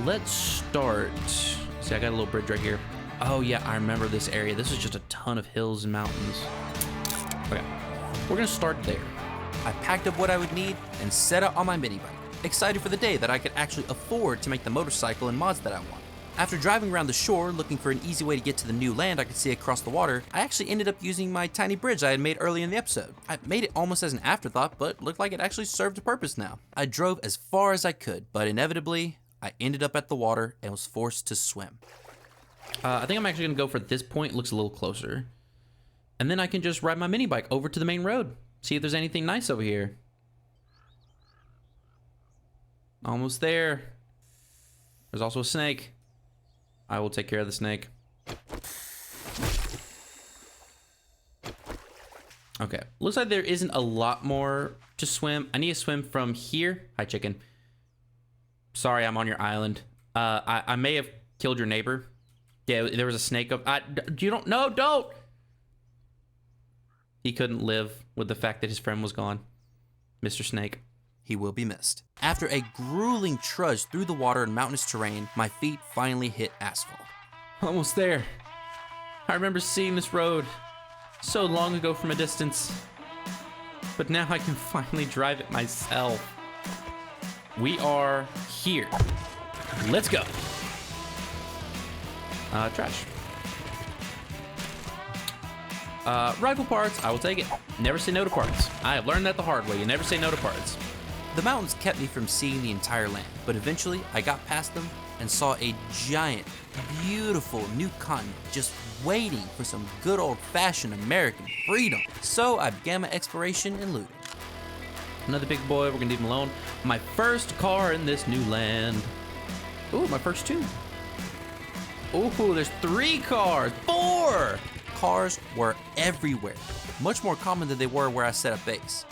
Speaker 2: Let's start, see I got a little bridge right here. Oh yeah, I remember this area. This is just a ton of hills and mountains. Okay, we're gonna start there.
Speaker 1: I packed up what I would need and set out on my mini bike, excited for the day that I could actually afford to make the motorcycle and mods that I want. After driving around the shore looking for an easy way to get to the new land I could see across the water, I actually ended up using my tiny bridge I had made early in the episode. I made it almost as an afterthought, but looked like it actually served a purpose now. I drove as far as I could, but inevitably, I ended up at the water and was forced to swim.
Speaker 2: I think I'm actually gonna go for this point. It looks a little closer. And then I can just ride my mini bike over to the main road. See if there's anything nice over here. Almost there. There's also a snake. I will take care of the snake. Okay, looks like there isn't a lot more to swim. I need to swim from here. Hi, chicken. Sorry, I'm on your island. I may have killed your neighbor. Yeah, there was a snake up. You don't, no, don't! He couldn't live with the fact that his friend was gone. Mr. Snake.
Speaker 1: He will be missed. After a grueling trudge through the water and mountainous terrain, my feet finally hit asphalt.
Speaker 2: Almost there. I remember seeing this road so long ago from a distance, but now I can finally drive it myself. We are here. Let's go. Trash. Rifle parts, I will take it. Never say no to parts. I have learned that the hard way. You never say no to parts.
Speaker 1: The mountains kept me from seeing the entire land, but eventually I got past them and saw a giant, beautiful new continent just waiting for some good old-fashioned American freedom. So I began my exploration and looting.
Speaker 2: Another big boy, we're gonna leave him alone. My first car in this new land. Ooh, my first two. Ooh, there's 3 cars, 4!
Speaker 1: Cars were everywhere, much more common than they were where I set up base.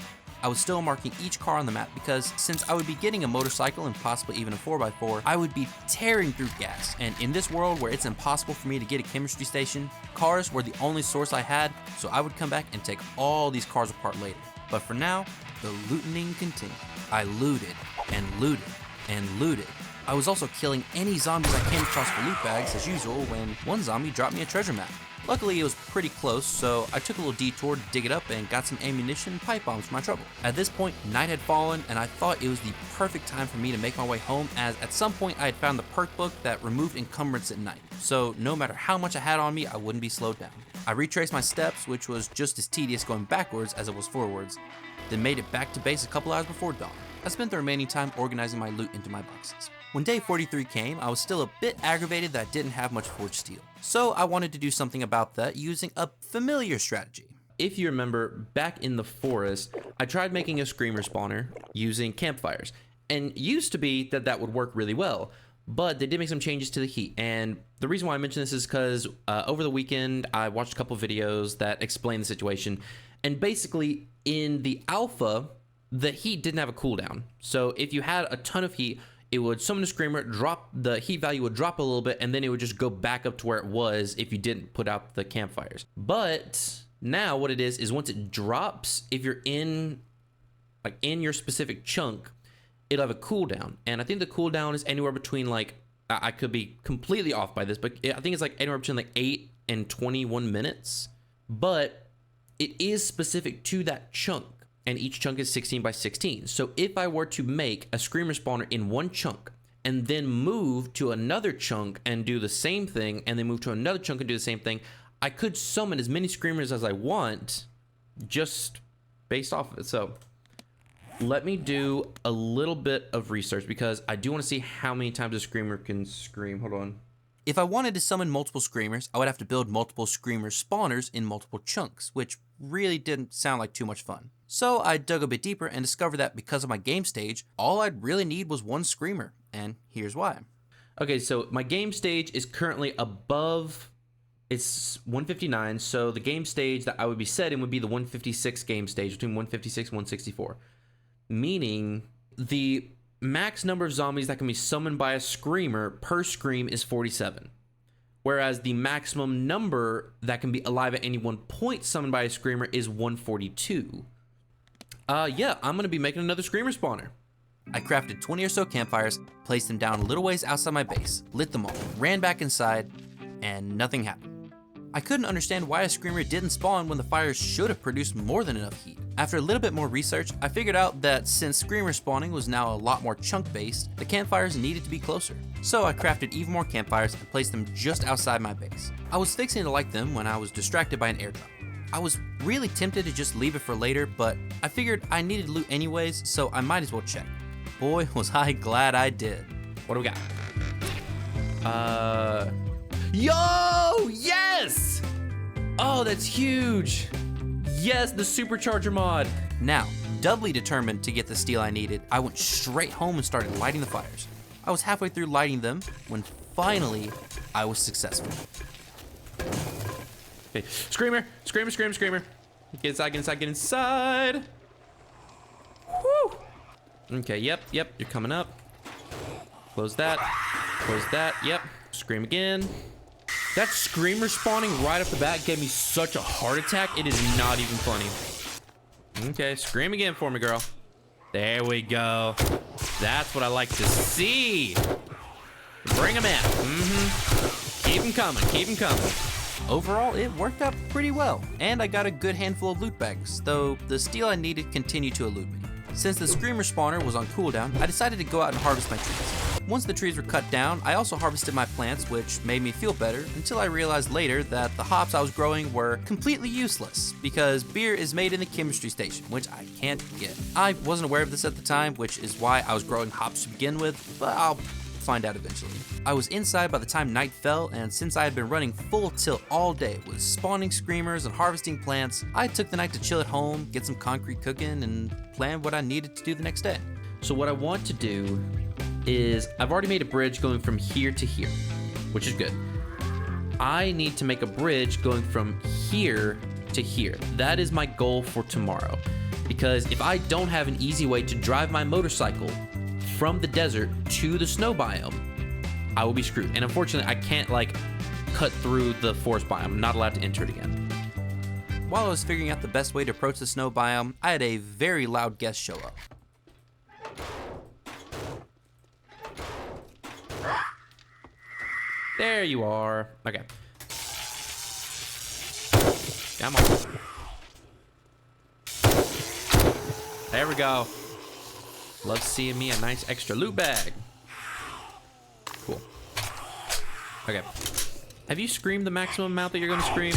Speaker 1: I was still marking each car on the map because since I would be getting a motorcycle and possibly even a 4x4, I would be tearing through gas. And in this world where it's impossible for me to get a chemistry station, cars were the only source I had, so I would come back and take all these cars apart later. But for now, the looting continued. I looted and looted and looted. I was also killing any zombies I came across for loot bags as usual when one zombie dropped me a treasure map. Luckily, it was pretty close, so I took a little detour to dig it up and got some ammunition and pipe bombs for my trouble. At this point, night had fallen, and I thought it was the perfect time for me to make my way home, as at some point I had found the perk book that removed encumbrance at night. So no matter how much I had on me, I wouldn't be slowed down. I retraced my steps, which was just as tedious going backwards as it was forwards, then made it back to base a couple hours before dawn. I spent the remaining time organizing my loot into my boxes. When day 43 came, I was still a bit aggravated that I didn't have much forged steel. So I wanted to do something about that using a familiar strategy.
Speaker 2: If you remember, back in the forest, I tried making a screamer spawner using campfires. And used to be that that would work really well, but they did make some changes to the heat. And the reason why I mention this is because over the weekend, I watched a couple videos that explain the situation. And basically, in the alpha, the heat didn't have a cooldown. So if you had a ton of heat, it would summon a screamer, the heat value would drop a little bit, and then it would just go back up to where it was if you didn't put out the campfires. But now what it is once it drops, if you're in your specific chunk, it'll have a cooldown. And I think the cooldown is anywhere between I could be completely off by this, but I think it's anywhere between 8 and 21 minutes. But it is specific to that chunk. And each chunk is 16 by 16. So if I were to make a screamer spawner in one chunk and then move to another chunk and do the same thing, and then move to another chunk and do the same thing, I could summon as many screamers as I want just based off of it. So Let me do a little bit of research because I do want to see how many times a screamer can scream. Hold on.
Speaker 1: If I wanted to summon multiple screamers, I would have to build multiple screamer spawners in multiple chunks, which really didn't sound like too much fun. So I dug a bit deeper and discovered that because of my game stage, all I'd really need was one screamer, and here's why.
Speaker 2: Okay, so my game stage is currently above, it's 159, so the game stage that I would be setting would be the 156 game stage, between 156 and 164. Meaning the max number of zombies that can be summoned by a screamer per scream is 47. Whereas the maximum number that can be alive at any one point summoned by a screamer is 142. Yeah, I'm gonna be making another screamer spawner.
Speaker 1: I crafted 20 or so campfires, placed them down a little ways outside my base, lit them all, ran back inside, and nothing happened. I couldn't understand why a screamer didn't spawn when the fires should have produced more than enough heat. After a little bit more research, I figured out that since screamer spawning was now a lot more chunk based, the campfires needed to be closer. So I crafted even more campfires and placed them just outside my base. I was fixing to light them when I was distracted by an airdrop. I was really tempted to just leave it for later, but I figured I needed loot anyways, so I might as well check. Boy, was I glad I did.
Speaker 2: What do we got? Yo, yes! Oh, that's huge. Yes, the supercharger mod.
Speaker 1: Now, doubly determined to get the steel I needed, I went straight home and started lighting the fires. I was halfway through lighting them when finally I was successful.
Speaker 2: Okay, screamer, screamer, screamer, screamer. Get inside, get inside, get inside. Woo! Okay, yep, you're coming up. Close that, yep. Scream again. That screamer spawning right off the bat gave me such a heart attack, it is not even funny. Okay, scream again for me, girl. There we go. That's what I like to see. Bring them in. Keep them coming, keep them coming.
Speaker 1: Overall, it worked out pretty well, and I got a good handful of loot bags, though the steel I needed continued to elude me. Since the screamer spawner was on cooldown, I decided to go out and harvest my trees. Once the trees were cut down, I also harvested my plants, which made me feel better, until I realized later that the hops I was growing were completely useless, because beer is made in the chemistry station, which I can't get. I wasn't aware of this at the time, which is why I was growing hops to begin with, but I'll find out eventually. I was inside by the time night fell, and since I had been running full tilt all day with spawning screamers and harvesting plants, I took the night to chill at home, get some concrete cooking, and plan what I needed to do the next day.
Speaker 2: So what I want to do is, I've already made a bridge going from here to here, which is good. I need to make a bridge going from here to here. That is my goal for tomorrow, because if I don't have an easy way to drive my motorcycle from the desert to the snow biome, I will be screwed. And unfortunately, I can't like cut through the forest biome. I'm not allowed to enter it again.
Speaker 1: While I was figuring out the best way to approach the snow biome, I had a very loud guest show up.
Speaker 2: There you are. Okay. Come on. There we go. Love seeing me a nice extra loot bag. Cool. Okay. Have you screamed the maximum amount that you're gonna scream?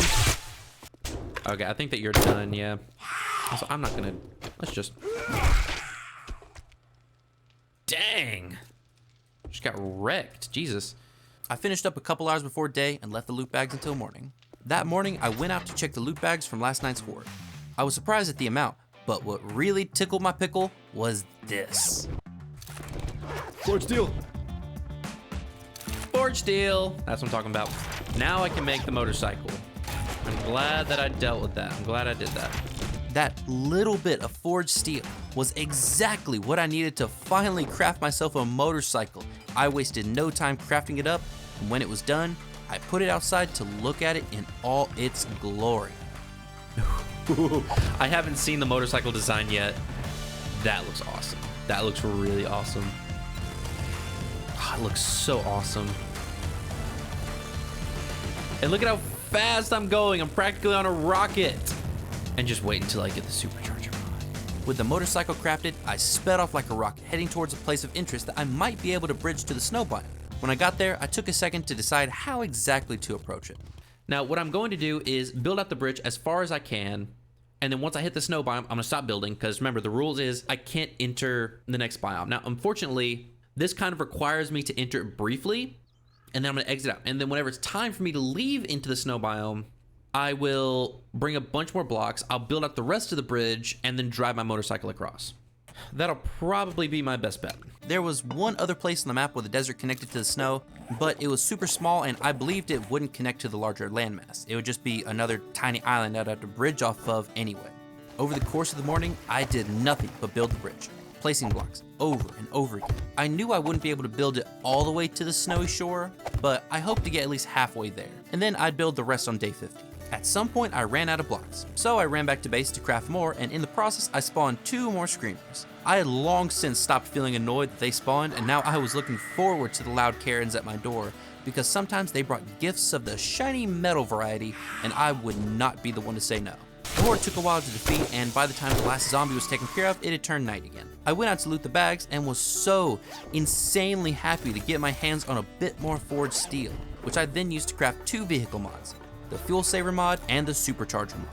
Speaker 2: Okay, I think that you're done, yeah. Also, I'm not gonna, let's just. Dang. Just got wrecked, Jesus.
Speaker 1: I finished up a couple hours before day and left the loot bags until morning. That morning, I went out to check the loot bags from last night's horde. I was surprised at the amount, but what really tickled my pickle was this.
Speaker 2: Forge steel. Forge steel. That's what I'm talking about. Now I can make the motorcycle. I'm glad that I dealt with that. I'm glad I did that.
Speaker 1: That little bit of forged steel was exactly what I needed to finally craft myself a motorcycle. I wasted no time crafting it up, and when it was done, I put it outside to look at it in all its glory.
Speaker 2: I haven't seen the motorcycle design yet. That looks awesome. That looks really awesome. Oh, it looks so awesome. And look at how fast I'm going. I'm practically on a rocket. And just wait until I get the supercharger on.
Speaker 1: With the motorcycle crafted, I sped off like a rocket, heading towards a place of interest that I might be able to bridge to the snow biome. When I got there, I took a second to decide how exactly to approach it.
Speaker 2: Now, what I'm going to do is build out the bridge as far as I can, And then once I hit the snow biome, I'm gonna stop building, because remember, the rules is I can't enter the next biome. Now, unfortunately, this kind of requires me to enter it briefly, and then I'm gonna exit out. And then whenever it's time for me to leave into the snow biome, I will bring a bunch more blocks, I'll build out the rest of the bridge, and then drive my motorcycle across. That'll probably be my best bet.
Speaker 1: There was one other place on the map where the desert connected to the snow, but it was super small and I believed it wouldn't connect to the larger landmass. It would just be another tiny island I'd have to bridge off of anyway. Over the course of the morning, I did nothing but build the bridge, placing blocks over and over again. I knew I wouldn't be able to build it all the way to the snowy shore, but I hoped to get at least halfway there, and then I'd build the rest on day 50. At some point, I ran out of blocks, so I ran back to base to craft more, and in the process, I spawned 2 more screamers. I had long since stopped feeling annoyed that they spawned, and now I was looking forward to the loud Karens at my door, because sometimes they brought gifts of the shiny metal variety, and I would not be the one to say no. The Horde took a while to defeat, and by the time the last zombie was taken care of, it had turned night again. I went out to loot the bags, and was so insanely happy to get my hands on a bit more forged steel, which I then used to craft 2 vehicle mods, the Fuel Saver mod and the Supercharger mod.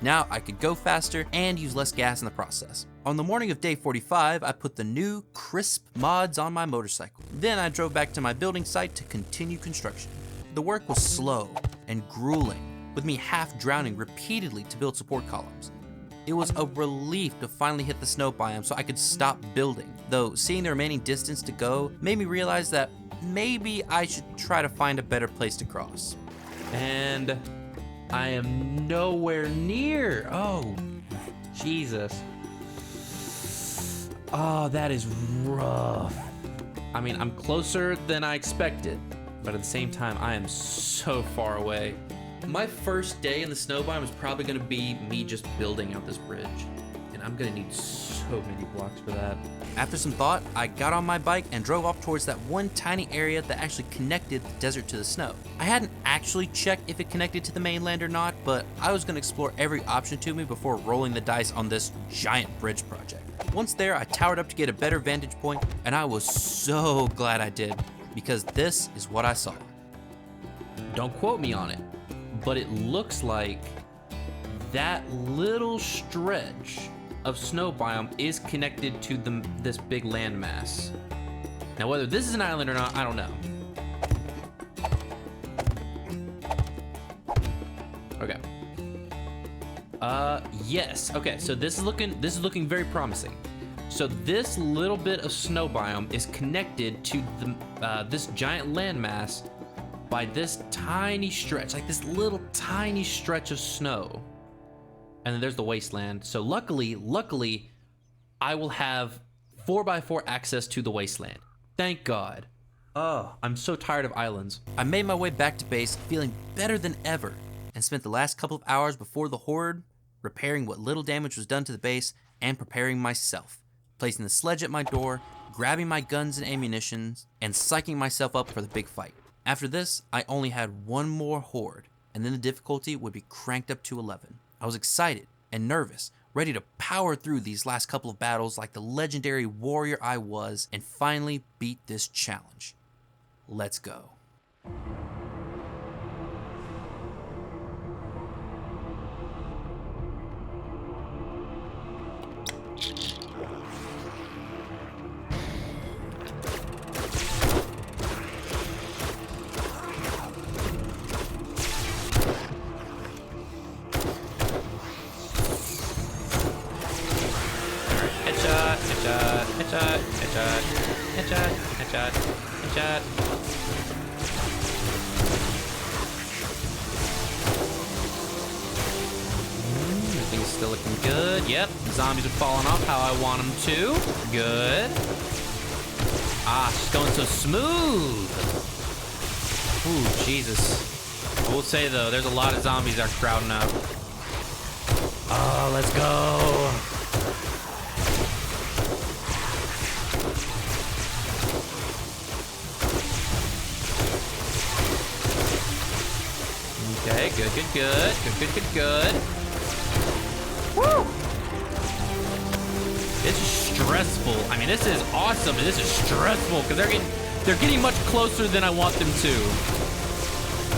Speaker 1: Now I could go faster and use less gas in the process. On the morning of day 45, I put the new crisp mods on my motorcycle. Then I drove back to my building site to continue construction. The work was slow and grueling, with me half drowning repeatedly to build support columns. It was a relief to finally hit the snow biome so I could stop building, though seeing the remaining distance to go made me realize that maybe I should try to find a better place to cross.
Speaker 2: And I am nowhere near. Oh, Jesus. Oh, that is rough. I mean, I'm closer than I expected, but at the same time, I am so far away. My first day in the snow biome is probably gonna be me just building out this bridge, and I'm gonna need so many blocks for that.
Speaker 1: After some thought, I got on my bike and drove off towards that one tiny area that actually connected the desert to the snow. I hadn't actually checked if it connected to the mainland or not, but I was gonna explore every option to me before rolling the dice on this giant bridge project. Once there, I towered up to get a better vantage point, and I was so glad I did, because this is what I saw.
Speaker 2: Don't quote me on it, but it looks like that little stretch of snow biome is connected to this big landmass. Now, whether this is an island or not, I don't know. Okay. Yes. Okay, so this is looking very promising. So this little bit of snow biome is connected to this giant landmass by this tiny stretch, like this little tiny stretch of snow. And then there's the Wasteland. So luckily, I will have 4x4 access to the Wasteland. Thank God. Oh, I'm so tired of islands.
Speaker 1: I made my way back to base feeling better than ever, and spent the last couple of hours before the Horde repairing what little damage was done to the base and preparing myself, placing the sledge at my door, grabbing my guns and ammunition, and psyching myself up for the big fight. After this, I only had one more Horde, and then the difficulty would be cranked up to 11. I was excited and nervous, ready to power through these last couple of battles like the legendary warrior I was, and finally beat this challenge. Let's go.
Speaker 2: Headshot. Everything's still looking good. Yep, the zombies are falling off how I want them to. Good. Ah, she's going so smooth. Ooh, Jesus. I will say though, there's a lot of zombies that are crowding up. Oh, let's go. Okay, good. Woo! This is stressful. I mean, this is awesome, but this is stressful because they're getting much closer than I want them to.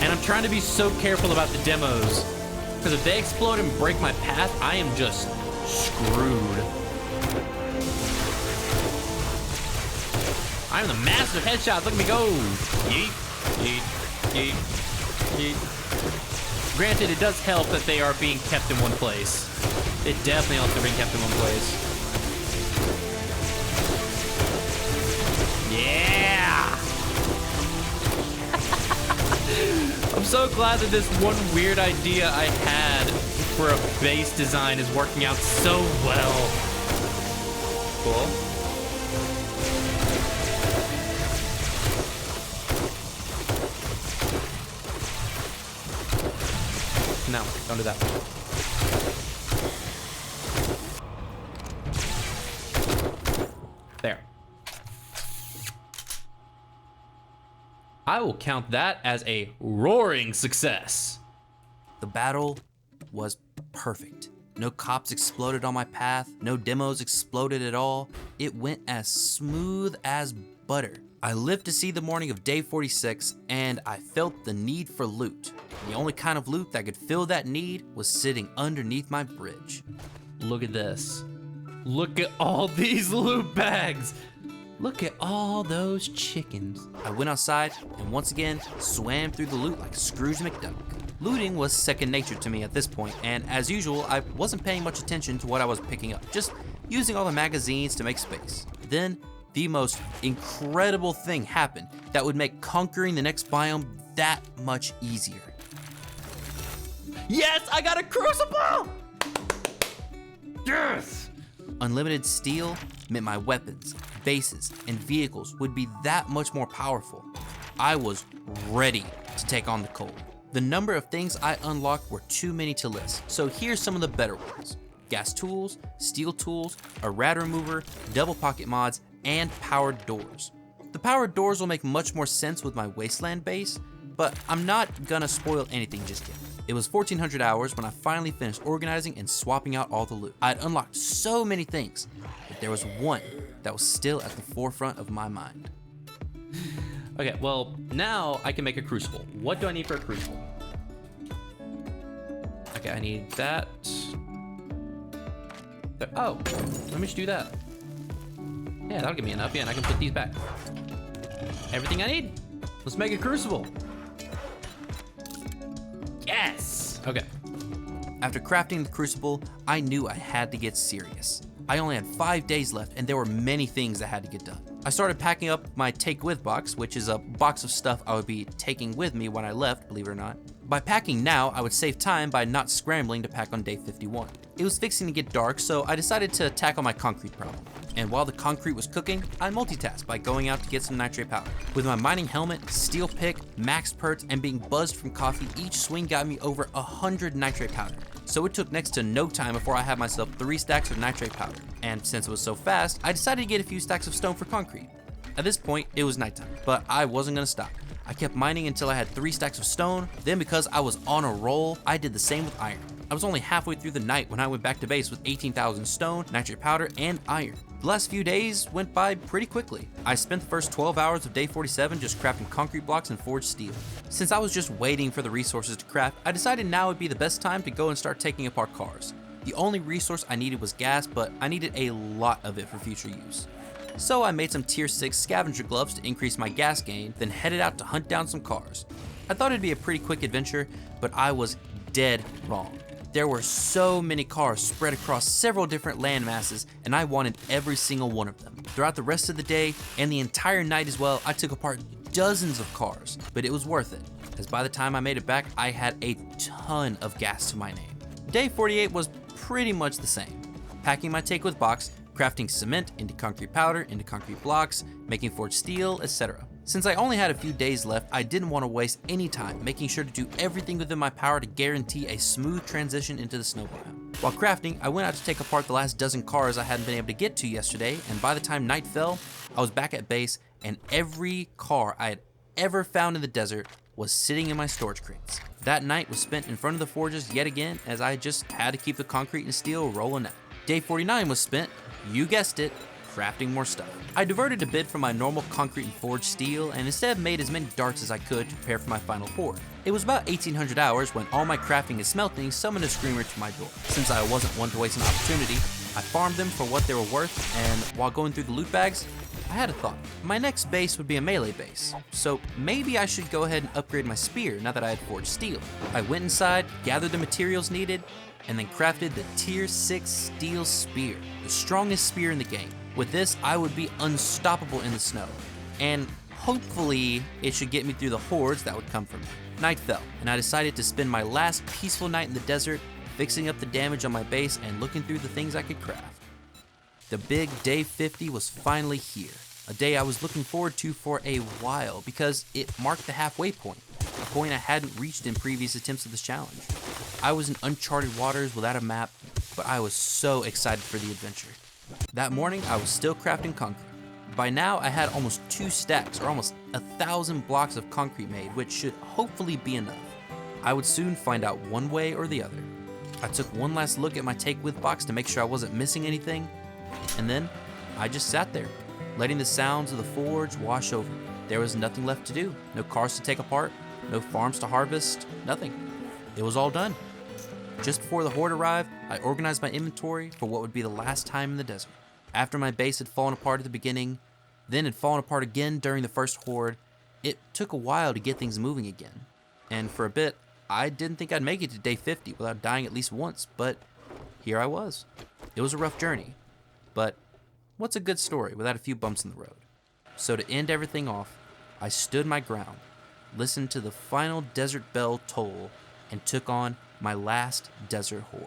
Speaker 2: And I'm trying to be so careful about the demos
Speaker 1: Because if they explode and break my path, I am just screwed. I'm the master of headshots. Look at me go. Yeet, yeet, yeet, yeet. Granted, it does help that they are being kept in one place. It definitely helps they're being kept in one place. Yeah! I'm so glad that this one weird idea I had for a base design is working out so well. Cool. No, don't do that. There. I will count that as a roaring success. The battle was perfect. No cops exploded on my path. No demos exploded at all. It went as smooth as butter. I lived to see the morning of day 46, and I felt the need for loot. The only kind of loot that could fill that need was sitting underneath my bridge. Look at this. Look at all these loot bags. Look at all those chickens. I went outside and once again swam through the loot like Scrooge McDuck. Looting was second nature to me at this point, and as usual, I wasn't paying much attention to what I was picking up, just using all the magazines to make space. Then, the most incredible thing happened that would make conquering the next biome that much easier. Yes, I got a crucible! Yes! Unlimited steel meant my weapons, bases, and vehicles would be that much more powerful. I was ready to take on the cold. The number of things I unlocked were too many to list, so here's some of the better ones. Gas tools, steel tools, a rad remover, double pocket mods, and powered doors. The powered doors will make much more sense with my Wasteland base, but I'm not gonna spoil anything just yet. It was 1400 hours when I finally finished organizing and swapping out all the loot. I had unlocked so many things, but there was one that was still at the forefront of my mind. Okay, well, now I can make a crucible. What do I need for a crucible? Okay, I need that. Oh, let me just do that. Yeah, that'll give me enough. Yeah, and I can put these back. Everything I need. Let's make a crucible. Yes! Okay. After crafting the crucible, I knew I had to get serious. I only had 5 days left, and there were many things that had to get done. I started packing up my take with box, which is a box of stuff I would be taking with me when I left, believe it or not. By packing now, I would save time by not scrambling to pack on day 51. It was fixing to get dark, so I decided to tackle my concrete problem. And while the concrete was cooking, I multitasked by going out to get some nitrate powder. With my mining helmet, steel pick, max perks, and being buzzed from coffee, each swing got me over 100 nitrate powder. So it took next to no time before I had myself 3 stacks of nitrate powder. And since it was so fast, I decided to get a few stacks of stone for concrete. At this point, it was nighttime, but I wasn't gonna stop. I kept mining until I had 3 stacks of stone. Then because I was on a roll, I did the same with iron. I was only halfway through the night when I went back to base with 18,000 stone, nitrate powder, and iron. The last few days went by pretty quickly. I spent the first 12 hours of day 47 just crafting concrete blocks and forged steel. Since I was just waiting for the resources to craft, I decided now would be the best time to go and start taking apart cars. The only resource I needed was gas, but I needed a lot of it for future use. So I made some tier 6 scavenger gloves to increase my gas gain, then headed out to hunt down some cars. I thought it'd be a pretty quick adventure, but I was dead wrong. There were so many cars spread across several different land masses, and I wanted every single one of them. Throughout the rest of the day, and the entire night as well, I took apart dozens of cars, but it was worth it, as by the time I made it back, I had a ton of gas to my name. Day 48 was pretty much the same. Packing my take with box, crafting cement into concrete powder, into concrete blocks, making forged steel, etc. Since I only had a few days left, I didn't want to waste any time, making sure to do everything within my power to guarantee a smooth transition into the snow biome. While crafting, I went out to take apart the last dozen cars I hadn't been able to get to yesterday, and by the time night fell, I was back at base, and every car I had ever found in the desert was sitting in my storage crates. That night was spent in front of the forges yet again, as I just had to keep the concrete and steel rolling out. Day 49 was spent, you guessed it, crafting more stuff. I diverted a bit from my normal concrete and forged steel and instead made as many darts as I could to prepare for my final horde. It was about 1800 hours when all my crafting and smelting summoned a screamer to my door. Since I wasn't one to waste an opportunity, I farmed them for what they were worth, and while going through the loot bags, I had a thought. My next base would be a melee base, so maybe I should go ahead and upgrade my spear now that I had forged steel. I went inside, gathered the materials needed, and then crafted the tier 6 steel spear, the strongest spear in the game. With this, I would be unstoppable in the snow, and hopefully it should get me through the hordes that would come from it. Night fell, and I decided to spend my last peaceful night in the desert fixing up the damage on my base and looking through the things I could craft. The big day 50 was finally here, a day I was looking forward to for a while because it marked the halfway point, a point I hadn't reached in previous attempts of this challenge. I was in uncharted waters without a map, but I was so excited for the adventure. That morning, I was still crafting concrete. By now, I had almost 2 stacks, or almost 1,000 blocks of concrete made, which should hopefully be enough. I would soon find out one way or the other. I took one last look at my take with box to make sure I wasn't missing anything, and then I just sat there, letting the sounds of the forge wash over me. There was nothing left to do, no cars to take apart, no farms to harvest, nothing. It was all done. Just before the horde arrived, I organized my inventory for what would be the last time in the desert. After my base had fallen apart at the beginning, then had fallen apart again during the first horde, it took a while to get things moving again. And for a bit, I didn't think I'd make it to day 50 without dying at least once, but here I was. It was a rough journey, but what's a good story without a few bumps in the road? So to end everything off, I stood my ground, listened to the final desert bell toll, and took on my last desert horde.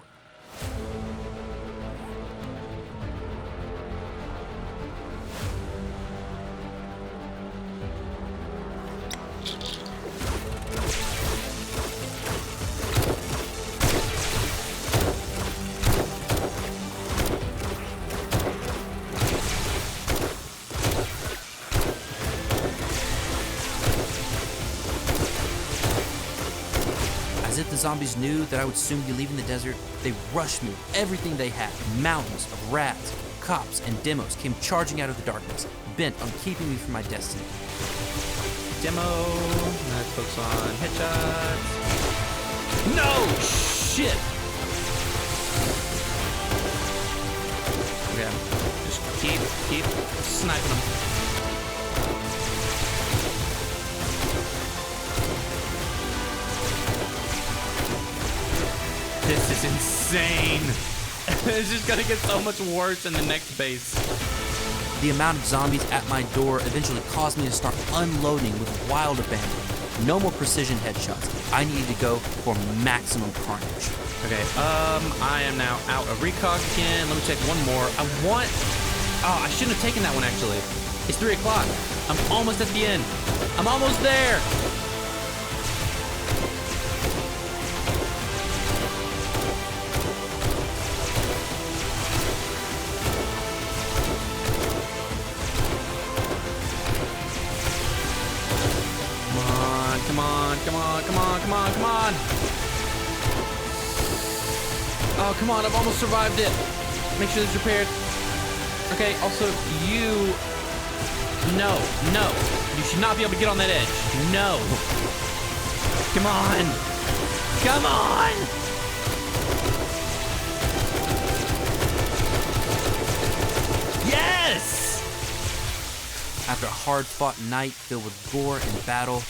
Speaker 1: As if the zombies knew that I would soon be leaving the desert, they rushed me with everything they had. Mountains of rats, cops, and demos came charging out of the darkness, bent on keeping me from my destiny. Demo, let's focus on headshots. No! Shit! Okay, just keep sniping them. This is insane. It's just gonna get so much worse in the next base. The amount of zombies at my door eventually caused me to start unloading with wild abandon. No more precision headshots. I needed to go for maximum carnage. Okay, I am now out of recog again. Let me check one more. I shouldn't have taken that one actually. It's 3 o'clock. I'm almost at the end. I'm almost there. Come on. Oh, come on, I've almost survived it. Make sure it's repaired. Okay, also, No. You should not be able to get on that edge. No. Come on. Yes! After a hard-fought night filled with gore and battle,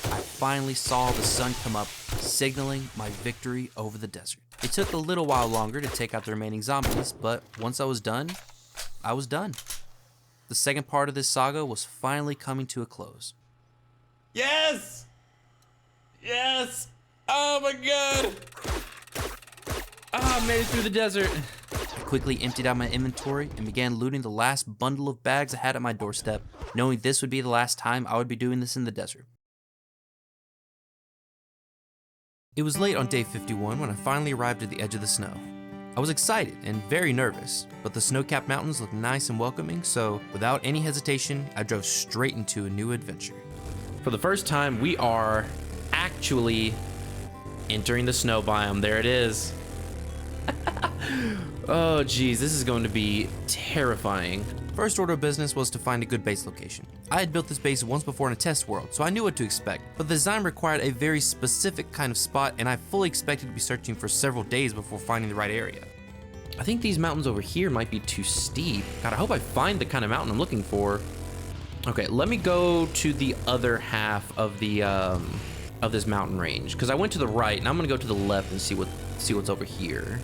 Speaker 1: I finally saw the sun come up, signaling my victory over the desert. It took a little while longer to take out the remaining zombies, but once I was done, I was done. The second part of this saga was finally coming to a close. Yes! Oh my god! I made it through the desert. I quickly emptied out my inventory and began looting the last bundle of bags I had at my doorstep, knowing this would be the last time I would be doing this in the desert. It was late on day 51 when I finally arrived at the edge of the snow. I was excited and very nervous, but the snow-capped mountains looked nice and welcoming, so without any hesitation, I drove straight into a new adventure. For the first time, we are actually entering the snow biome. There it is.
Speaker 2: Oh geez, this is going to be terrifying.
Speaker 1: First order of business was to find a good base location. I had built this base once before in a test world, so I knew what to expect, but the design required a very specific kind of spot, and I fully expected to be searching for several days before finding the right area.
Speaker 2: I think these mountains over here might be too steep. God, I hope I find the kind of mountain I'm looking for. Okay, let me go to the other half of the of this mountain range, because I went to the right, and I'm gonna go to the left and see what's over here.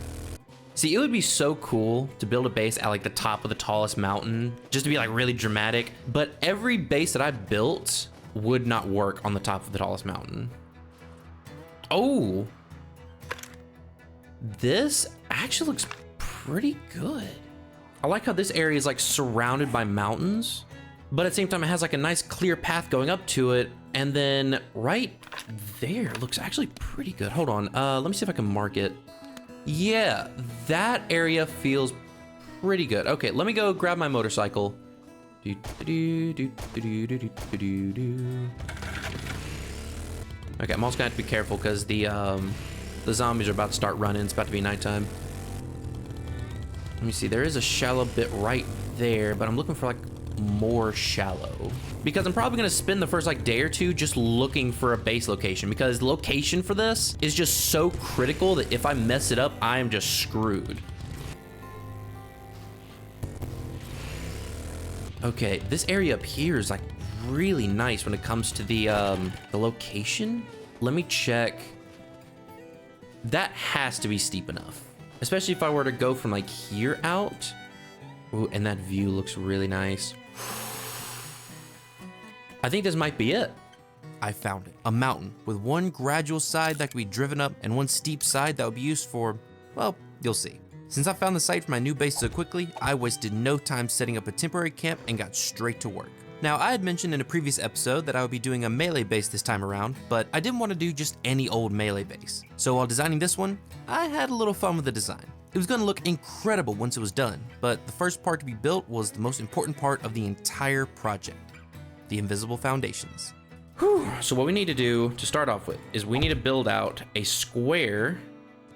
Speaker 2: See, it would be so cool to build a base at like the top of the tallest mountain, just to be like really dramatic, but every base that I built would not work on the top of the tallest mountain. Oh, this actually looks pretty good. I like how this area is like surrounded by mountains, but at the same time it has like a nice clear path going up to it, and then right there looks actually pretty good. Hold on, let me see if I can mark it. Yeah, that area feels pretty good. Okay, let me go grab my motorcycle. Okay, I'm also gonna have to be careful because the zombies are about to start running. It's about to be nighttime. Let me see, there is a shallow bit right there, but I'm looking for like more shallow, because I'm probably gonna spend the first like day or two just looking for a base location, because the location for this is just so critical that if I mess it up, I am just screwed. Okay, this area up here is like really nice when it comes to the location. Let me check. That has to be steep enough, especially if I were to go from like here out. Ooh, and that view looks really nice. I think this might be it.
Speaker 1: I found it. A mountain with one gradual side that could be driven up and one steep side that would be used for, well, you'll see. Since I found the site for my new base so quickly, I wasted no time setting up a temporary camp and got straight to work. Now, I had mentioned in a previous episode that I would be doing a melee base this time around, but I didn't want to do just any old melee base. So while designing this one, I had a little fun with the design. It was going to look incredible once it was done, but the first part to be built was the most important part of the entire project. The invisible foundations.
Speaker 2: Whew. So what we need to do to start off with is we need to build out a square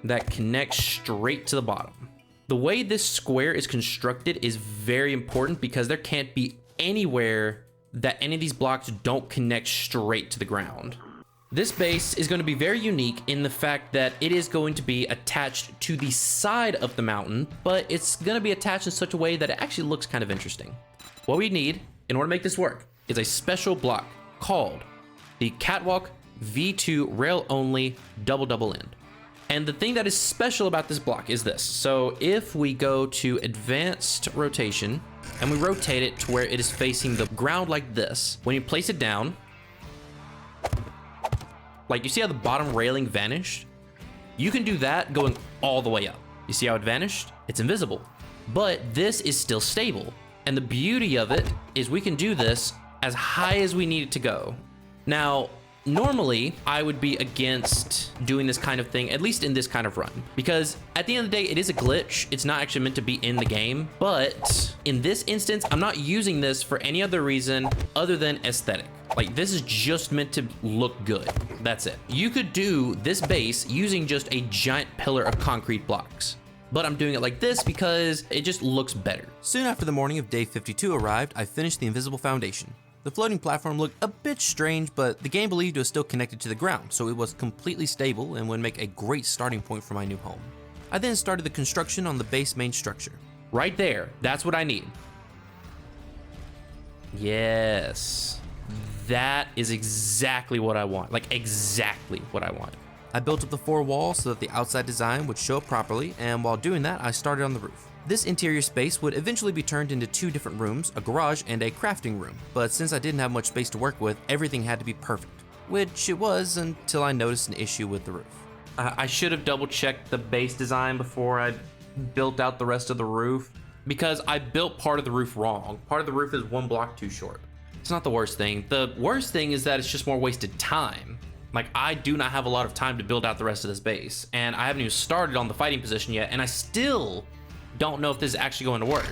Speaker 2: that connects straight to the bottom. The way this square is constructed is very important, because there can't be anywhere that any of these blocks don't connect straight to the ground. This base is going to be very unique in the fact that it is going to be attached to the side of the mountain, but it's going to be attached in such a way that it actually looks kind of interesting. What we need in order to make this work is a special block called the Catwalk V2 Rail Only Double End. And the thing that is special about this block is this. So if we go to advanced rotation and we rotate it to where it is facing the ground like this, when you place it down, like you see how the bottom railing vanished? You can do that going all the way up. You see how it vanished? It's invisible, but this is still stable. And the beauty of it is we can do this as high as we need it to go. Now, normally I would be against doing this kind of thing, at least in this kind of run, because at the end of the day, it is a glitch. It's not actually meant to be in the game, but in this instance, I'm not using this for any other reason other than aesthetic. Like, this is just meant to look good. That's it. You could do this base using just a giant pillar of concrete blocks, but I'm doing it like this because it just looks better.
Speaker 1: Soon after the morning of day 52 arrived, I finished the invisible foundation. The floating platform looked a bit strange, but the game believed it was still connected to the ground, so it was completely stable and would make a great starting point for my new home. I then started the construction on the base main structure.
Speaker 2: Right there, that's what I need. Yes, that is exactly what I want. Like, exactly what I want.
Speaker 1: I built up the 4 walls so that the outside design would show up properly, and while doing that, I started on the roof. This interior space would eventually be turned into 2 different rooms, a garage and a crafting room, but since I didn't have much space to work with, everything had to be perfect, which it was until I noticed an issue with the roof.
Speaker 2: I should have double checked the base design before I built out the rest of the roof, because I built part of the roof wrong. Part of the roof is 1 block too short. It's not the worst thing. The worst thing is that it's just more wasted time. Like, I do not have a lot of time to build out the rest of this base, and I haven't even started on the fighting position yet, and I still don't know if this is actually going to work.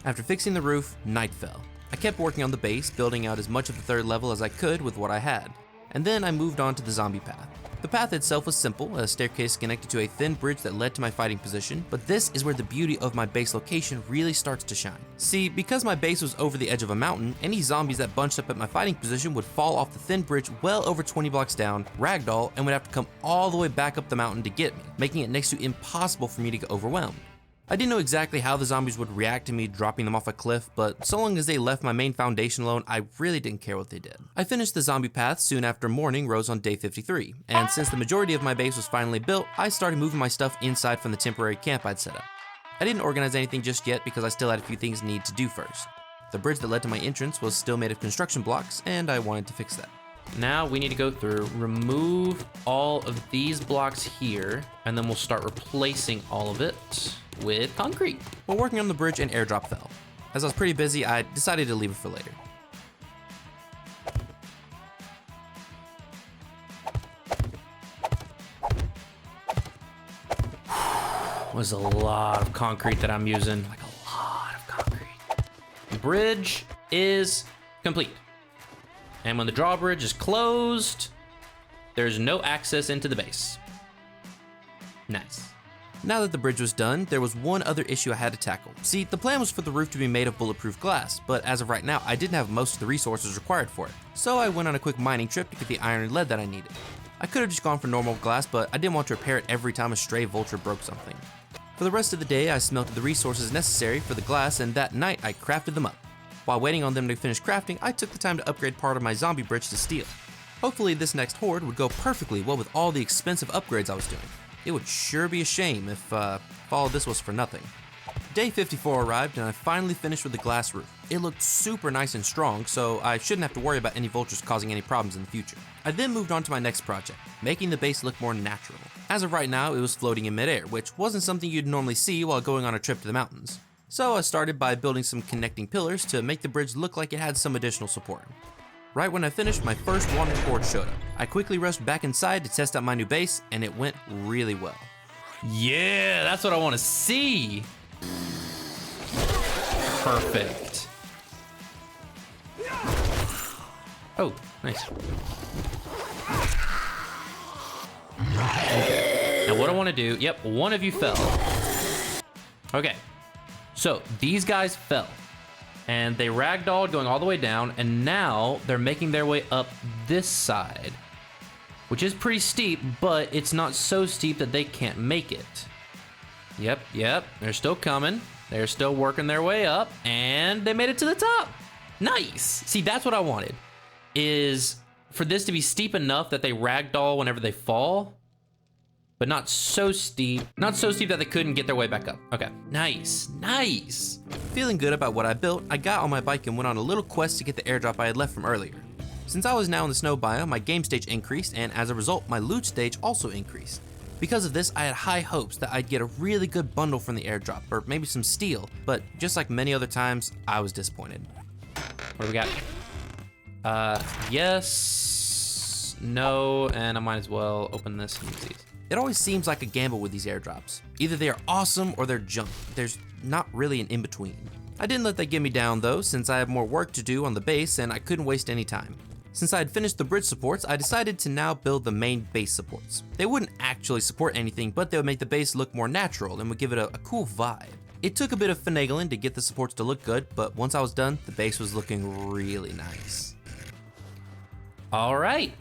Speaker 1: After fixing the roof, night fell. I kept working on the base, building out as much of the 3rd level as I could with what I had, and then I moved on to the zombie path. The path itself was simple, a staircase connected to a thin bridge that led to my fighting position, but this is where the beauty of my base location really starts to shine. See, because my base was over the edge of a mountain, any zombies that bunched up at my fighting position would fall off the thin bridge well over 20 blocks down, ragdoll, and would have to come all the way back up the mountain to get me, making it next to impossible for me to get overwhelmed. I didn't know exactly how the zombies would react to me dropping them off a cliff, but so long as they left my main foundation alone, I really didn't care what they did. I finished the zombie path soon after morning rose on day 53, and since the majority of my base was finally built, I started moving my stuff inside from the temporary camp I'd set up. I didn't organize anything just yet because I still had a few things needed to do first. The bridge that led to my entrance was still made of construction blocks, and I wanted to fix that.
Speaker 2: Now we need to go through, remove all of these blocks here, and then we'll start replacing all of it with concrete.
Speaker 1: While working on the bridge, an airdrop fell. As I was pretty busy, I decided to leave it for later.
Speaker 2: Was a lot of concrete that I'm using, like a lot of concrete. The bridge is complete. And when the drawbridge is closed, there's no access into the base. Nice.
Speaker 1: Now that the bridge was done, there was one other issue I had to tackle. See, the plan was for the roof to be made of bulletproof glass, but as of right now, I didn't have most of the resources required for it. So I went on a quick mining trip to get the iron and lead that I needed. I could have just gone for normal glass, but I didn't want to repair it every time a stray vulture broke something. For the rest of the day, I smelted the resources necessary for the glass, and that night I crafted them up. While waiting on them to finish crafting, I took the time to upgrade part of my zombie bridge to steel. Hopefully this next horde would go perfectly well with all the expensive upgrades I was doing. It would sure be a shame if all of this was for nothing. Day 54 arrived and I finally finished with the glass roof. It looked super nice and strong, so I shouldn't have to worry about any vultures causing any problems in the future. I then moved on to my next project, making the base look more natural. As of right now, it was floating in midair, which wasn't something you'd normally see while going on a trip to the mountains. So I started by building some connecting pillars to make the bridge look like it had some additional support. Right when I finished, my first wandering horde showed up. I quickly rushed back inside to test out my new base, and it went really well.
Speaker 2: Yeah, that's what I want to see. Perfect. Oh, nice. Okay. Now what I want to do, yep, one of you fell. Okay, so these guys fell. And they ragdolled going all the way down, and now they're making their way up this side, which is pretty steep, but it's not so steep that they can't make it. Yep, they're still coming. They're still working their way up, and they made it to the top. Nice. See, that's what I wanted, is for this to be steep enough that they ragdoll whenever they fall, but not so steep that they couldn't get their way back up. Okay, nice.
Speaker 1: Feeling good about what I built, I got on my bike and went on a little quest to get the airdrop I had left from earlier. Since I was now in the snow biome, my game stage increased, and as a result, my loot stage also increased. Because of this, I had high hopes that I'd get a really good bundle from the airdrop, or maybe some steel, but just like many other times, I was disappointed.
Speaker 2: What do we got? Yes, no, and I might as well open this and use these.
Speaker 1: It always seems like a gamble with these airdrops. Either they are awesome or they're junk. There's not really an in-between. I didn't let that get me down though, since I have more work to do on the base and I couldn't waste any time. Since I had finished the bridge supports, I decided to now build the main base supports. They wouldn't actually support anything, but they would make the base look more natural and would give it a cool vibe. It took a bit of finagling to get the supports to look good, but once I was done, the base was looking really nice.
Speaker 2: All right.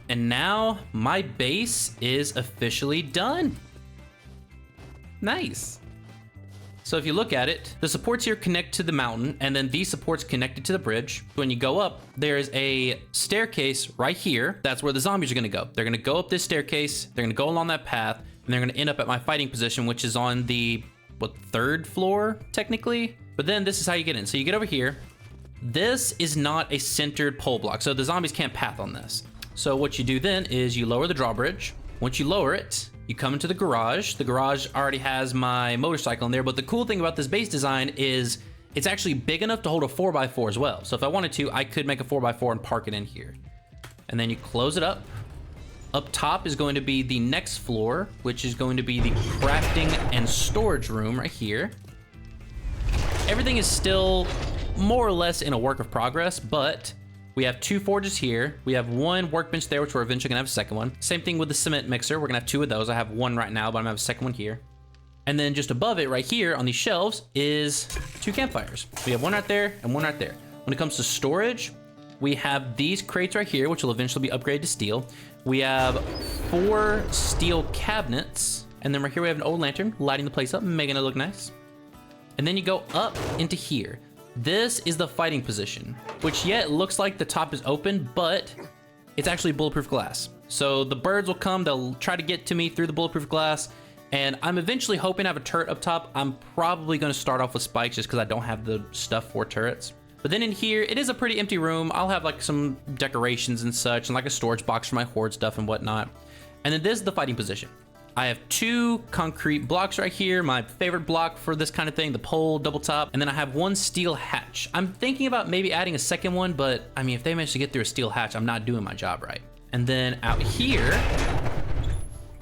Speaker 2: And now my base is officially done. Nice. So if you look at it, the supports here connect to the mountain, and then these supports connected to the bridge. When you go up, there's a staircase right here. That's where the zombies are gonna go. They're gonna go up this staircase, they're gonna go along that path, and they're gonna end up at my fighting position, which is on the, third floor, technically? But then this is how you get in. So you get over here. This is not a centered pole block, so the zombies can't path on this. So what you do then is you lower the drawbridge. Once you lower it, you come into the garage. The garage already has my motorcycle in there, but the cool thing about this base design is it's actually big enough to hold a 4x4 as well. So if I wanted to, I could make a 4x4 and park it in here. And then you close it up. Up top is going to be the next floor, which is going to be the crafting and storage room right here. Everything is still more or less in a work of progress, but
Speaker 1: We have 2 forges here. We have 1 workbench there, which we're eventually gonna have a second one. Same thing with the cement mixer. We're gonna have 2 of those. I have 1 right now, but I'm gonna have a second one here. And then just above it right here on these shelves is 2 campfires. We have 1 right there and 1 right there. When it comes to storage, we have these crates right here, which will eventually be upgraded to steel. We have 4 steel cabinets. And then right here we have an old lantern lighting the place up, making it look nice. And then you go up into here. This is the fighting position, which yet looks like the top is open, but it's actually bulletproof glass. So the birds will come, they'll try to get to me through the bulletproof glass, and I'm eventually hoping to have a turret up top. I'm probably gonna start off with spikes just because I don't have the stuff for turrets. But then in here, it is a pretty empty room. I'll have like some decorations and such, and like a storage box for my horde stuff and whatnot. And then this is the fighting position. I have 2 concrete blocks right here, my favorite block for this kind of thing, the pole, double top, and then I have 1 steel hatch. I'm thinking about maybe adding a second one, but I mean, if they manage to get through a steel hatch, I'm not doing my job right. And then out here,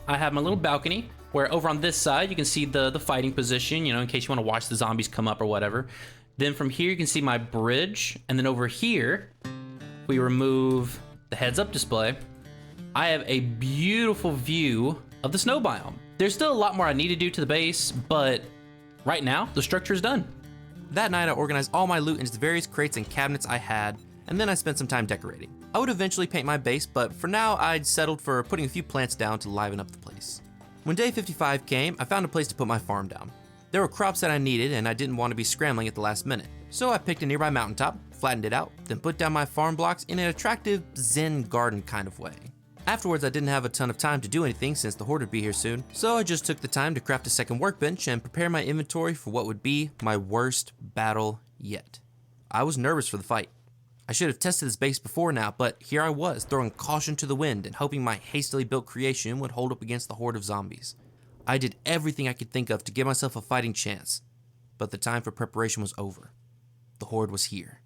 Speaker 1: I have my little balcony, where over on this side, you can see the fighting position, you know, in case you want to watch the zombies come up or whatever. Then from here, you can see my bridge, and then over here, we remove the heads-up display. I have a beautiful view of the snow biome. There's still a lot more I need to do to the base, but right now, the structure is done.
Speaker 2: That night, I organized all my loot into the various crates and cabinets I had, and then I spent some time decorating. I would eventually paint my base, but for now, I'd settled for putting a few plants down to liven up the place. When day 55 came, I found a place to put my farm down. There were crops that I needed, and I didn't want to be scrambling at the last minute. So I picked a nearby mountaintop, flattened it out, then put down my farm blocks in an attractive Zen garden kind of way. Afterwards, I didn't have a ton of time to do anything since the Horde would be here soon, so I just took the time to craft a second workbench and prepare my inventory for what would be my worst battle yet. I was nervous for the fight. I should have tested this base before now, but here I was, throwing caution to the wind and hoping my hastily built creation would hold up against the horde of zombies. I did everything I could think of to give myself a fighting chance, but the time for preparation was over. The Horde was here.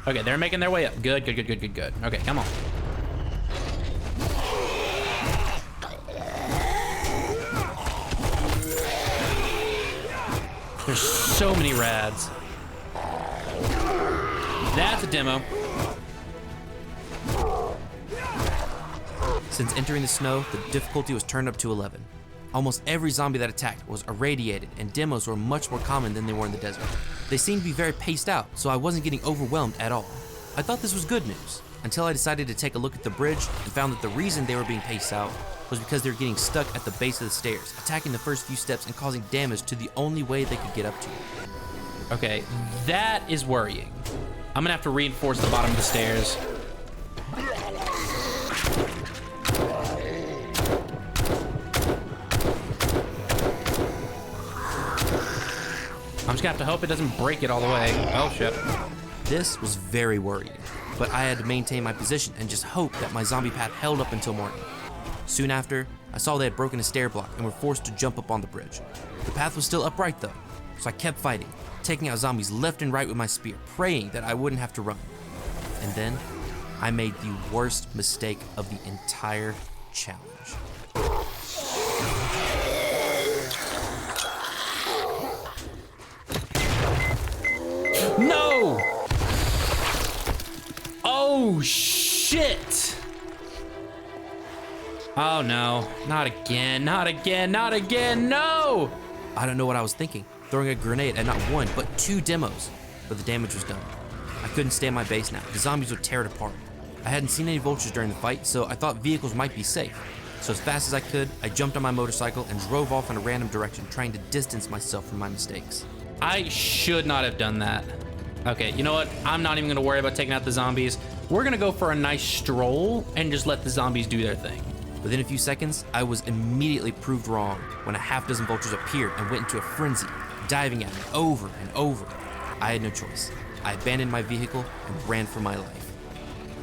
Speaker 1: Okay, they're making their way up. Good, good, good, good, good, good. Okay, come on. There's so many rads. That's a demo.
Speaker 2: Since entering the snow, the difficulty was turned up to 11. Almost every zombie that attacked was irradiated, and demos were much more common than they were in the desert. They seemed to be very paced out, so I wasn't getting overwhelmed at all. I thought this was good news, until I decided to take a look at the bridge and found that the reason they were being paced out was because they were getting stuck at the base of the stairs, attacking the first few steps and causing damage to the only way they could get up to it.
Speaker 1: Okay, that is worrying. I'm gonna have to reinforce the bottom of the stairs. I'm just gonna have to hope it doesn't break it all the way. Oh shit.
Speaker 2: This was very worrying, but I had to maintain my position and just hope that my zombie path held up until morning. Soon after, I saw they had broken a stair block and were forced to jump up on the bridge. The path was still upright though, so I kept fighting, taking out zombies left and right with my spear, praying that I wouldn't have to run. And then, I made the worst mistake of the entire challenge.
Speaker 1: No! Oh shit! Oh no, not again, not again, not again, no!
Speaker 2: I don't know what I was thinking, throwing a grenade at not one, but 2 demos, but the damage was done. I couldn't stay in my base now, the zombies would tear it apart. I hadn't seen any vultures during the fight, so I thought vehicles might be safe. So as fast as I could, I jumped on my motorcycle and drove off in a random direction, trying to distance myself from my mistakes.
Speaker 1: I should not have done that. Okay, you know what? I'm not even gonna worry about taking out the zombies. We're gonna go for a nice stroll and just let the zombies do their thing.
Speaker 2: Within a few seconds, I was immediately proved wrong when a half dozen vultures appeared and went into a frenzy, diving at me over and over. I had no choice. I abandoned my vehicle and ran for my life.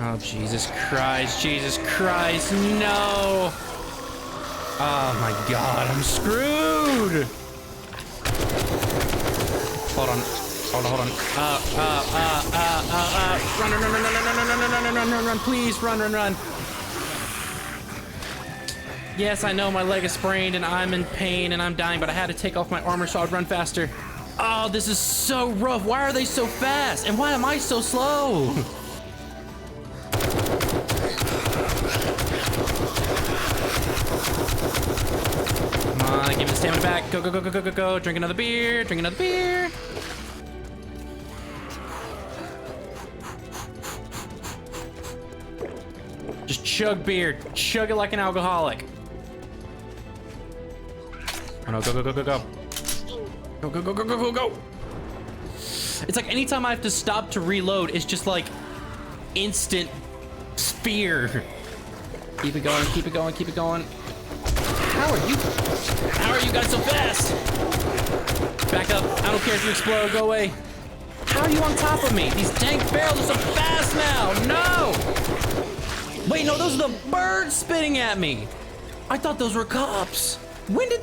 Speaker 1: Oh, Jesus Christ, Jesus Christ, no! Oh my God, I'm screwed! Hold on, hold on. Run, please, run. Yes, I know my leg is sprained and I'm in pain and I'm dying, but I had to take off my armor so I'd run faster. Oh, this is so rough. Why are they so fast? And why am I so slow? Come on, give me the stamina back. Go, go, go, go, go, go, go. Drink another beer, drink another beer. Just chug beer. Chug it like an alcoholic. Oh no, go, go, go, go, go. Go, go, go, go, go, go, go. It's like anytime I have to stop to reload, it's just like instant fear. Keep it going, keep it going, keep it going. How are you guys so fast? Back up, I don't care if you explode, go away. How are you on top of me? These tank barrels are so fast now, no! Wait, no, those are the birds spitting at me. I thought those were cops. When did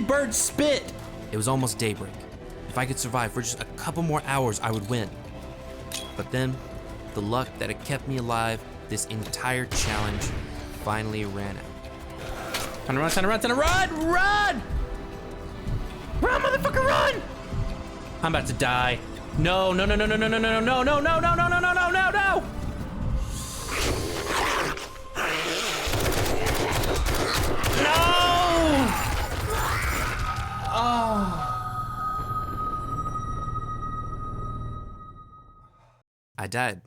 Speaker 1: birds spit? It was almost daybreak. If I could survive for just a couple more hours, I would win. But then, the luck that had kept me alive this entire challenge finally ran out. Time to run, time to run, time to run! Run! Run, motherfucker, run! I'm about to die. No, no, no, no, no, no, no, no, no, no, no, no, no, no, no, no, no, no! I died.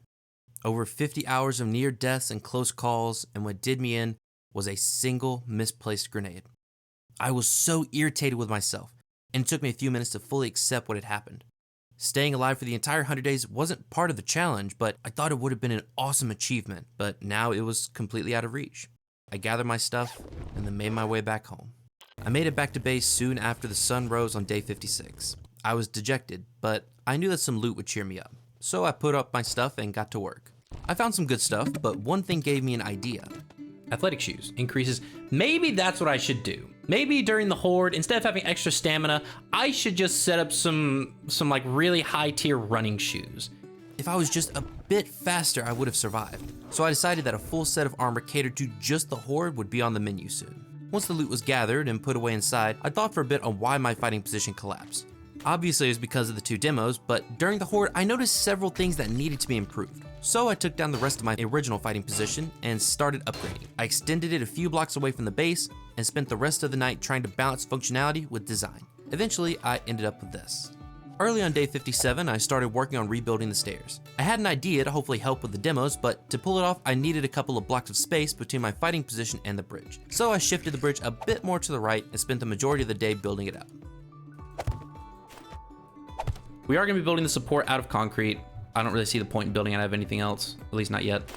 Speaker 1: Over 50 hours of near deaths and close calls, and what did me in was a single misplaced grenade. I was so irritated with myself, and it took me a few minutes to fully accept what had happened. Staying alive for the entire 100 days wasn't part of the challenge, but I thought it would have been an awesome achievement, but now it was completely out of reach. I gathered my stuff, and then made my way back home. I made it back to base soon after the sun rose on day 56. I was dejected, but I knew that some loot would cheer me up. So I put up my stuff and got to work. I found some good stuff, but one thing gave me an idea. Athletic shoes increases. Maybe that's what I should do. Maybe during the Horde, instead of having extra stamina, I should just set up some like really high tier running shoes. If I was just a bit faster, I would have survived. So I decided that a full set of armor catered to just the Horde would be on the menu soon. Once the loot was gathered and put away inside, I thought for a bit on why my fighting position collapsed. Obviously it was because of the 2 demos, but during the Horde, I noticed several things that needed to be improved. So I took down the rest of my original fighting position and started upgrading. I extended it a few blocks away from the base and spent the rest of the night trying to balance functionality with design. Eventually, I ended up with this. Early on day 57, I started working on rebuilding the stairs. I had an idea to hopefully help with the demos, but to pull it off, I needed a couple of blocks of space between my fighting position and the bridge. So I shifted the bridge a bit more to the right and spent the majority of the day building it out. We are going to be building the support out of concrete. I don't really see the point in building it out of anything else, at least not yet.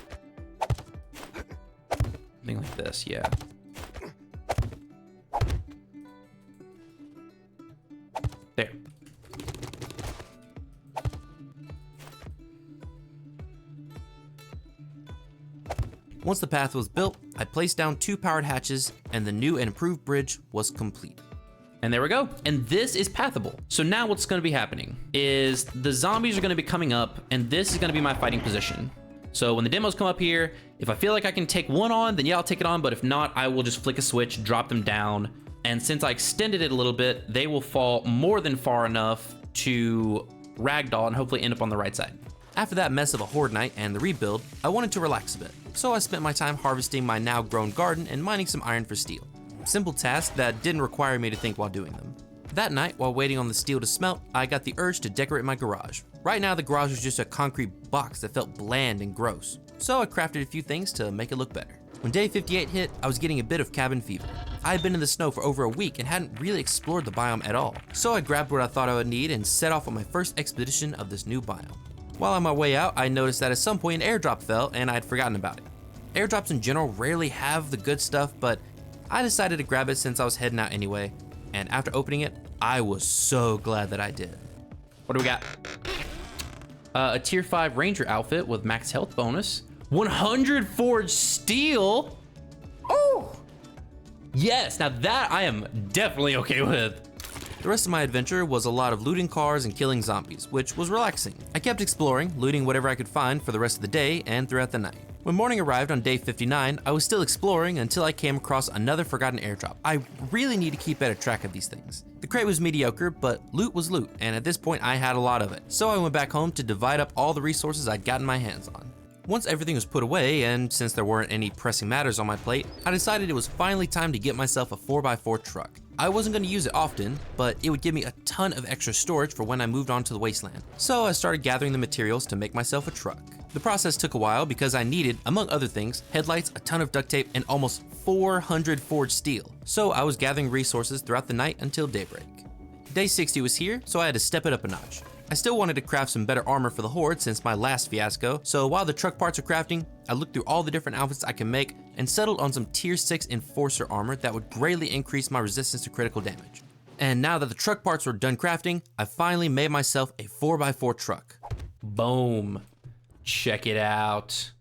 Speaker 1: Something like this, yeah. There. Once the path was built, I placed down 2 powered hatches, and the new and improved bridge was complete. And there we go. And this is pathable. So now what's going to be happening is the zombies are going to be coming up, and this is going to be my fighting position. So when the demos come up here, if I feel like I can take one on, then yeah, I'll take it on. But if not, I will just flick a switch, drop them down. And since I extended it a little bit, they will fall more than far enough to ragdoll and hopefully end up on the right side. After that mess of a Horde night and the rebuild, I wanted to relax a bit. So I spent my time harvesting my now grown garden and mining some iron for steel. Simple tasks that didn't require me to think while doing them. That night, while waiting on the steel to smelt, I got the urge to decorate my garage. Right now, the garage was just a concrete box that felt bland and gross. So I crafted a few things to make it look better. When day 58 hit, I was getting a bit of cabin fever. I had been in the snow for over a week and hadn't really explored the biome at all. So I grabbed what I thought I would need and set off on my first expedition of this new biome. While on my way out, I noticed that at some point an airdrop fell and I had forgotten about it. Airdrops in general rarely have the good stuff, but I decided to grab it since I was heading out anyway, and after opening it, I was so glad that I did. What do we got? A tier 5 ranger outfit with max health bonus, 100 forged steel. Oh, yes, now that I am definitely okay with. The rest of my adventure was a lot of looting cars and killing zombies, which was relaxing. I kept exploring, looting whatever I could find for the rest of the day and throughout the night. When morning arrived on day 59, I was still exploring until I came across another forgotten airdrop. I really need to keep better track of these things. The crate was mediocre, but loot was loot, and at this point I had a lot of it. So I went back home to divide up all the resources I'd gotten my hands on. Once everything was put away, and since there weren't any pressing matters on my plate, I decided it was finally time to get myself a 4x4 truck. I wasn't going to use it often, but it would give me a ton of extra storage for when I moved on to the Wasteland. So I started gathering the materials to make myself a truck. The process took a while because I needed, among other things, headlights, a ton of duct tape, and almost 400 forged steel. So I was gathering resources throughout the night until daybreak. Day 60 was here, so I had to step it up a notch. I still wanted to craft some better armor for the Horde since my last fiasco, so while the truck parts are crafting, I looked through all the different outfits I can make and settled on some tier 6 Enforcer armor that would greatly increase my resistance to critical damage. And now that the truck parts were done crafting, I finally made myself a 4x4 truck. Boom. Check it out.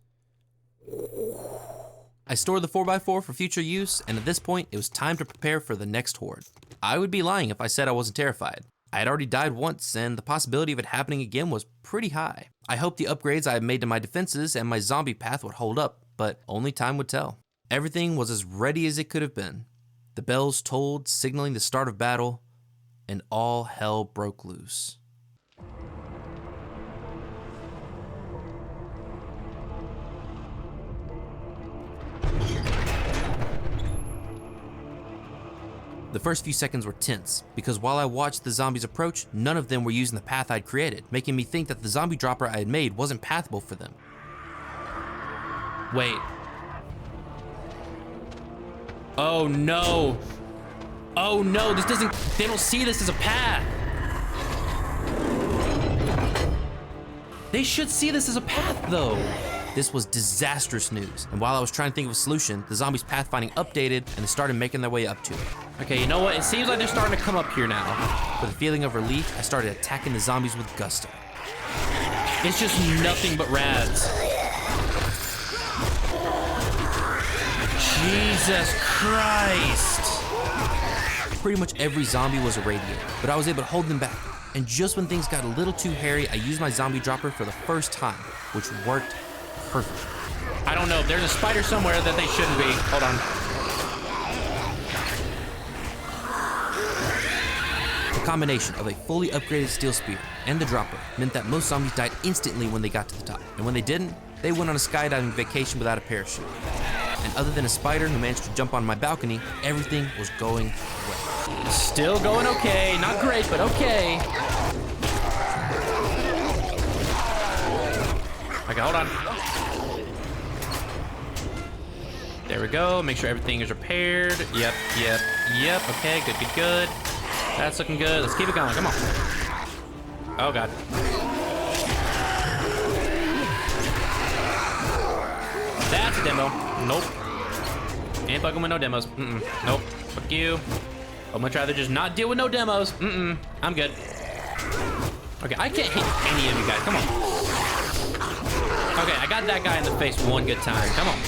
Speaker 1: I stored the 4x4 for future use, and at this point, it was time to prepare for the next Horde. I would be lying if I said I wasn't terrified. I had already died once, and the possibility of it happening again was pretty high. I hoped the upgrades I had made to my defenses and my zombie path would hold up, but only time would tell. Everything was as ready as it could have been. The bells tolled, signaling the start of battle, and all hell broke loose. The first few seconds were tense, because while I watched the zombies approach, none of them were using the path I'd created, making me think that the zombie dropper I had made wasn't pathable for them. Wait. Oh no. Oh no, they don't see this as a path. They should see this as a path though. This was disastrous news, and while I was trying to think of a solution, the zombies' pathfinding updated and they started making their way up to it. Okay, you know what? It seems like they're starting to come up here now. With a feeling of relief, I started attacking the zombies with gusto. It's just nothing but rads. Jesus Christ! Pretty much every zombie was irradiated, but I was able to hold them back. And just when things got a little too hairy, I used my zombie dropper for the first time, which worked perfect. I don't know, there's a spider somewhere that they shouldn't be. Hold on. The combination of a fully upgraded steel spear and the dropper meant that most zombies died instantly when they got to the top. And when they didn't, they went on a skydiving vacation without a parachute. And other than a spider who managed to jump on my balcony, everything was going well. Still going okay, not great, but okay. Okay, hold on. There we go. Make sure everything is repaired. Yep. Okay, good. That's looking good. Let's keep it going. Come on. Oh, God. That's a demo. Nope. Ain't fucking with no demos. Nope. Fuck you. I'm much rather just not deal with no demos. I'm good. Okay, I can't hit any of you guys. Come on. Okay, I got that guy in the face one good time. Come on.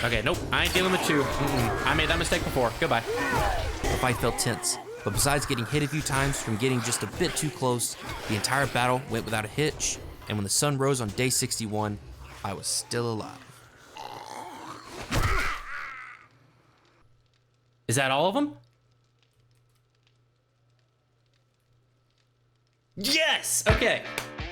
Speaker 1: Okay, nope, I ain't dealing with two. I made that mistake before. Goodbye. The fight felt tense, but besides getting hit a few times from getting just a bit too close, the entire battle went without a hitch, and when the sun rose on day 61, I was still alive. Is that all of them? Yes! Okay.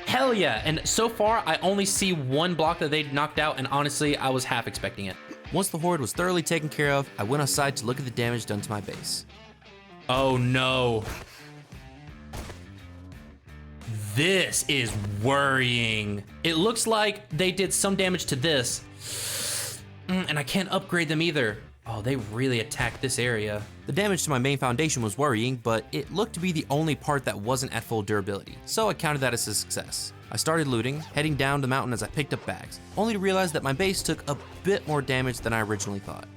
Speaker 1: Hell yeah. And so far, I only see one block that they knocked out, and honestly, I was half expecting it. Once the Horde was thoroughly taken care of, I went outside to look at the damage done to my base. Oh no. This is worrying. It looks like they did some damage to this. And I can't upgrade them either. Oh, they really attacked this area. The damage to my main foundation was worrying, but it looked to be the only part that wasn't at full durability, so I counted that as a success. I started looting, heading down the mountain as I picked up bags, only to realize that my base took a bit more damage than I originally thought.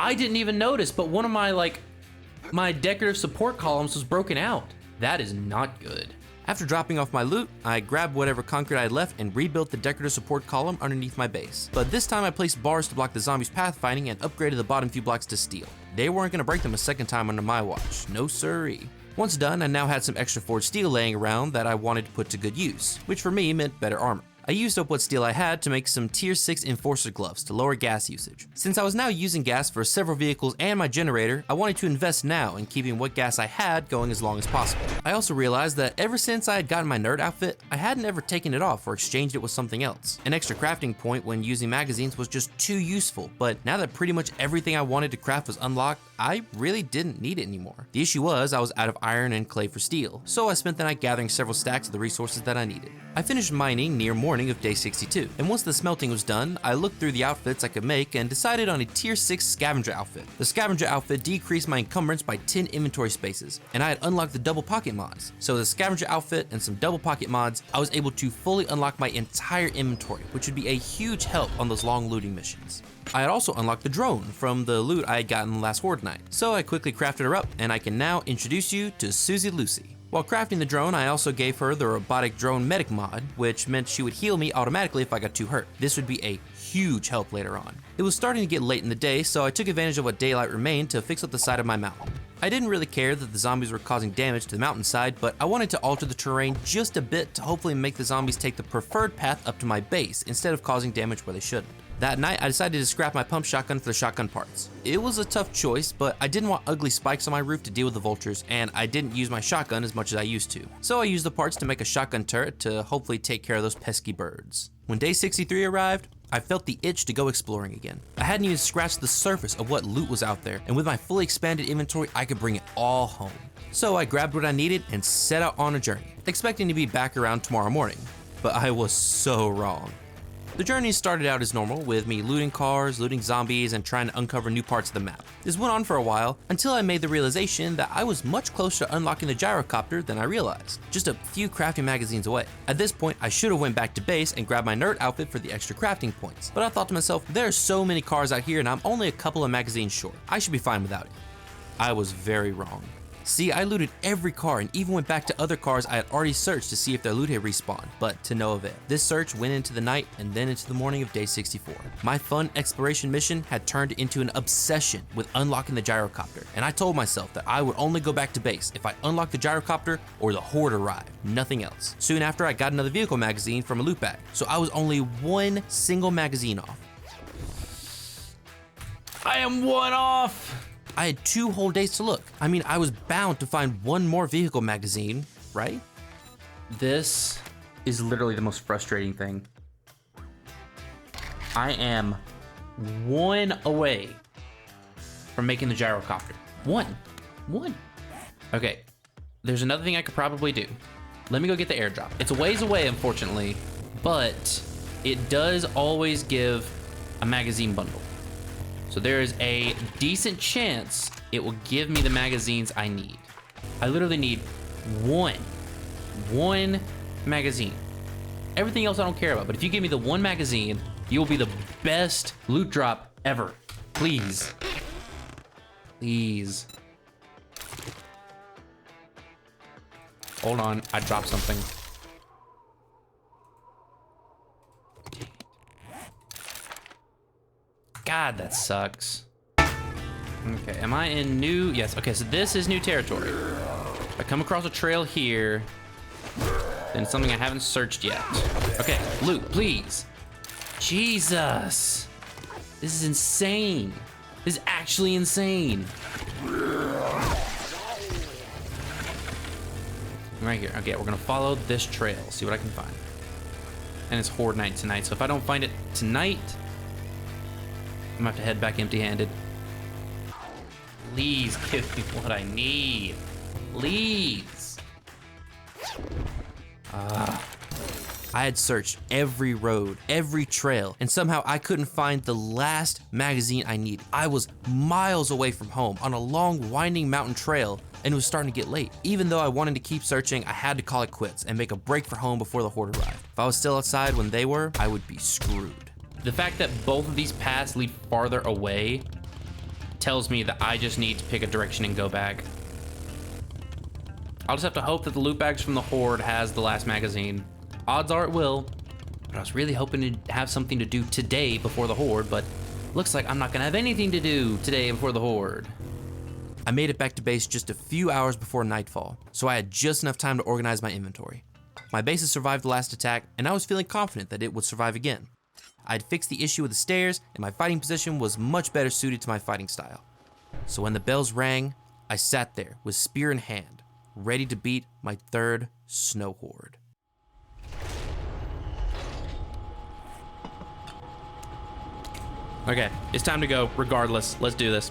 Speaker 1: I didn't even notice, but one of my decorative support columns was broken out. That is not good. After dropping off my loot, I grabbed whatever concrete I had left and rebuilt the decorative support column underneath my base. But this time I placed bars to block the zombies' pathfinding and upgraded the bottom few blocks to steel. They weren't going to break them a second time under my watch, no siree. Once done, I now had some extra forged steel laying around that I wanted to put to good use, which for me meant better armor. I used up what steel I had to make some tier 6 enforcer gloves to lower gas usage. Since I was now using gas for several vehicles and my generator, I wanted to invest now in keeping what gas I had going as long as possible. I also realized that ever since I had gotten my nerd outfit, I hadn't ever taken it off or exchanged it with something else. An extra crafting point when using magazines was just too useful, but now that pretty much everything I wanted to craft was unlocked, I really didn't need it anymore. The issue was I was out of iron and clay for steel, so I spent the night gathering several stacks of the resources that I needed. I finished mining near morning of day 62, and once the smelting was done, I looked through the outfits I could make and decided on a tier 6 scavenger outfit. The scavenger outfit decreased my encumbrance by 10 inventory spaces, and I had unlocked the double pocket mods. So with the scavenger outfit and some double pocket mods, I was able to fully unlock my entire inventory, which would be a huge help on those long looting missions. I had also unlocked the drone from the loot I had gotten last Horde night, so I quickly crafted her up, and I can now introduce you to Susie Lucy. While crafting the drone, I also gave her the robotic drone medic mod, which meant she would heal me automatically if I got too hurt. This would be a huge help later on. It was starting to get late in the day, so I took advantage of what daylight remained to fix up the side of my mountain. I didn't really care that the zombies were causing damage to the mountainside, but I wanted to alter the terrain just a bit to hopefully make the zombies take the preferred path up to my base instead of causing damage where they shouldn't. That night, I decided to scrap my pump shotgun for the shotgun parts. It was a tough choice, but I didn't want ugly spikes on my roof to deal with the vultures, and I didn't use my shotgun as much as I used to. So I used the parts to make a shotgun turret to hopefully take care of those pesky birds. When day 63 arrived, I felt the itch to go exploring again. I hadn't even scratched the surface of what loot was out there, and with my fully expanded inventory, I could bring it all home. So I grabbed what I needed and set out on a journey, expecting to be back around tomorrow morning. But I was so wrong. The journey started out as normal, with me looting cars, looting zombies, and trying to uncover new parts of the map. This went on for a while, until I made the realization that I was much closer to unlocking the gyrocopter than I realized, just a few crafting magazines away. At this point, I should have went back to base and grabbed my nerd outfit for the extra crafting points, but I thought to myself, there are so many cars out here and I'm only a couple of magazines short. I should be fine without it. I was very wrong. See, I looted every car and even went back to other cars I had already searched to see if their loot had respawned, but to no avail. This search went into the night and then into the morning of day 64. My fun exploration mission had turned into an obsession with unlocking the gyrocopter, and I told myself that I would only go back to base if I unlocked the gyrocopter or the Horde arrived, nothing else. Soon after, I got another vehicle magazine from a loot bag, so I was only one single magazine off.
Speaker 2: I am one off!
Speaker 1: I had 2 whole days to look. I mean, I was bound to find one more vehicle magazine, right?
Speaker 2: This is literally the most frustrating thing. I am 1 away from making the gyrocopter. One. Okay, there's another thing I could probably do. Let me go get the airdrop. It's a ways away, unfortunately, but it does always give a magazine bundle. So there is a decent chance it will give me the magazines I need. I literally need one magazine. Everything else I don't care about, but if you give me the one magazine, you will be the best loot drop ever. Please. Please. Hold on, I dropped something. God, that sucks. Okay, am I in new? Yes, okay, so this is new territory. I come across a trail here, then something I haven't searched yet. Okay, loot, please. Jesus. This is insane. This is actually insane. Right here, okay, we're gonna follow this trail, see what I can find. And it's Horde night tonight, so if I don't find it tonight, I'm gonna have to head back empty-handed. Please give me what I need. Please.
Speaker 1: I had searched every road, every trail, and somehow I couldn't find the last magazine I needed. I was miles away from home on a long, winding mountain trail, and it was starting to get late. Even though I wanted to keep searching, I had to call it quits and make a break for home before the Horde arrived. If I was still outside when they were, I would be screwed.
Speaker 2: The fact that both of these paths lead farther away tells me that I just need to pick a direction and go back. I'll just have to hope that the loot bags from the Horde has the last magazine. Odds are it will, but I was really hoping to have something to do today before the Horde, but looks like I'm not gonna have anything to do today before the Horde.
Speaker 1: I made it back to base just a few hours before nightfall, so I had just enough time to organize my inventory. My base had survived the last attack, and I was feeling confident that it would survive again. I had fixed the issue with the stairs, and my fighting position was much better suited to my fighting style. So when the bells rang, I sat there with spear in hand, ready to beat my third snow horde.
Speaker 2: Okay, it's time to go regardless. Let's do this.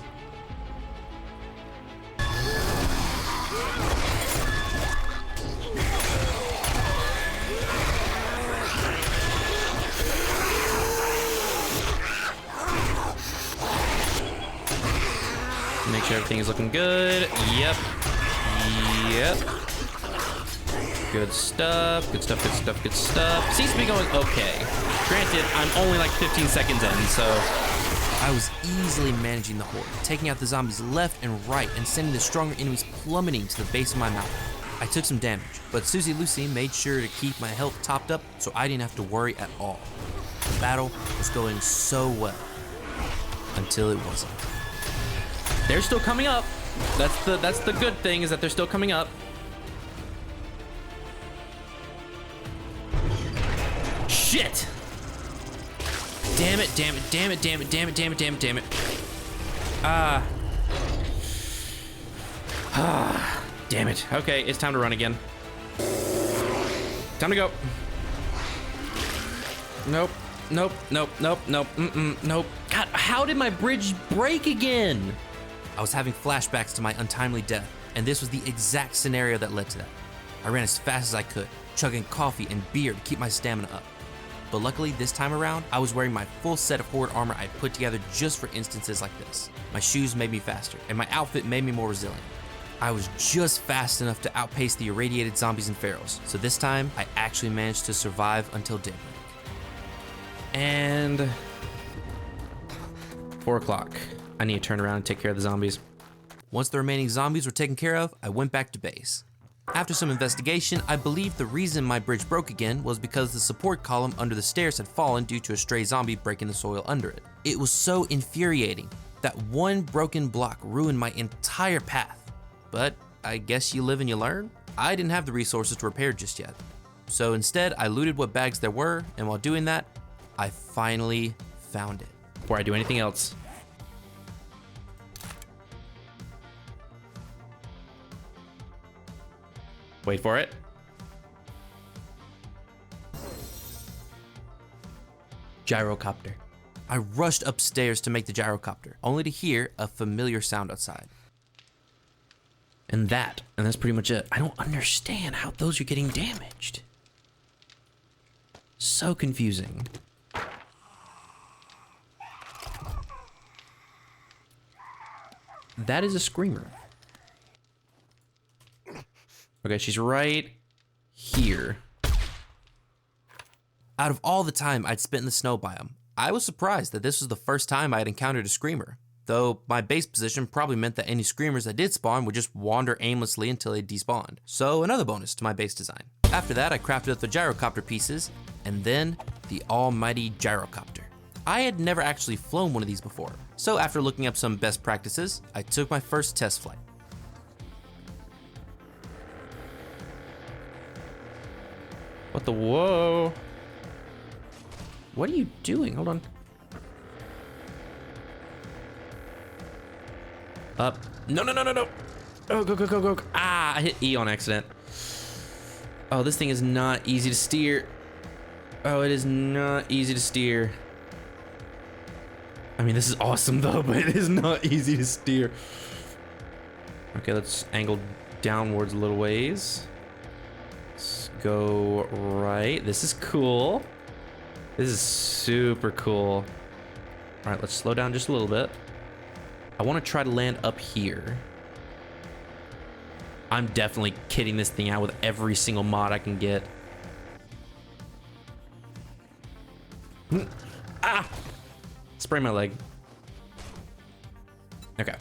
Speaker 2: Make sure everything is looking good. Yep. Good stuff, good stuff, good stuff, good stuff. Seems to be going okay. Granted, I'm only like 15 seconds in, so...
Speaker 1: I was easily managing the horde, taking out the zombies left and right and sending the stronger enemies plummeting to the base of my mountain. I took some damage, but Susie Lucy made sure to keep my health topped up so I didn't have to worry at all. The battle was going so well, until it wasn't.
Speaker 2: They're still coming up. That's the good thing, is that they're still coming up. Shit! Damn it, damn it, damn it, damn it, damn it, damn it, damn it, damn it. Damn it. Okay, it's time to run again. Time to go. Nope. Nope, nope, nope, nope, nope. God, how did my bridge break again?
Speaker 1: I was having flashbacks to my untimely death, and this was the exact scenario that led to that. I ran as fast as I could, chugging coffee and beer to keep my stamina up. But luckily this time around, I was wearing my full set of horde armor I put together just for instances like this. My shoes made me faster, and my outfit made me more resilient. I was just fast enough to outpace the irradiated zombies and ferals, so this time I actually managed to survive until daybreak.
Speaker 2: And 4 o'clock. I need to turn around and take care of the zombies.
Speaker 1: Once the remaining zombies were taken care of, I went back to base. After some investigation, I believed the reason my bridge broke again was because the support column under the stairs had fallen due to a stray zombie breaking the soil under it. It was so infuriating that one broken block ruined my entire path. But I guess you live and you learn. I didn't have the resources to repair just yet. So instead, I looted what bags there were, and while doing that, I finally found it.
Speaker 2: Before I do anything else, wait for it.
Speaker 1: Gyrocopter. I rushed upstairs to make the gyrocopter, only to hear a familiar sound outside.
Speaker 2: And that's pretty much it. I don't understand how those are getting damaged. So confusing. That is a screamer. Okay, she's right here.
Speaker 1: Out of all the time I'd spent in the snow biome, I was surprised that this was the first time I had encountered a screamer, though my base position probably meant that any screamers that did spawn would just wander aimlessly until they despawned. So another bonus to my base design. After that, I crafted up the gyrocopter pieces, and then the almighty gyrocopter. I had never actually flown one of these before, so after looking up some best practices, I took my first test flight.
Speaker 2: What the whoa? What are you doing? Hold on. Up. No, no, no, no, no. Oh, go, go, go, go. Ah, I hit E on accident. Oh, this thing is not easy to steer. Oh, it is not easy to steer. I mean, this is awesome though, but it is not easy to steer. Okay, let's angle downwards a little ways. Let's go right. This is cool. This is super cool. All right, let's slow down just a little bit. I want to try to land up here. I'm definitely kitting this thing out with every single mod I can get. Ah! Spray my leg. Okay.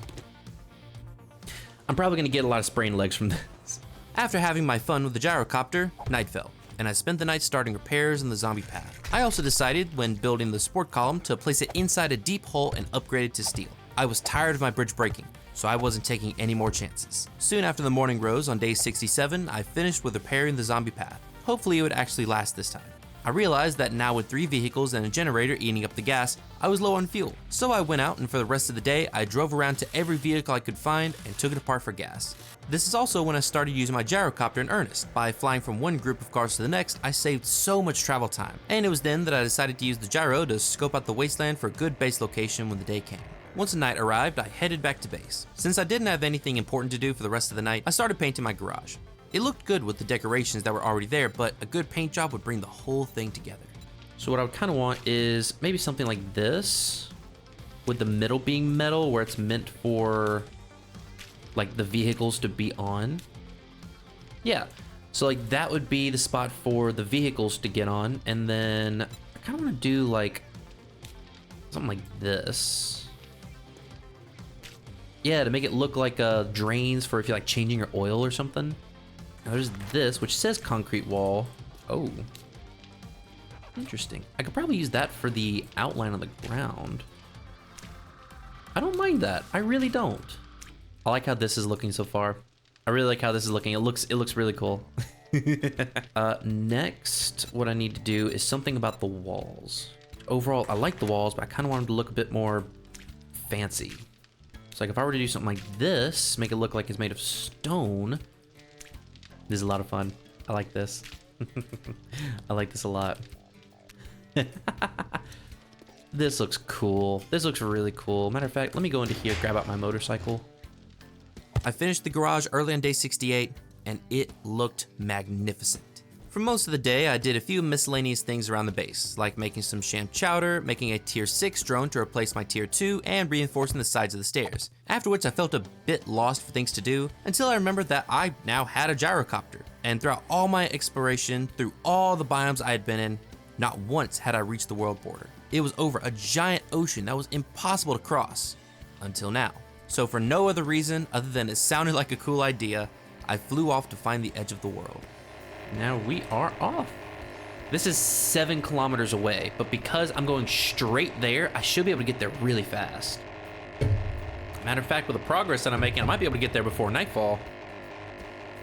Speaker 2: I'm probably gonna get a lot of sprained legs from this.
Speaker 1: After having my fun with the gyrocopter, night fell, and I spent the night starting repairs in the zombie path. I also decided, when building the support column, to place it inside a deep hole and upgrade it to steel. I was tired of my bridge breaking, so I wasn't taking any more chances. Soon after the morning rose on day 67, I finished with repairing the zombie path. Hopefully it would actually last this time. I realized that now with 3 vehicles and a generator eating up the gas, I was low on fuel. So I went out and for the rest of the day, I drove around to every vehicle I could find and took it apart for gas. This is also when I started using my gyrocopter in earnest. By flying from one group of cars to the next, I saved so much travel time. And it was then that I decided to use the gyro to scope out the wasteland for a good base location when the day came. Once the night arrived, I headed back to base. Since I didn't have anything important to do for the rest of the night, I started painting my garage. It looked good with the decorations that were already there, but a good paint job would bring the whole thing together.
Speaker 2: So what I would kind of want is maybe something like this, with the middle being metal, where it's meant for like the vehicles to be on. Yeah, so like that would be the spot for the vehicles to get on, and then I kind of want to do like something like this. Yeah, to make it look like drains for if you're like changing your oil or something. Now there's this, which says concrete wall. Oh, interesting. I could probably use that for the outline on the ground. I don't mind that. I really don't. I like how this is looking so far. I really like how this is looking. It looks really cool. Next, what I need to do is something about the walls. Overall, I like the walls, but I kind of want them to look a bit more fancy. So like if I were to do something like this, make it look like it's made of stone. This is a lot of fun. I like this. I like this a lot. This looks cool. This looks really cool. Matter of fact, let me go into here, grab out my motorcycle.
Speaker 1: I finished the garage early on day 68, and it looked magnificent. For most of the day, I did a few miscellaneous things around the base, like making some sham chowder, making a tier 6 drone to replace my tier 2, and reinforcing the sides of the stairs. After which I felt a bit lost for things to do, until I remembered that I now had a gyrocopter. And throughout all my exploration, through all the biomes I had been in, not once had I reached the world border. It was over a giant ocean that was impossible to cross. Until now. So for no other reason other than it sounded like a cool idea, I flew off to find the edge of the world.
Speaker 2: Now we are off. This is 7 kilometers away, but because I'm going straight there, I should be able to get there really fast. Matter of fact, with the progress that I'm making, I might be able to get there before nightfall.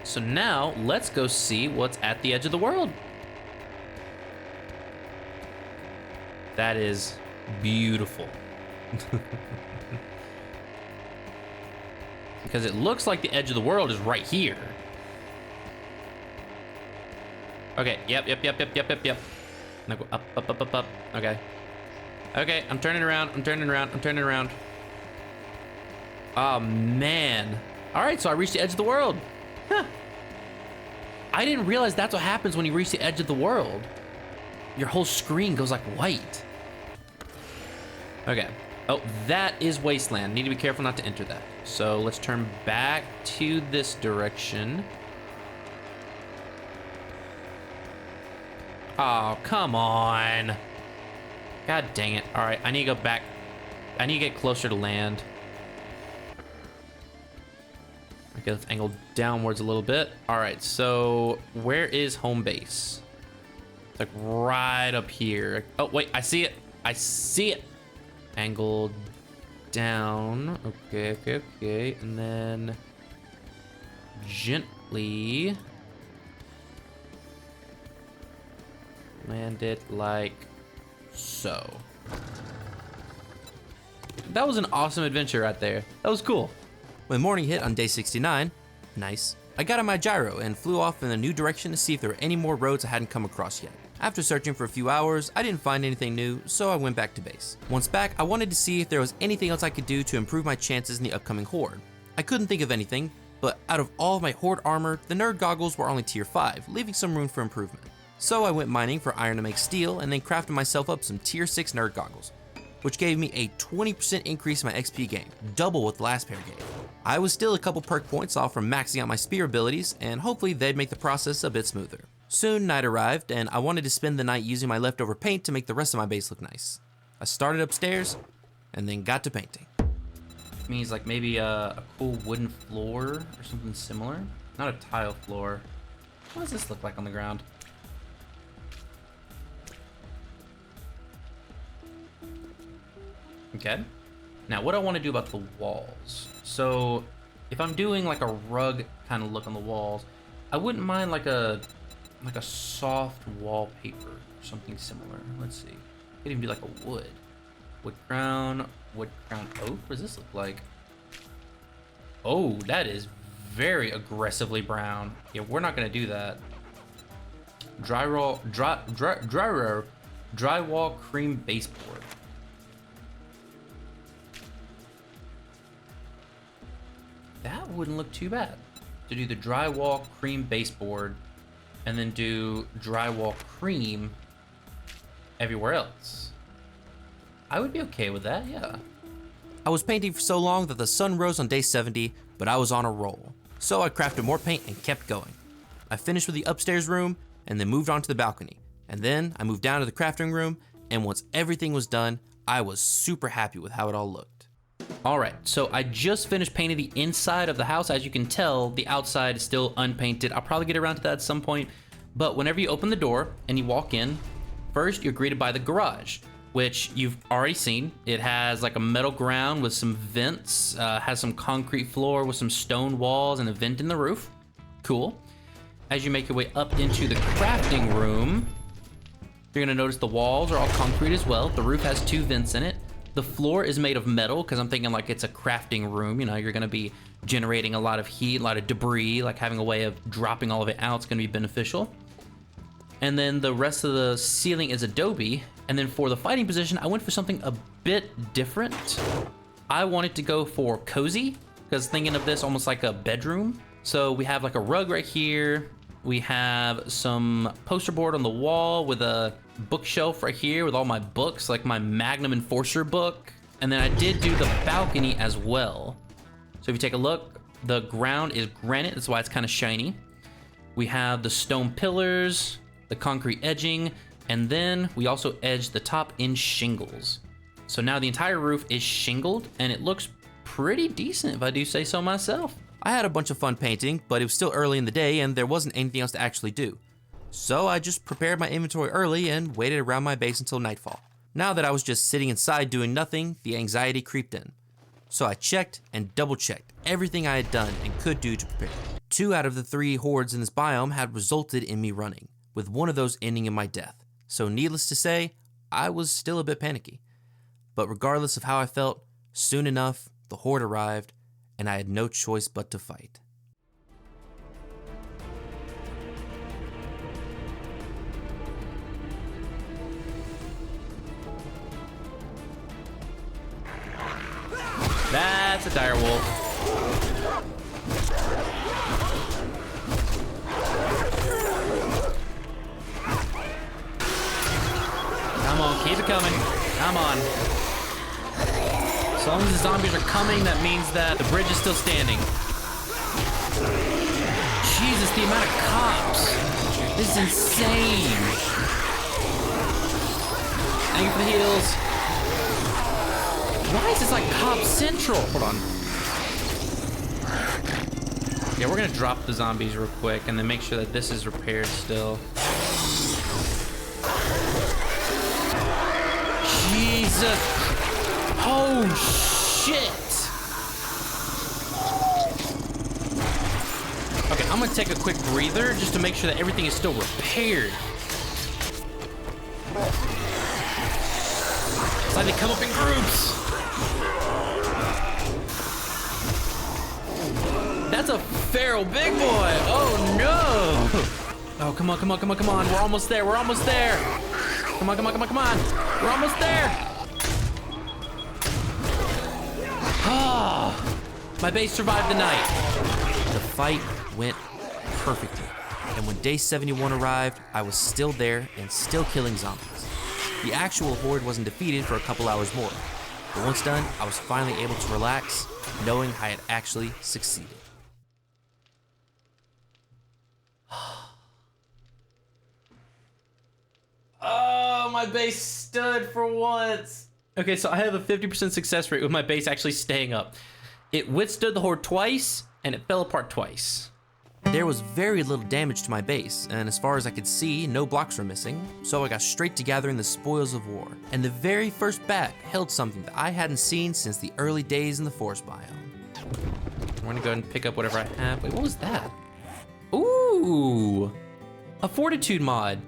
Speaker 2: So now, let's go see what's at the edge of the world. That is beautiful. Because it looks like the edge of the world is right here. Okay, yep. Now go up. Okay. Okay, I'm turning around. Oh, man. All right, so I reached the edge of the world. Huh. I didn't realize that's what happens when you reach the edge of the world. Your whole screen goes like white. Okay. Oh, that is Wasteland. Need to be careful not to enter that. So let's turn back to this direction. Oh, come on. God dang it. All right, I need to go back. I need to get closer to land. Okay, let's angle downwards a little bit. All right, so where is home base? It's like right up here. Oh, wait, I see it. I see it. Angle down. Okay. And then gently land it like so. That was an awesome adventure right there. That was cool.
Speaker 1: When morning hit on day 69, nice, I got on my gyro and flew off in a new direction to see if there were any more roads I hadn't come across yet. After searching for a few hours, I didn't find anything new, so I went back to base. Once back, I wanted to see if there was anything else I could do to improve my chances in the upcoming Horde. I couldn't think of anything, but out of all of my Horde armor, the nerd goggles were only tier 5, leaving some room for improvement. So I went mining for iron to make steel and then crafted myself up some tier 6 nerd goggles, which gave me a 20% increase in my XP gain, double what the last pair gave. I was still a couple perk points off from maxing out my spear abilities, and hopefully they'd make the process a bit smoother. Soon night arrived, and I wanted to spend the night using my leftover paint to make the rest of my base look nice. I started upstairs, and then got to painting.
Speaker 2: Means like maybe a cool wooden floor or something similar. Not a tile floor. What does this look like on the ground? Okay.
Speaker 1: Now, what I want to do about the walls. So, if I'm doing like a rug kind of look on the walls, I wouldn't mind like a soft wallpaper or something similar. Let's see. Could even do like a wood crown oak. What does this look like? Oh, that is very aggressively brown. Yeah, we're not gonna do that. Drywall cream baseboard. That wouldn't look too bad. To do the drywall cream baseboard and then do drywall cream everywhere else. I would be okay with that, yeah. I was painting for so long that the sun rose on day 70, but I was on a roll. So I crafted more paint and kept going. I finished with the upstairs room and then moved on to the balcony. And then I moved down to the crafting room, and once everything was done, I was super happy with how it all looked. All right, so I just finished painting the inside of the house. As you can tell, the outside is still unpainted. I'll probably get around to that at some point. But whenever you open the door and you walk in, first you're greeted by the garage, which you've already seen. It has like a metal ground with some vents, has some concrete floor with some stone walls and a vent in the roof. Cool. As you make your way up into the crafting room, you're gonna notice the walls are all concrete as well. The roof has 2 vents in it. The floor is made of metal because I'm thinking like it's a crafting room. You know, you're gonna be generating a lot of heat, a lot of debris, like having a way of dropping all of it out is gonna be beneficial. And then the rest of the ceiling is adobe. And then for the fighting position, I went for something a bit different. I wanted to go for cozy, because thinking of this almost like a bedroom. So we have like a rug right here. We have some poster board on the wall with a bookshelf right here with all my books, like my Magnum Enforcer book. And then I did do the balcony as well. So if you take a look, the ground is granite. That's why it's kind of shiny. We have the stone pillars, the concrete edging, and then we also edged the top in shingles. So now the entire roof is shingled, and it looks pretty decent if I do say so myself. I had a bunch of fun painting, but it was still early in the day and there wasn't anything else to actually do. So I just prepared my inventory early and waited around my base until nightfall. Now that I was just sitting inside doing nothing, the anxiety creeped in. So I checked and double checked everything I had done and could do to prepare. 2 out of the 3 hordes in this biome had resulted in me running, with one of those ending in my death. So needless to say, I was still a bit panicky. But regardless of how I felt, soon enough, the horde arrived, and I had no choice but to fight. That's a dire wolf. Come on, keep it coming. Come on. As long as the zombies are coming, that means that the bridge is still standing. Jesus, the amount of cops. This is insane. Thank you for the heals. Why is this like Cop Central? Hold on. Yeah, we're gonna drop the zombies real quick and then make sure that this is repaired still. Jesus. Oh, shit. Okay, I'm gonna take a quick breather just to make sure that everything is still repaired. It's like they come up in groups. That's a feral big boy. Oh, no. Oh, come on, come on, come on, come on. We're almost there. We're almost there. Come on, come on, come on, come on. We're almost there. Ah, my base survived the night. The fight went perfectly. And when day 71 arrived, I was still there and still killing zombies. The actual horde wasn't defeated for a couple hours more. But once done, I was finally able to relax, knowing I had actually succeeded. Oh, my base stood for once. Okay, so I have a 50% success rate with my base actually staying up. It withstood the horde twice, and it fell apart twice. There was very little damage to my base, and as far as I could see, no blocks were missing, so I got straight to gathering the spoils of war. And the very first bag held something that I hadn't seen since the early days in the forest biome. I'm gonna go ahead and pick up whatever I have. Wait, what was that? Ooh, a fortitude mod.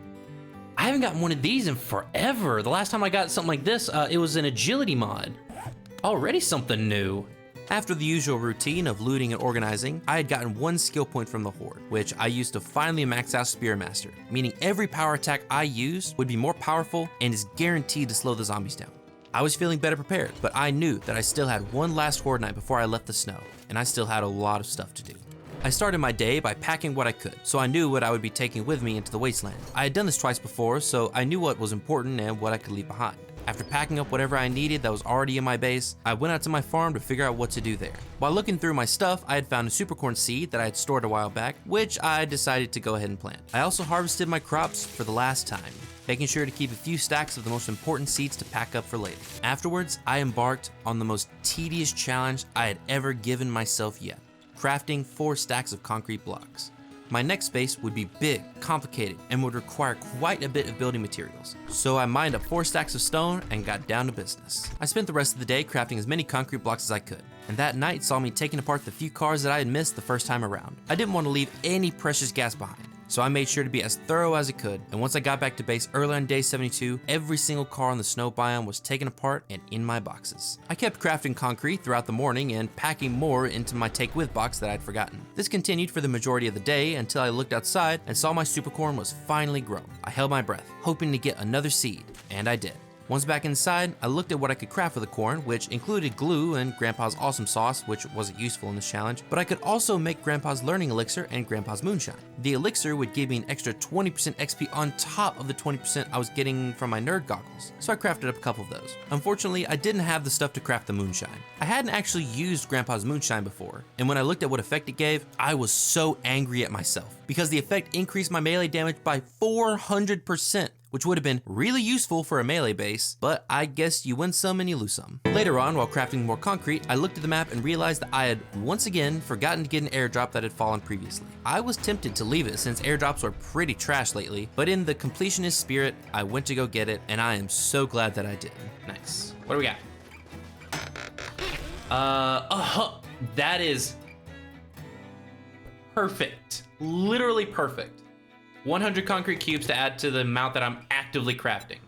Speaker 1: I haven't gotten one of these in forever. The last time I got something like this, it was an agility mod. Already something new. After the usual routine of looting and organizing, I had gotten one skill point from the Horde, which I used to finally max out Spearmaster, meaning every power attack I used would be more powerful and is guaranteed to slow the zombies down. I was feeling better prepared, but I knew that I still had one last Horde night before I left the snow, and I still had a lot of stuff to do. I started my day by packing what I could, so I knew what I would be taking with me into the Wasteland. I had done this twice before, so I knew what was important and what I could leave behind. After packing up whatever I needed that was already in my base, I went out to my farm to figure out what to do there. While looking through my stuff, I had found a supercorn seed that I had stored a while back, which I decided to go ahead and plant. I also harvested my crops for the last time, making sure to keep a few stacks of the most important seeds to pack up for later. Afterwards, I embarked on the most tedious challenge I had ever given myself yet, crafting 4 stacks of concrete blocks. My next base would be big, complicated, and would require quite a bit of building materials. So I mined up 4 stacks of stone and got down to business. I spent the rest of the day crafting as many concrete blocks as I could, and that night saw me taking apart the few cars that I had missed the first time around. I didn't want to leave any precious gas behind, so I made sure to be as thorough as I could, and once I got back to base early on day 72, every single car on the snow biome was taken apart and in my boxes. I kept crafting concrete throughout the morning and packing more into my take with box that I'd forgotten. This continued for the majority of the day until I looked outside and saw my supercorn was finally grown. I held my breath, hoping to get another seed, and I did. Once back inside, I looked at what I could craft with the corn, which included glue and Grandpa's awesome sauce, which wasn't useful in this challenge, but I could also make Grandpa's learning elixir and Grandpa's moonshine. The elixir would give me an extra 20% XP on top of the 20% I was getting from my nerd goggles, so I crafted up a couple of those. Unfortunately, I didn't have the stuff to craft the moonshine. I hadn't actually used Grandpa's moonshine before, and when I looked at what effect it gave, I was so angry at myself, because the effect increased my melee damage by 400%. Which would have been really useful for a melee base, but I guess you win some and you lose some. Later on, while crafting more concrete, I looked at the map and realized that I had once again forgotten to get an airdrop that had fallen previously. I was tempted to leave it since airdrops were pretty trash lately, but in the completionist spirit, I went to go get it, and I am so glad that I did. Nice. What do we got? That is perfect. Literally perfect. 100 concrete cubes to add to the amount that I'm actively crafting.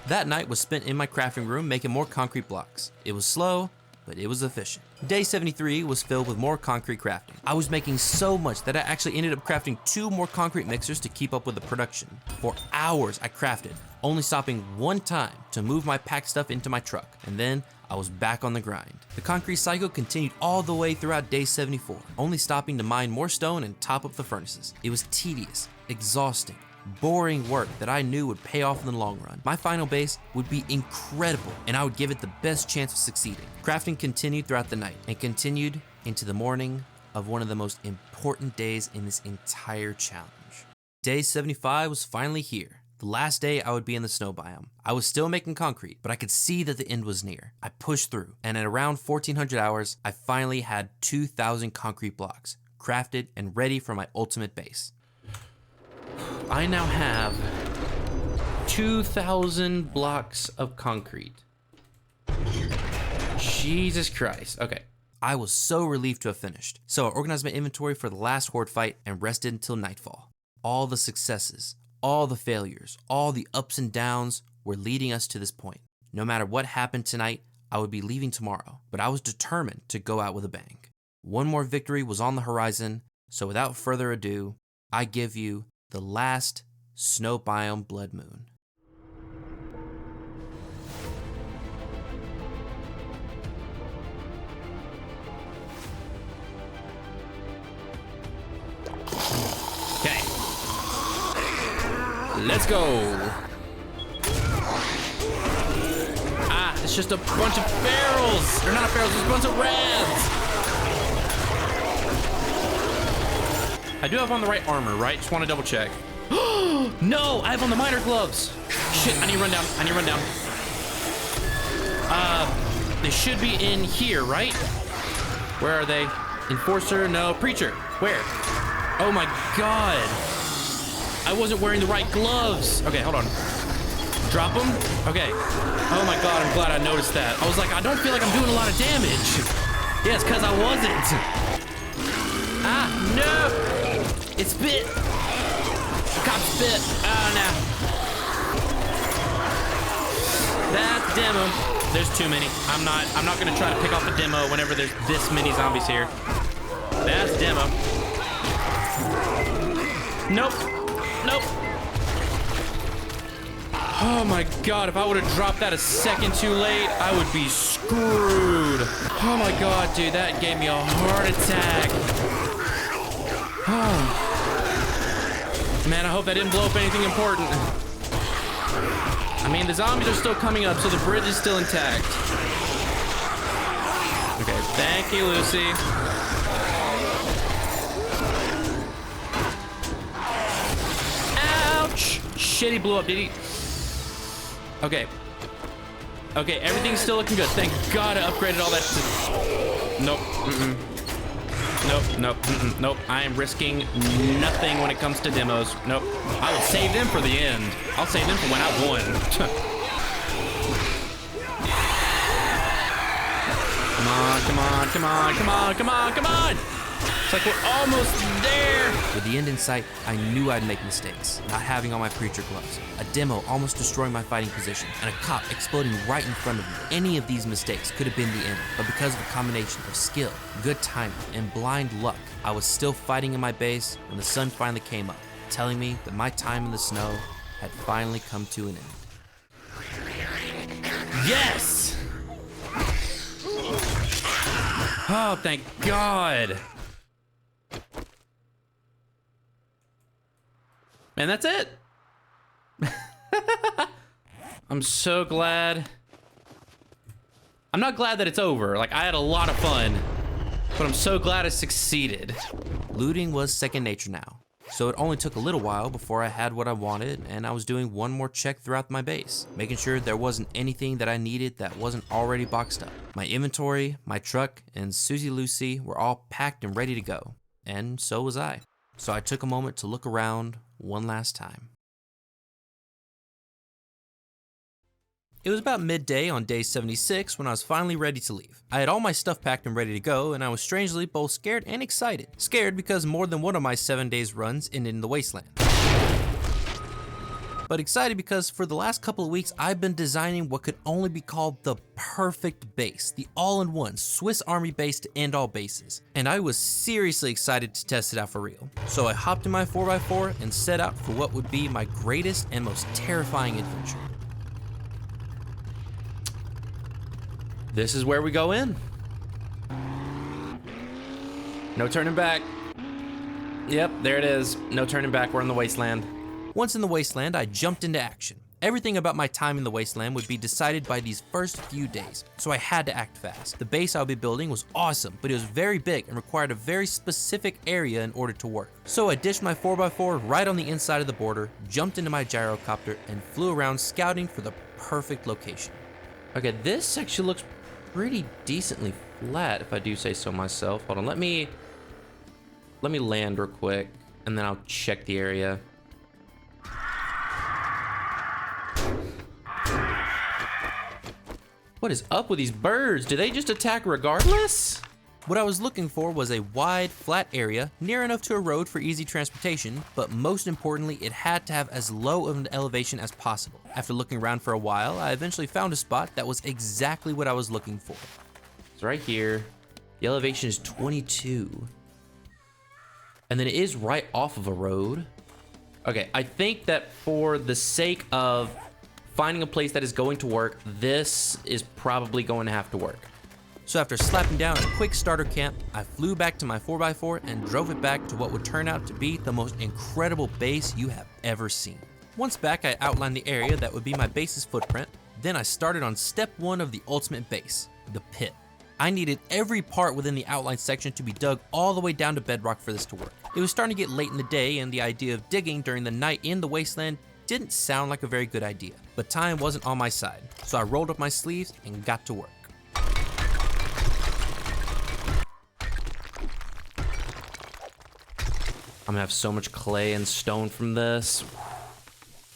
Speaker 1: That night was spent in my crafting room making more concrete blocks. It was slow, but it was efficient. Day 73 was filled with more concrete crafting. I was making so much that I actually ended up crafting 2 more concrete mixers to keep up with the production. For hours I crafted, only stopping one time to move my packed stuff into my truck, and then I was back on the grind. The concrete cycle continued all the way throughout day 74, only stopping to mine more stone and top up the furnaces. It was tedious, exhausting, boring work that I knew would pay off in the long run. My final base would be incredible, and I would give it the best chance of succeeding. Crafting continued throughout the night and continued into the morning of one of the most important days in this entire challenge. Day 75 was finally here. The last day I would be in the snow biome. I was still making concrete, but I could see that the end was near. I pushed through, and at around 1400 hours, I finally had 2,000 concrete blocks, crafted and ready for my ultimate base. I now have 2,000 blocks of concrete. Jesus Christ. Okay. I was so relieved to have finished. So I organized my inventory for the last Horde fight and rested until nightfall. All the successes, all the failures, all the ups and downs were leading us to this point. No matter what happened tonight, I would be leaving tomorrow, but I was determined to go out with a bang. One more victory was on the horizon, so without further ado, I give you the last snow biome blood moon. Okay. Let's go. Ah, it's just a bunch of barrels. They're not barrels, it's a bunch of reds. I do have on the right armor, right? Just want to double check. No, I have on the miner gloves. Shit, I need to run down. They should be in here, right? Where are they? Enforcer, no. Preacher, where? Oh my God. I wasn't wearing the right gloves. Okay, hold on. Drop them. Okay. Oh my God, I'm glad I noticed that. I was like, I don't feel like I'm doing a lot of damage. Yeah, it's because I wasn't. Ah, no. It spit. Cop spit. Oh, no. That's demo. There's too many. I'm not gonna try to pick off a demo whenever there's this many zombies here. That's demo. Nope. Nope. Oh my God, if I would have dropped that a second too late, I would be screwed. Oh my God, dude, that gave me a heart attack. Oh. Man, I hope that didn't blow up anything important. I mean, the zombies are still coming up, so the bridge is still intact. Okay, thank you, Lucy. Ouch! Shit, he blew up, did he? Okay. Okay, everything's still looking good. Thank God I upgraded all that to... Nope. Nope, nope, nope. I am risking nothing when it comes to demos. Nope. I will save them for the end. I'll save them for when I won. Come on, come on, come on, come on, come on, come on! It's like we're almost there! With the end in sight, I knew I'd make mistakes. Not having on my preacher gloves, a demo almost destroying my fighting position, and a cop exploding right in front of me. Any of these mistakes could have been the end, but because of a combination of skill, good timing, and blind luck, I was still fighting in my base when the sun finally came up, telling me that my time in the snow had finally come to an end. Yes! Oh, thank God! And that's it. I'm so glad. I'm not glad that it's over. Like, I had a lot of fun, but I'm so glad I succeeded. Looting was second nature now, so it only took a little while before I had what I wanted, and I was doing one more check throughout my base, making sure there wasn't anything that I needed that wasn't already boxed up. My inventory, my truck, and Susie Lucy were all packed and ready to go, and so was I. So I took a moment to look around one last time. It was about midday on day 76 when I was finally ready to leave. I had all my stuff packed and ready to go, and I was strangely both scared and excited. Scared because more than one of my 7 days runs ended in the Wasteland. But excited because for the last couple of weeks, I've been designing what could only be called the perfect base, the all-in-one Swiss Army base to end all bases. And I was seriously excited to test it out for real. So I hopped in my 4x4 and set out for what would be my greatest and most terrifying adventure. This is where we go in. No turning back. Yep, there it is. No turning back, we're in the Wasteland. Once in the Wasteland, I jumped into action. Everything about my time in the Wasteland would be decided by these first few days, so I had to act fast. The base I'll be building was awesome, but it was very big and required a very specific area in order to work. So I dished my 4x4 right on the inside of the border, jumped into my gyrocopter, and flew around scouting for the perfect location. Okay, this section looks pretty decently flat, if I do say so myself. Hold on, let me land real quick, and then I'll check the area. What is up with these birds? Do they just attack regardless? What I was looking for was a wide, flat area, near enough to a road for easy transportation, but most importantly, it had to have as low of an elevation as possible. After looking around for a while, I eventually found a spot that was exactly what I was looking for. It's right here. The elevation is 22. And then it is right off of a road. Okay, I think that for the sake of finding a place that is going to work, this is probably going to have to work. So after slapping down a quick starter camp, I flew back to my 4x4 and drove it back to what would turn out to be the most incredible base you have ever seen. Once back, I outlined the area that would be my base's footprint. Then I started on step 1 of the ultimate base, the pit. I needed every part within the outline section to be dug all the way down to bedrock for this to work. It was starting to get late in the day, and the idea of digging during the night in the Wasteland didn't sound like a very good idea, but time wasn't on my side, so I rolled up my sleeves and got to work.
Speaker 2: I'm gonna have so much clay and stone from this.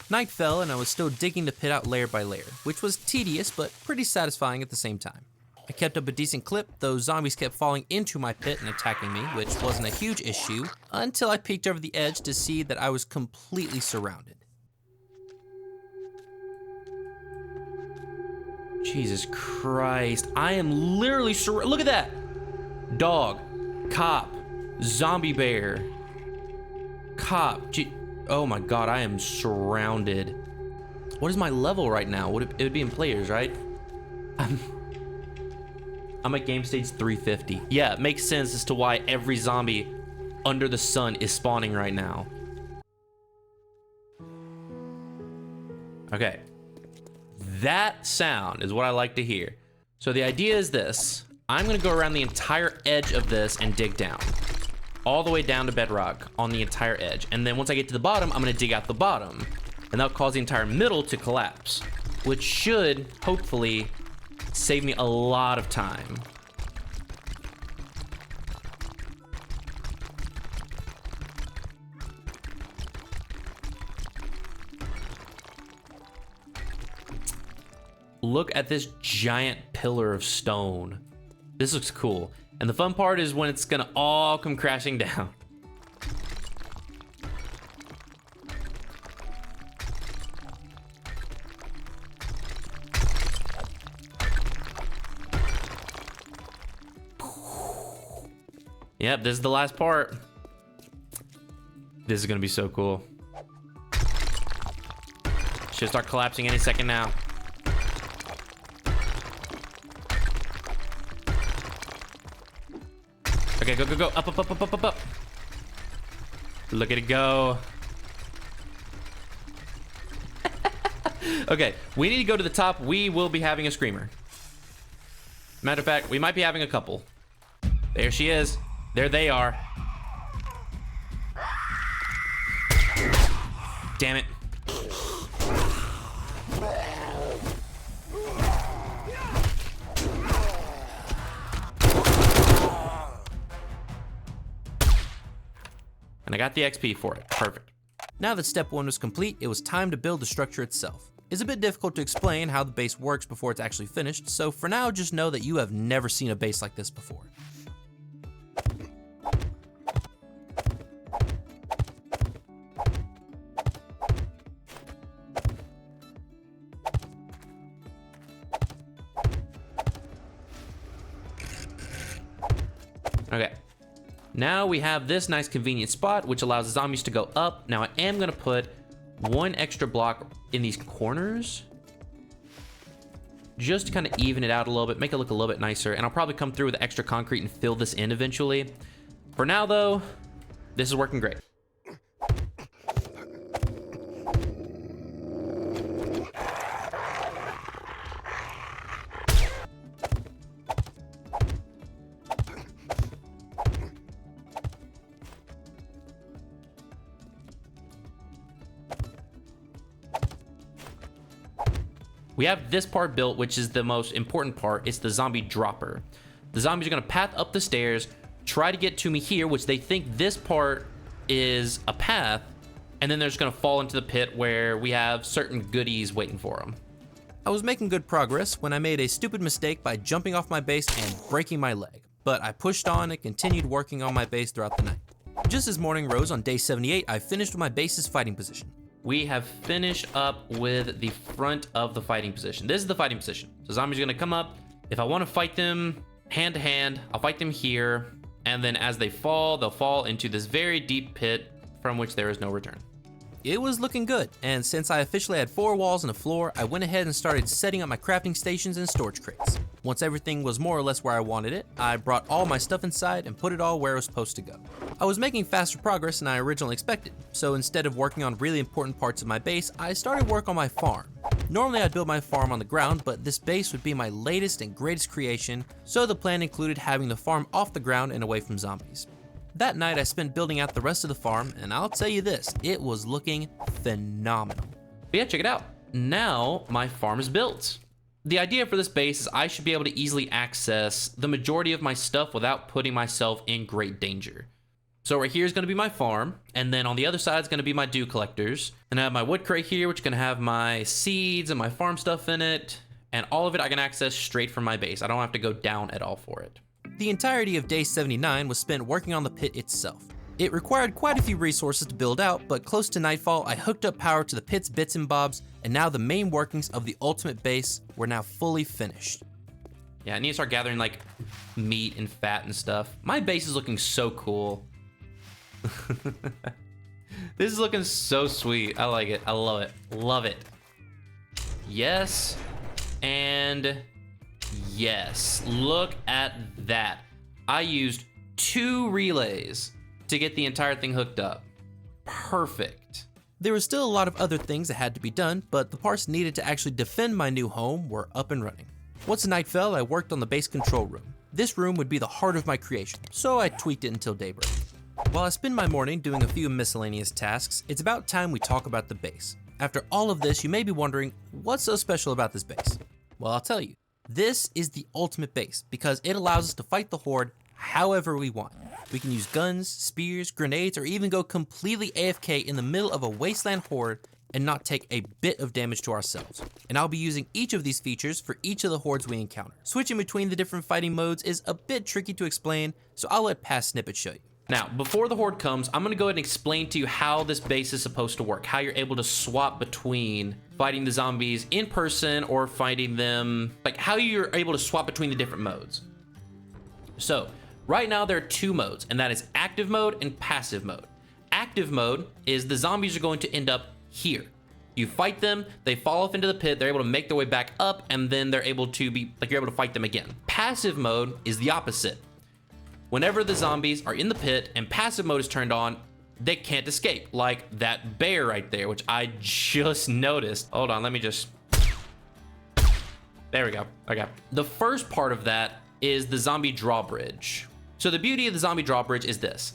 Speaker 1: Night fell and I was still digging the pit out layer by layer, which was tedious but pretty satisfying at the same time. I kept up a decent clip, though zombies kept falling into my pit and attacking me, which wasn't a huge issue, until I peeked over the edge to see that I was completely surrounded.
Speaker 2: Jesus Christ, I am literally look at that! Dog, cop, zombie bear, cop, oh my god, I am surrounded. What is my level right now? It would be in players, right? I'm at game stage 350. Yeah, it makes sense as to why every zombie under the sun is spawning right now. Okay. That sound is what I like to hear. So the idea is this. I'm gonna go around the entire edge of this and dig down. All the way down to bedrock on the entire edge. And then once I get to the bottom, I'm gonna dig out the bottom. And that'll cause the entire middle to collapse, which should, hopefully, save me a lot of time. Look at this giant pillar of stone. This looks cool. And the fun part is when it's gonna all come crashing down. Yep, this is the last part. This is gonna be so cool. Should start collapsing any second now. Okay, go, go, go. Up, up, up, up, up, up, up. Look at it go. Okay, we need to go to the top. We will be having a screamer. Matter of fact, we might be having a couple. There she is. There they are. Damn it. And I got the XP for it. Perfect.
Speaker 1: Now that step 1 was complete, it was time to build the structure itself. It's a bit difficult to explain how the base works before it's actually finished, so for now just know that you have never seen a base like this before.
Speaker 2: Okay. Now we have this nice convenient spot, which allows the zombies to go up. Now I am gonna put one extra block in these corners, just to kind of even it out a little bit, make it look a little bit nicer. And I'll probably come through with extra concrete and fill this in eventually. For now though, this is working great. We have this part built, which is the most important part. It's the zombie dropper. The zombies are gonna path up the stairs, try to get to me here, which they think this part is a path, and then they're just gonna fall into the pit where we have certain goodies waiting for them.
Speaker 1: I was making good progress when I made a stupid mistake by jumping off my base and breaking my leg, but I pushed on and continued working on my base throughout the night. Just as morning rose on day 78, I finished with my base's fighting position.
Speaker 2: We have finished up with the front of the fighting position. This is the fighting position. So zombies are gonna come up. If I wanna fight them hand to hand, I'll fight them here. And then as they fall, they'll fall into this very deep pit from which there is no return.
Speaker 1: It was looking good, and since I officially had 4 walls and a floor, I went ahead and started setting up my crafting stations and storage crates. Once everything was more or less where I wanted it, I brought all my stuff inside and put it all where it was supposed to go. I was making faster progress than I originally expected, so instead of working on really important parts of my base, I started work on my farm. Normally I'd build my farm on the ground, but this base would be my latest and greatest creation, so the plan included having the farm off the ground and away from zombies. That night I spent building out the rest of the farm, and I'll tell you this, it was looking phenomenal.
Speaker 2: But yeah, check it out. Now my farm is built. The idea for this base is I should be able to easily access the majority of my stuff without putting myself in great danger.
Speaker 1: So right here is going to be my farm, and then on the other side is going to be my dew collectors. And I have my wood crate here, which is going to have my seeds and my farm stuff in it, and all of it I can access straight from my base. I don't have to go down at all for it. The entirety of day 79 was spent working on the pit itself. It required quite a few resources to build out, but close to nightfall, I hooked up power to the pit's bits and bobs, and now the main workings of the ultimate base were now fully finished. Yeah, I need to start gathering like meat and fat and stuff. My base is looking so cool. This is looking so sweet. I like it. I love it. Love it. Yes. And yes. Look at that. I used 2 relays to get the entire thing hooked up. Perfect. There was still a lot of other things that had to be done, but the parts needed to actually defend my new home were up and running. Once the night fell, I worked on the base control room. This room would be the heart of my creation, so I tweaked it until daybreak. While I spend my morning doing a few miscellaneous tasks, it's about time we talk about the base. After all of this, you may be wondering, what's so special about this base? Well, I'll tell you. This is the ultimate base because it allows us to fight the Horde however we want. We can use guns, spears, grenades, or even go completely AFK in the middle of a Wasteland Horde and not take a bit of damage to ourselves. And I'll be using each of these features for each of the hordes we encounter. Switching between the different fighting modes is a bit tricky to explain, so I'll let past snippets show you. Now, before the horde comes, I'm gonna go ahead and explain to you how this base is supposed to work, how you're able to swap between fighting the zombies in person or fighting them, like how you're able to swap between the different modes. So, right now there are 2 modes, and that is active mode and passive mode. Active mode is the zombies are going to end up here. You fight them, they fall off into the pit, they're able to make their way back up, and then they're able to be, like, you're able to fight them again. Passive mode is the opposite. Whenever the zombies are in the pit and passive mode is turned on, they can't escape, like that bear right there, which I just noticed. Hold on, let me just... There we go. Okay. The first part of that is the zombie drawbridge. So the beauty of the zombie drawbridge is this.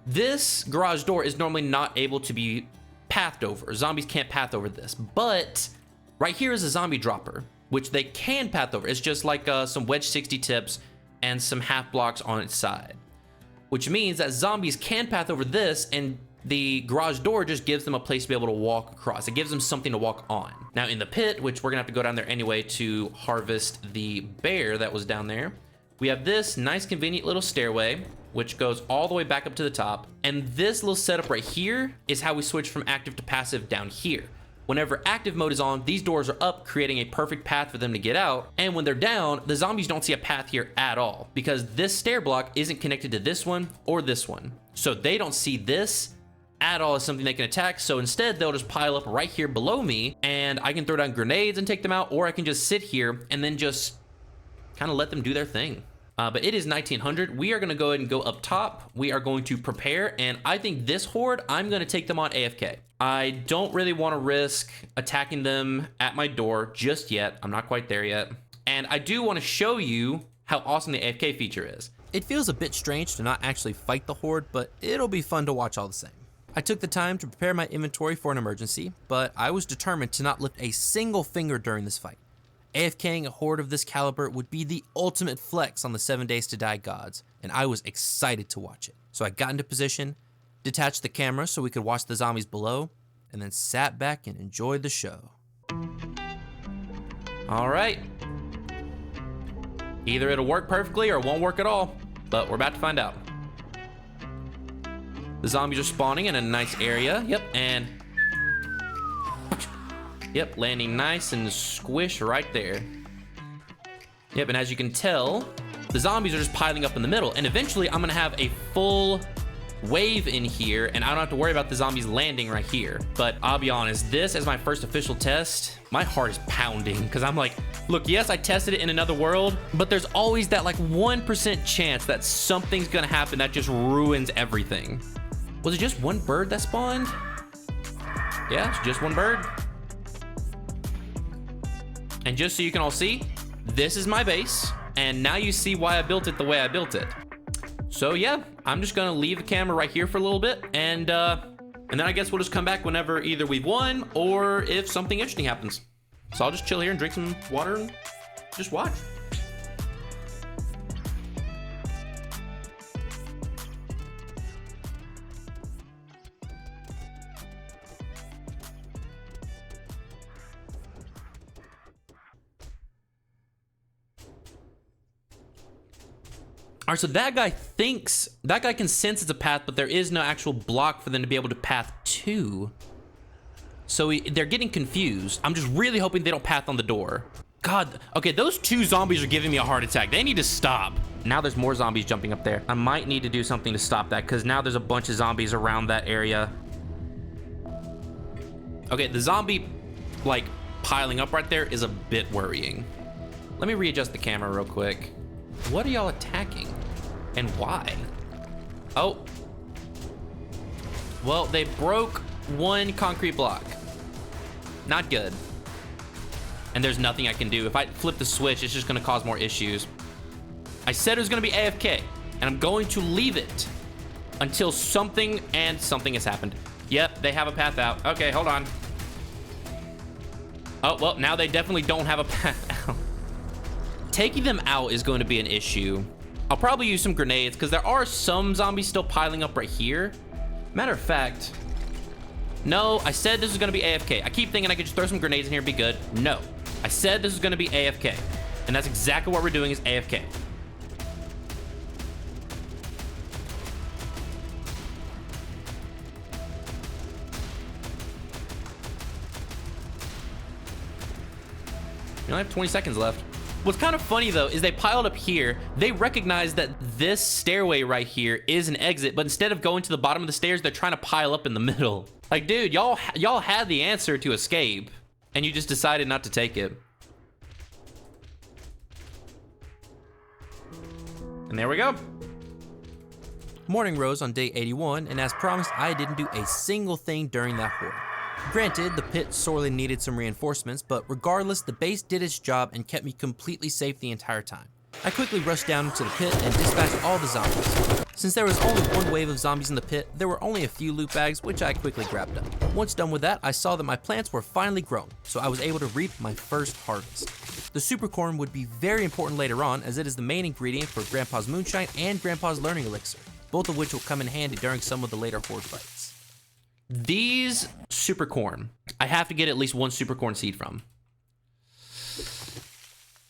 Speaker 1: This garage door is normally not able to be pathed over. Zombies can't path over this, but right here is a zombie dropper, which they can path over. It's just like some wedge 60 tips and some half blocks on its side, which means that zombies can path over this, and the garage door just gives them a place to be able to walk across. It gives them something to walk on. Now in the pit, which we're gonna have to go down there anyway to harvest the bear that was down there, we have this nice convenient little stairway, which goes all the way back up to the top. And this little setup right here is how we switch from active to passive down here. Whenever active mode is on, these doors are up, creating a perfect path for them to get out. And when they're down, the zombies don't see a path here at all because this stair block isn't connected to this one or this one. So they don't see this at all as something they can attack. So instead, they'll just pile up right here below me, and I can throw down grenades and take them out, or I can just sit here and then just kind of let them do their thing. But it is 1900. We are going to go ahead and go up top. We are going to prepare, and I think this horde, I'm going to take them on AFK. I don't really want to risk attacking them at my door just yet. I'm not quite there yet. And I do want to show you how awesome the AFK feature is. It feels a bit strange to not actually fight the horde, but it'll be fun to watch all the same. I took the time to prepare my inventory for an emergency, but I was determined to not lift a single finger during this fight. AFKing a horde of this caliber would be the ultimate flex on the 7 Days to Die gods, and I was excited to watch it. So I got into position, detached the camera so we could watch the zombies below, and then sat back and enjoyed the show. All right. Either it'll work perfectly or it won't work at all, but we're about to find out. The zombies are spawning in a nice area. Yep, and... Yep, landing nice and squish right there. Yep, and as you can tell, the zombies are just piling up in the middle, and eventually I'm gonna have a full wave in here, and I don't have to worry about the zombies landing right here. But I'll be honest, this as my first official test, my heart is pounding, because I'm like, look, yes, I tested it in another world, but there's always that like 1% chance that something's gonna happen that just ruins everything. Was it just one bird that spawned? Yeah, it's just one bird. And just so you can all see, this is my base, and now you see why I built it the way I built it. So yeah, I'm just gonna leave the camera right here for a little bit, and then I guess we'll just come back whenever either we've won or if something interesting happens. So I'll just chill here and drink some water and just watch. All right, so that guy can sense it's a path, but there is no actual block for them to be able to path to. So they're getting confused. I'm just really hoping they don't path on the door. God, okay, those 2 zombies are giving me a heart attack. They need to stop. Now there's more zombies jumping up there. I might need to do something to stop that because now there's a bunch of zombies around that area. Okay, the zombie, like, piling up right there is a bit worrying. Let me readjust the camera real quick. What are y'all attacking? And why? Oh. Well, they broke 1 concrete block. Not good. And there's nothing I can do. If I flip the switch, it's just gonna cause more issues. I said it was gonna be AFK, and I'm going to leave it until something has happened. Yep, they have a path out. Okay, hold on. Oh, well, now they definitely don't have a path out. Taking them out is going to be an issue. I'll probably use some grenades because there are some zombies still piling up right here. Matter of fact, no, I said this was going to be AFK. I keep thinking I could just throw some grenades in here and be good. No, I said this was going to be AFK. And that's exactly what we're doing is AFK. We only have 20 seconds left. What's kind of funny though is they piled up here. They recognize that this stairway right here is an exit, but instead of going to the bottom of the stairs, they're trying to pile up in the middle. Like, dude, y'all had the answer to escape, and you just decided not to take it. And there we go. Morning rose on day 81, and as promised, I didn't do a single thing during that horde. Granted, the pit sorely needed some reinforcements, but regardless, the base did its job and kept me completely safe the entire time. I quickly rushed down into the pit and dispatched all the zombies. Since there was only 1 wave of zombies in the pit, there were only a few loot bags, which I quickly grabbed up. Once done with that, I saw that my plants were finally grown, so I was able to reap my first harvest. The super corn would be very important later on, as it is the main ingredient for Grandpa's moonshine and Grandpa's learning elixir, both of which will come in handy during some of the later horde fights. These super corn, I have to get at least 1 super corn seed from.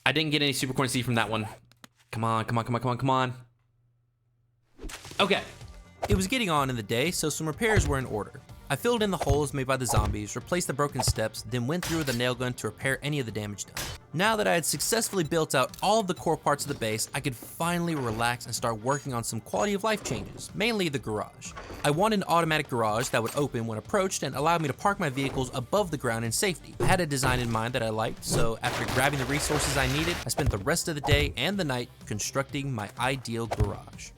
Speaker 1: I didn't get any super corn seed from that one. Come on, come on, come on, come on, come on. Okay. It was getting on in the day, so some repairs were in order. I filled in the holes made by the zombies, replaced the broken steps, then went through with a nail gun to repair any of the damage done. Now that I had successfully built out all of the core parts of the base, I could finally relax and start working on some quality of life changes, mainly the garage. I wanted an automatic garage that would open when approached and allow me to park my vehicles above the ground in safety. I had a design in mind that I liked, so after grabbing the resources I needed, I spent the rest of the day and the night constructing my ideal garage.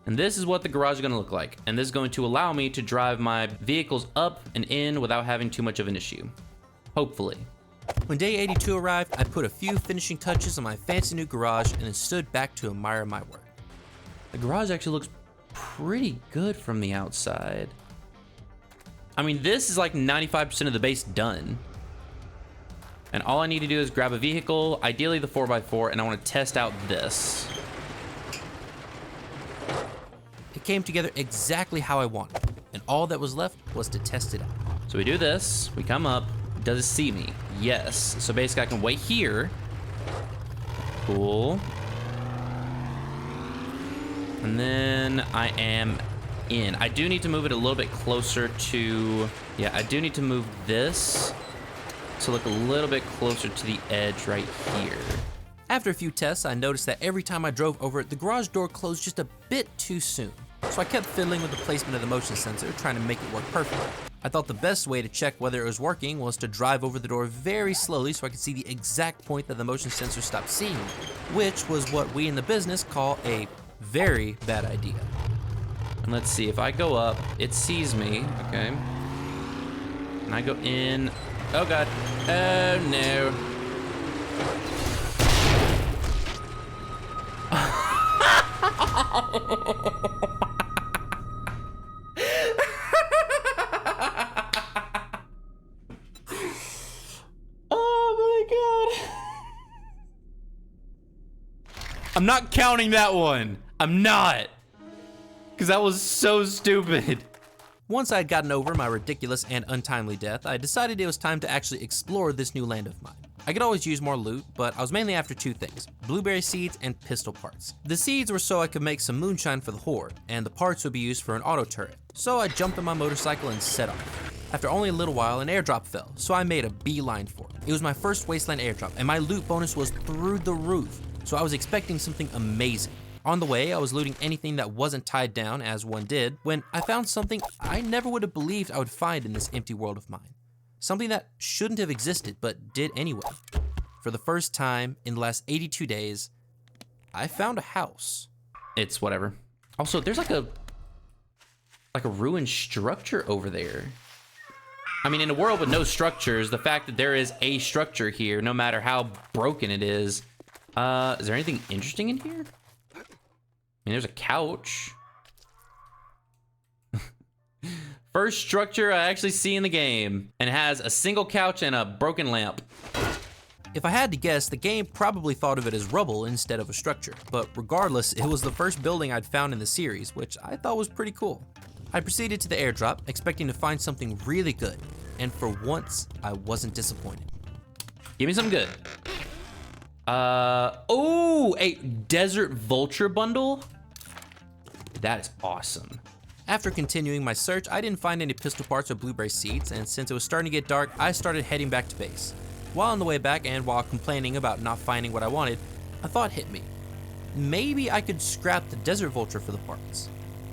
Speaker 1: And this is what the garage is going to look like. And this is going to allow me to drive my vehicles up and in without having too much of an issue. Hopefully. When day 82 arrived, I put a few finishing touches on my fancy new garage and then stood back to admire my work. The garage actually looks pretty good from the outside. I mean, this is like 95% of the base done. And all I need to do is grab a vehicle, ideally the 4x4, and I want to test out this. It came together exactly how I wanted, and all that was left was to test it out. So we do this, we come up, does it see me? Yes. So basically I can wait here. Cool. And then I am in. I do need to move it a little bit closer to, yeah, I do need to move this to look a little bit closer to the edge right here. After a few tests, I noticed that every time I drove over it, the garage door closed just a bit too soon. So I kept fiddling with the placement of the motion sensor, trying to make it work perfectly. I thought the best way to check whether it was working was to drive over the door very slowly so I could see the exact point that the motion sensor stopped seeing me, which was what we in the business call a very bad idea. And let's see, if I go up, it sees me, okay? And I go in, oh God, oh no.
Speaker 2: I'm not counting that one. I'm not. Because that was so stupid.
Speaker 1: Once I had gotten over my ridiculous and untimely death, I decided it was time to actually explore this new land of mine. I could always use more loot, but I was mainly after two things: blueberry seeds and pistol parts. The seeds were so I could make some moonshine for the Horde, and the parts would be used for an auto turret. So I jumped on my motorcycle and set off. After only a little while, an airdrop fell, so I made a beeline for it. It was my first Wasteland airdrop, and my loot bonus was through the roof, so I was expecting something amazing. On the way, I was looting anything that wasn't tied down, as one did, when I found something I never would have believed I would find in this empty world of mine. Something that shouldn't have existed, but did anyway. For the first time in the last 82 days, I found a house.
Speaker 2: It's whatever. Also, there's like a ruined structure over there. I mean, in a world with no structures, the fact that there is a structure here, no matter how broken it is there anything interesting in here? I mean, there's a couch. First structure I actually see in the game, and it has a single couch and a broken lamp.
Speaker 1: If I had to guess, the game probably thought of it as rubble instead of a structure, but regardless, it was the first building I'd found in the series, which I thought was pretty cool. I proceeded to the airdrop, expecting to find something really good, and for once, I wasn't disappointed.
Speaker 2: Give me something good. Oh, a desert vulture bundle? That is awesome.
Speaker 1: After continuing my search, I didn't find any pistol parts or blueberry seeds, and since it was starting to get dark, I started heading back to base. While on the way back and while complaining about not finding what I wanted, a thought hit me. Maybe I could scrap the Desert Vulture for the parts.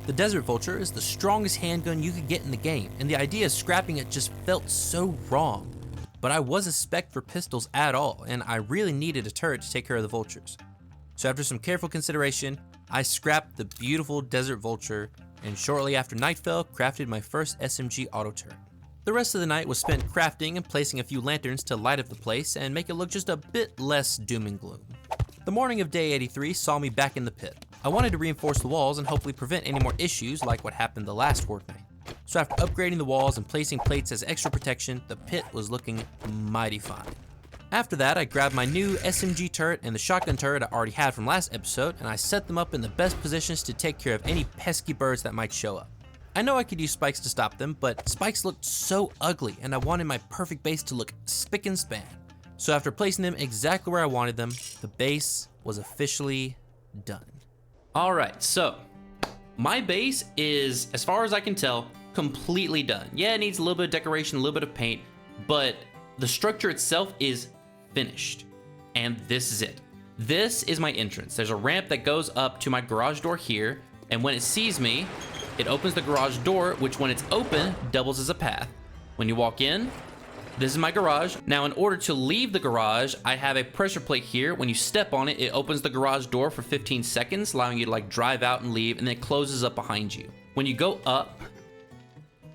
Speaker 1: The Desert Vulture is the strongest handgun you could get in the game, and the idea of scrapping it just felt so wrong. But I wasn't spec'd for pistols at all, and I really needed a turret to take care of the vultures. So after some careful consideration, I scrapped the beautiful Desert Vulture, and shortly after night fell, crafted my first SMG auto turret. The rest of the night was spent crafting and placing a few lanterns to light up the place and make it look just a bit less doom and gloom. The morning of day 83 saw me back in the pit. I wanted to reinforce the walls and hopefully prevent any more issues like what happened the last Horde night. So after upgrading the walls and placing plates as extra protection, the pit was looking mighty fine. After that, I grabbed my new SMG turret and the shotgun turret I already had from last episode, and I set them up in the best positions to take care of any pesky birds that might show up. I know I could use spikes to stop them, but spikes looked so ugly and I wanted my perfect base to look spick and span. So after placing them exactly where I wanted them, the base was officially done.
Speaker 2: All right, so my base is, as far as I can tell, completely done. Yeah, it needs a little bit of decoration, a little bit of paint, but the structure itself is finished. And this is it. This is my entrance. There's a ramp that goes up to my garage door here, and when it sees me, it opens the garage door, which when it's open, doubles as a path. When you walk in, this is my garage. Now, in order to leave the garage, I have a pressure plate here. When you step on it, it opens the garage door for 15 seconds, allowing you to like drive out and leave, and then it closes up behind you. When you go up,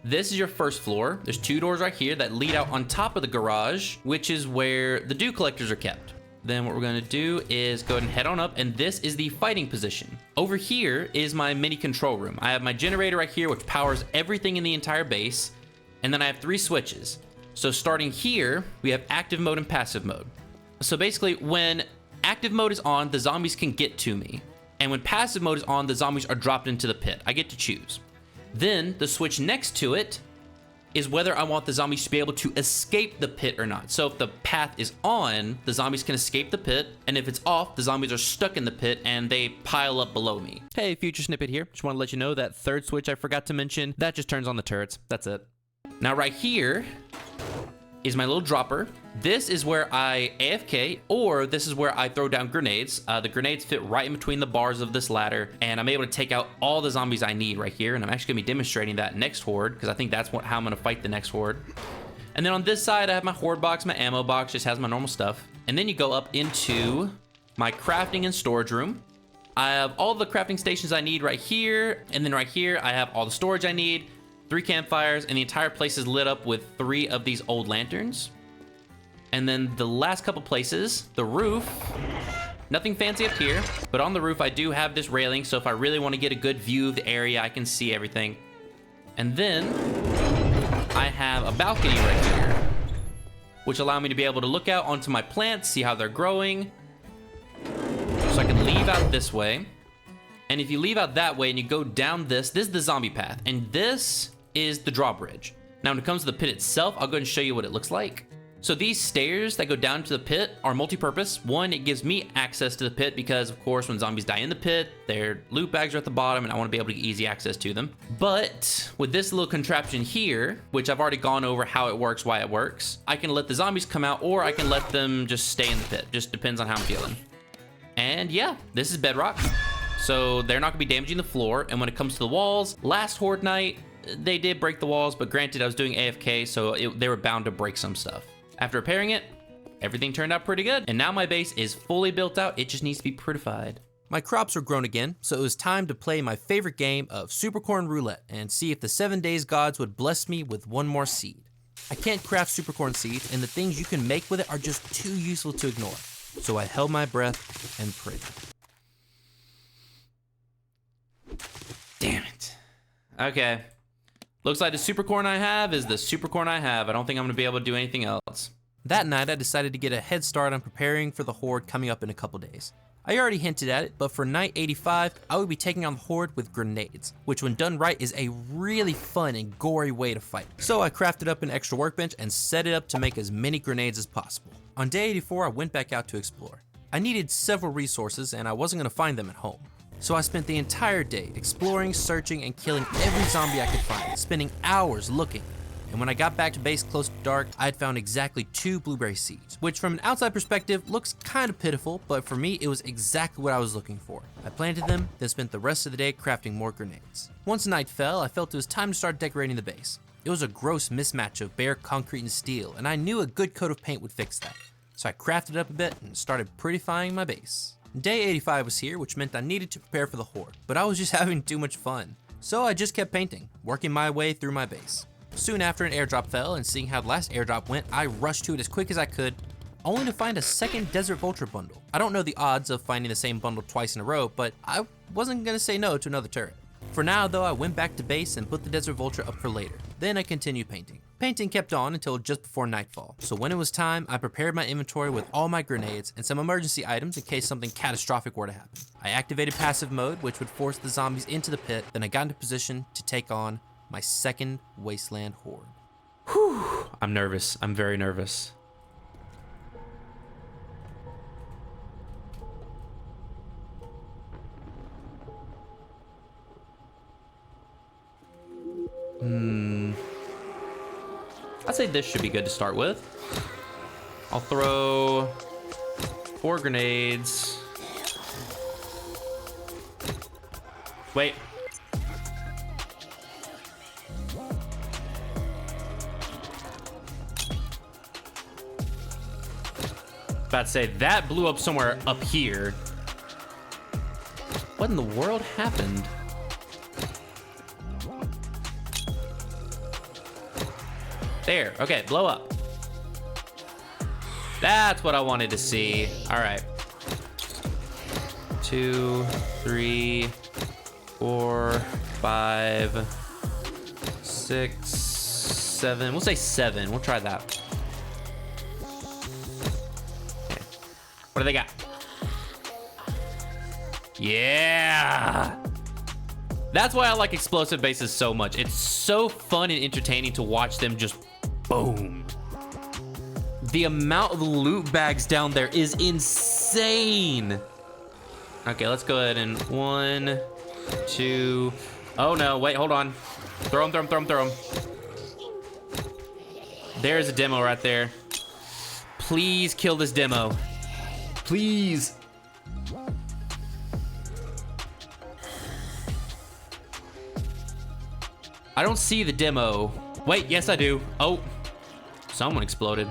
Speaker 2: this is your first floor. There's two doors right here that lead out on top of the garage, which is where the dew collectors are kept. Then what we're gonna do is go ahead and head on up, and this is the fighting position. Over here is my mini control room. I have my generator right here, which powers everything in the entire base, and then I have 3 switches. So starting here, we have active mode and passive mode. So basically, when active mode is on, the zombies can get to me, and when passive mode is on, the zombies are dropped into the pit. I get to choose. Then the switch next to it is whether I want the zombies to be able to escape the pit or not. So if the path is on, the zombies can escape the pit, and if it's off, the zombies are stuck in the pit and they pile up below me.
Speaker 1: Hey, future snippet here. Just want to let you know that third switch I forgot to mention, that just turns on the turrets. That's it.
Speaker 2: Now right here is my little dropper. This is where I AFK, or this is where I throw down grenades. The grenades fit right in between the bars of this ladder, and I'm able to take out all the zombies I need right here, and I'm actually gonna be demonstrating that next Horde, because I think that's how I'm gonna fight the next Horde. And then on this side, I have my Horde box, my ammo box, just has my normal stuff. And then you go up into my crafting and storage room. I have all the crafting stations I need right here, and then right here, I have all the storage I need, 3 campfires, and the entire place is lit up with 3 of these old lanterns. And then the last couple places, the roof, nothing fancy up here, but on the roof I do have this railing, so if I really want to get a good view of the area, I can see everything. And then I have a balcony right here, which allow me to be able to look out onto my plants, see how they're growing.
Speaker 1: So I can leave out this way. And if you leave out that way and you go down this is the zombie path. And this is the drawbridge. Now, when it comes to the pit itself, I'll go ahead and show you what it looks like. So these stairs that go down to the pit are multi-purpose. One, it gives me access to the pit because, of course, when zombies die in the pit, their loot bags are at the bottom and I want to be able to get easy access to them. But with this little contraption here, which I've already gone over how it works, why it works, I can let the zombies come out or I can let them just stay in the pit. Just depends on how I'm feeling. And yeah, this is bedrock. So they're not going to be damaging the floor. And when it comes to the walls, last Horde night, they did break the walls, but granted, I was doing AFK, so they were bound to break some stuff. After repairing it, everything turned out pretty good. And now my base is fully built out. It just needs to be prettified. My crops are grown again, so it was time to play my favorite game of Supercorn Roulette and see if the 7 days gods would bless me with one more seed. I can't craft Supercorn seeds, and the things you can make with it are just too useful to ignore. So I held my breath and prayed. Damn it. Okay. Looks like the Supercorn I have is the Supercorn I have. I don't think I'm going to be able to do anything else. That night, I decided to get a head start on preparing for the Horde coming up in a couple days. I already hinted at it, but for night 85, I would be taking on the Horde with grenades, which when done right is a really fun and gory way to fight. So I crafted up an extra workbench and set it up to make as many grenades as possible. On day 84, I went back out to explore. I needed several resources and I wasn't going to find them at home. So I spent the entire day exploring, searching, and killing every zombie I could find, spending hours looking. And when I got back to base close to dark, I had found exactly 2 blueberry seeds, which from an outside perspective looks kind of pitiful, but for me it was exactly what I was looking for. I planted them, then spent the rest of the day crafting more grenades. Once night fell, I felt it was time to start decorating the base. It was a gross mismatch of bare concrete and steel, and I knew a good coat of paint would fix that. So I crafted up a bit and started prettifying my base. Day 85 was here, which meant I needed to prepare for the Horde, but I was just having too much fun. So I just kept painting, working my way through my base. Soon after an airdrop fell, and seeing how the last airdrop went, I rushed to it as quick as I could, only to find a second Desert Vulture bundle. I don't know the odds of finding the same bundle twice in a row, but I wasn't gonna say no to another turret. For now though, I went back to base and put the Desert Vulture up for later. Then I continued painting. Painting kept on until just before nightfall. So when it was time, I prepared my inventory with all my grenades and some emergency items in case something catastrophic were to happen. I activated passive mode, which would force the zombies into the pit. Then I got into position to take on my second Wasteland Horde. Whew, I'm nervous. I'm very nervous. I'd say this should be good to start with. I'll throw 4 grenades. Wait. About to say, that blew up somewhere up here. What in the world happened? There, okay, blow up. That's what I wanted to see. All right. 2, 3, 4, 5, 6, 7. We'll say 7. We'll try that. Okay. What do they got? Yeah. That's why I like explosive bases so much. It's so fun and entertaining to watch them just boom. The amount of loot bags down there is insane. Okay, let's go ahead and 1, 2. Oh no, wait, hold on. Throw him, throw him, throw him, throw him. There's a demo right there. Please kill this demo. Please. I don't see the demo. Wait, yes I do. Oh, someone exploded.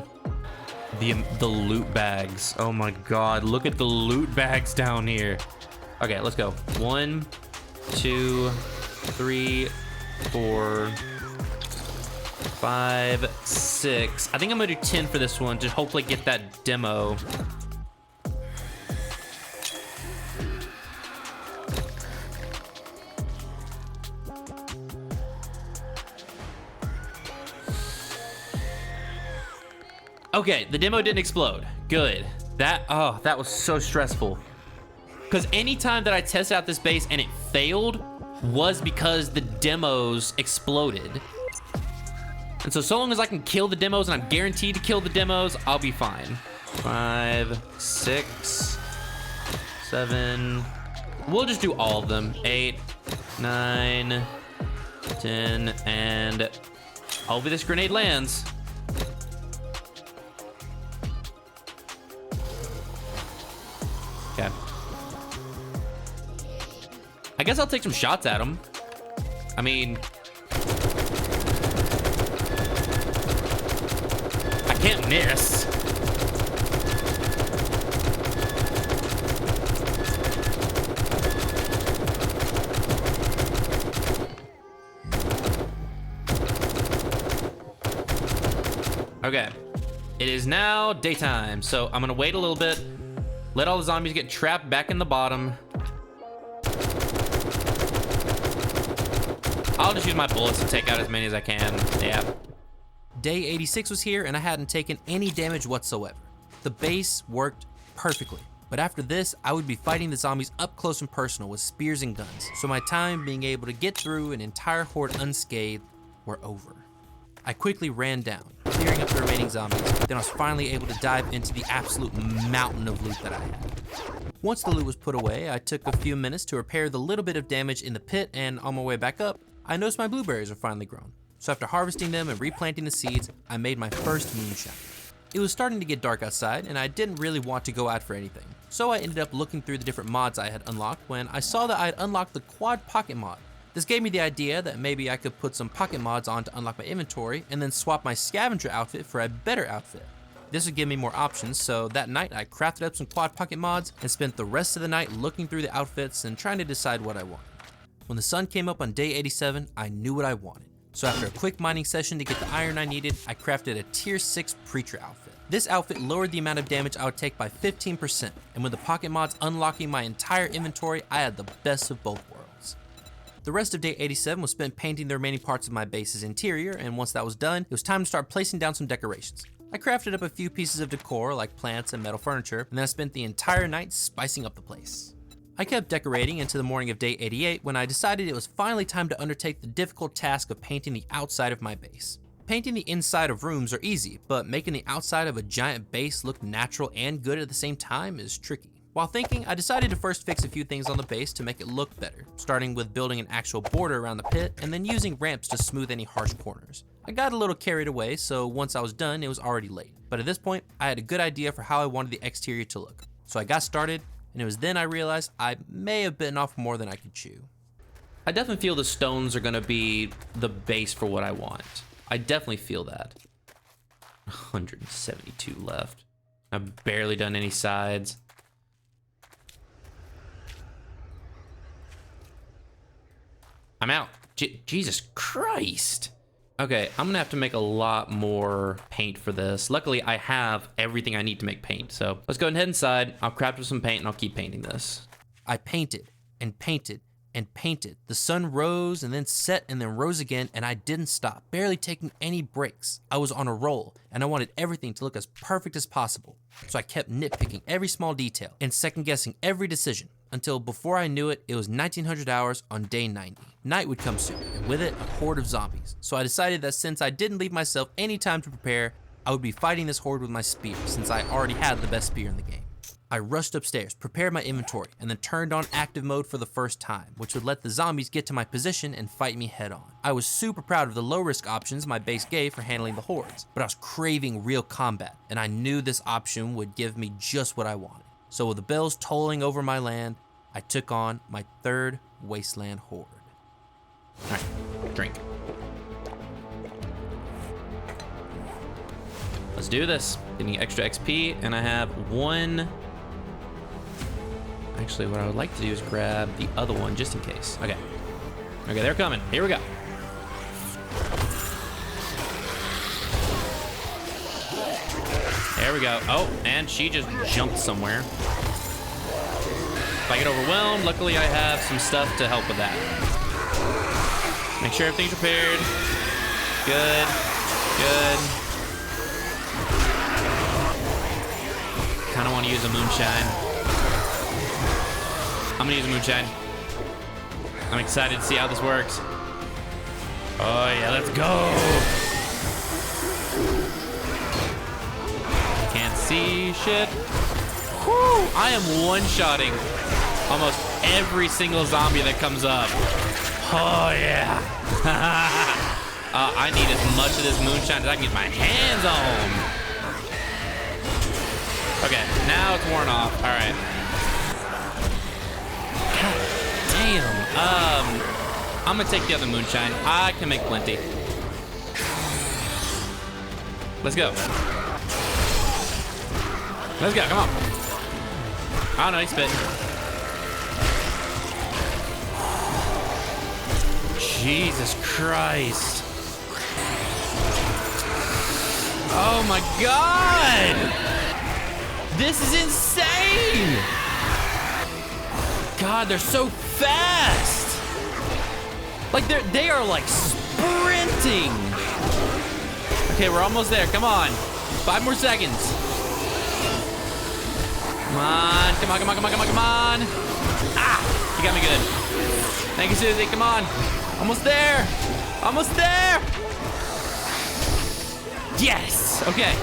Speaker 1: The loot bags. Oh my God, look at the loot bags down here. Okay, let's go. 1, 2, 3, 4, 5, 6. I think I'm gonna do 10 for this one to hopefully get that demo. Okay, the demo didn't explode. Good. That was so stressful. Because anytime that I tested out this base and it failed was because the demos exploded. And so long as I can kill the demos, and I'm guaranteed to kill the demos, I'll be fine. 5, 6, 7. We'll just do all of them. 8, 9, 10, and hopefully this grenade lands. Okay. I guess I'll take some shots at him. I mean, I can't miss. Okay, it is now daytime, so I'm gonna wait a little bit, let all the zombies get trapped back in the bottom. I'll just use my bullets to take out as many as I can. Yeah. Day 86 was here, and I hadn't taken any damage whatsoever. The base worked perfectly. But after this, I would be fighting the zombies up close and personal with spears and guns. So my time being able to get through an entire horde unscathed were over. I quickly ran down, clearing up the remaining zombies. Then I was finally able to dive into the absolute mountain of loot that I had. Once the loot was put away, I took a few minutes to repair the little bit of damage in the pit, and on my way back up, I noticed my blueberries are finally grown. So after harvesting them and replanting the seeds, I made my first moonshine. It was starting to get dark outside, and I didn't really want to go out for anything. So I ended up looking through the different mods I had unlocked when I saw that I had unlocked the quad pocket mod. This gave me the idea that maybe I could put some pocket mods on to unlock my inventory and then swap my scavenger outfit for a better outfit. This would give me more options, so that night I crafted up some quad pocket mods and spent the rest of the night looking through the outfits and trying to decide what I wanted. When the sun came up on day 87, I knew what I wanted. So after a quick mining session to get the iron I needed, I crafted a tier 6 preacher outfit. This outfit lowered the amount of damage I would take by 15%, and with the pocket mods unlocking my entire inventory, I had the best of both worlds. The rest of day 87 was spent painting the remaining parts of my base's interior, and once that was done, it was time to start placing down some decorations. I crafted up a few pieces of decor like plants and metal furniture, and then I spent the entire night spicing up the place. I kept decorating into the morning of day 88 when I decided it was finally time to undertake the difficult task of painting the outside of my base. Painting the inside of rooms are easy, but making the outside of a giant base look natural and good at the same time is tricky. While thinking, I decided to first fix a few things on the base to make it look better, starting with building an actual border around the pit and then using ramps to smooth any harsh corners. I got a little carried away, so once I was done, it was already late. But at this point, I had a good idea for how I wanted the exterior to look. So I got started, and it was then I realized I may have bitten off more than I could chew. I definitely feel the stones are gonna be the base for what I want. I definitely feel that. 172 left. I've barely done any sides. I'm out. Jesus Christ. Okay, I'm gonna have to make a lot more paint for this. Luckily, I have everything I need to make paint. So let's go ahead inside. I'll craft up some paint and I'll keep painting this. I painted and painted and painted. The sun rose and then set and then rose again, and I didn't stop, barely taking any breaks. I was on a roll, and I wanted everything to look as perfect as possible. So I kept nitpicking every small detail and second-guessing every decision, until before I knew it, it was 1900 hours on day 90. Night would come soon, and with it, a horde of zombies. So I decided that since I didn't leave myself any time to prepare, I would be fighting this horde with my spear, since I already had the best spear in the game. I rushed upstairs, prepared my inventory, and then turned on active mode for the first time, which would let the zombies get to my position and fight me head on. I was super proud of the low risk options my base gave for handling the hordes, but I was craving real combat, and I knew this option would give me just what I wanted. So with the bells tolling over my land, I took on my third Wasteland horde. Alright, drink. Let's do this. Getting extra XP, and I have one. Actually, what I would like to do is grab the other one just in case. Okay. Okay, they're coming. Here we go. There we go. Oh, and she just jumped somewhere. If I get overwhelmed, luckily I have some stuff to help with that. Make sure everything's repaired. Good. Good. Kind of want to use a moonshine. I'm gonna use a moonshine. I'm excited to see how this works. Oh yeah, let's go. Can't see shit. Whew, I am one-shotting almost every single zombie that comes up. Oh yeah. I need as much of this moonshine as I can get my hands on. Okay, now it's worn off. All right. God damn. I'm gonna take the other moonshine. I can make plenty. Let's go. Let's go, come on. Oh no, he's spitting. Jesus Christ. Oh my God. This is insane. God, they're so fast. Like they are like sprinting. Okay, we're almost there. Come on. 5 more seconds. Come on. Come on, come on, come on, come on, come on. Ah, you got me good. Thank you, Susie. Come on. Almost there. Almost there. Yes. Okay.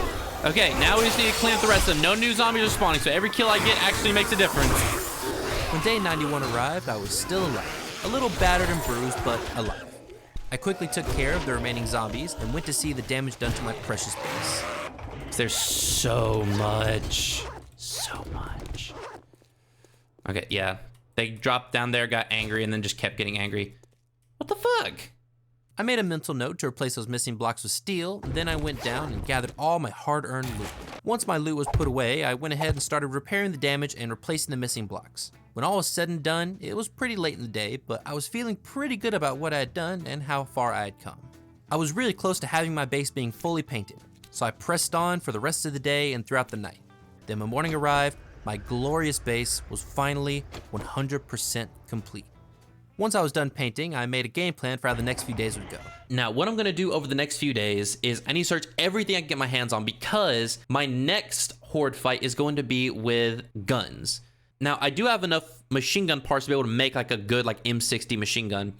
Speaker 1: Okay, now we just need to clean up the rest of them. No new zombies are spawning, so every kill I get actually makes a difference. When day 91 arrived, I was still alive. A little battered and bruised, but alive. I quickly took care of the remaining zombies and went to see the damage done to my precious base. There's so much. So much. Okay, yeah. They dropped down there, got angry, and then just kept getting angry. What the fuck? I made a mental note to replace those missing blocks with steel, and then I went down and gathered all my hard-earned loot. Once my loot was put away, I went ahead and started repairing the damage and replacing the missing blocks. When all was said and done, it was pretty late in the day, but I was feeling pretty good about what I had done and how far I had come. I was really close to having my base being fully painted, so I pressed on for the rest of the day and throughout the night. Then when morning arrived, my glorious base was finally 100% complete. Once I was done painting, I made a game plan for how the next few days would go. Now, what I'm gonna do over the next few days is I need to search everything I can get my hands on because my next horde fight is going to be with guns. Now, I do have enough machine gun parts to be able to make like a good like M60 machine gun,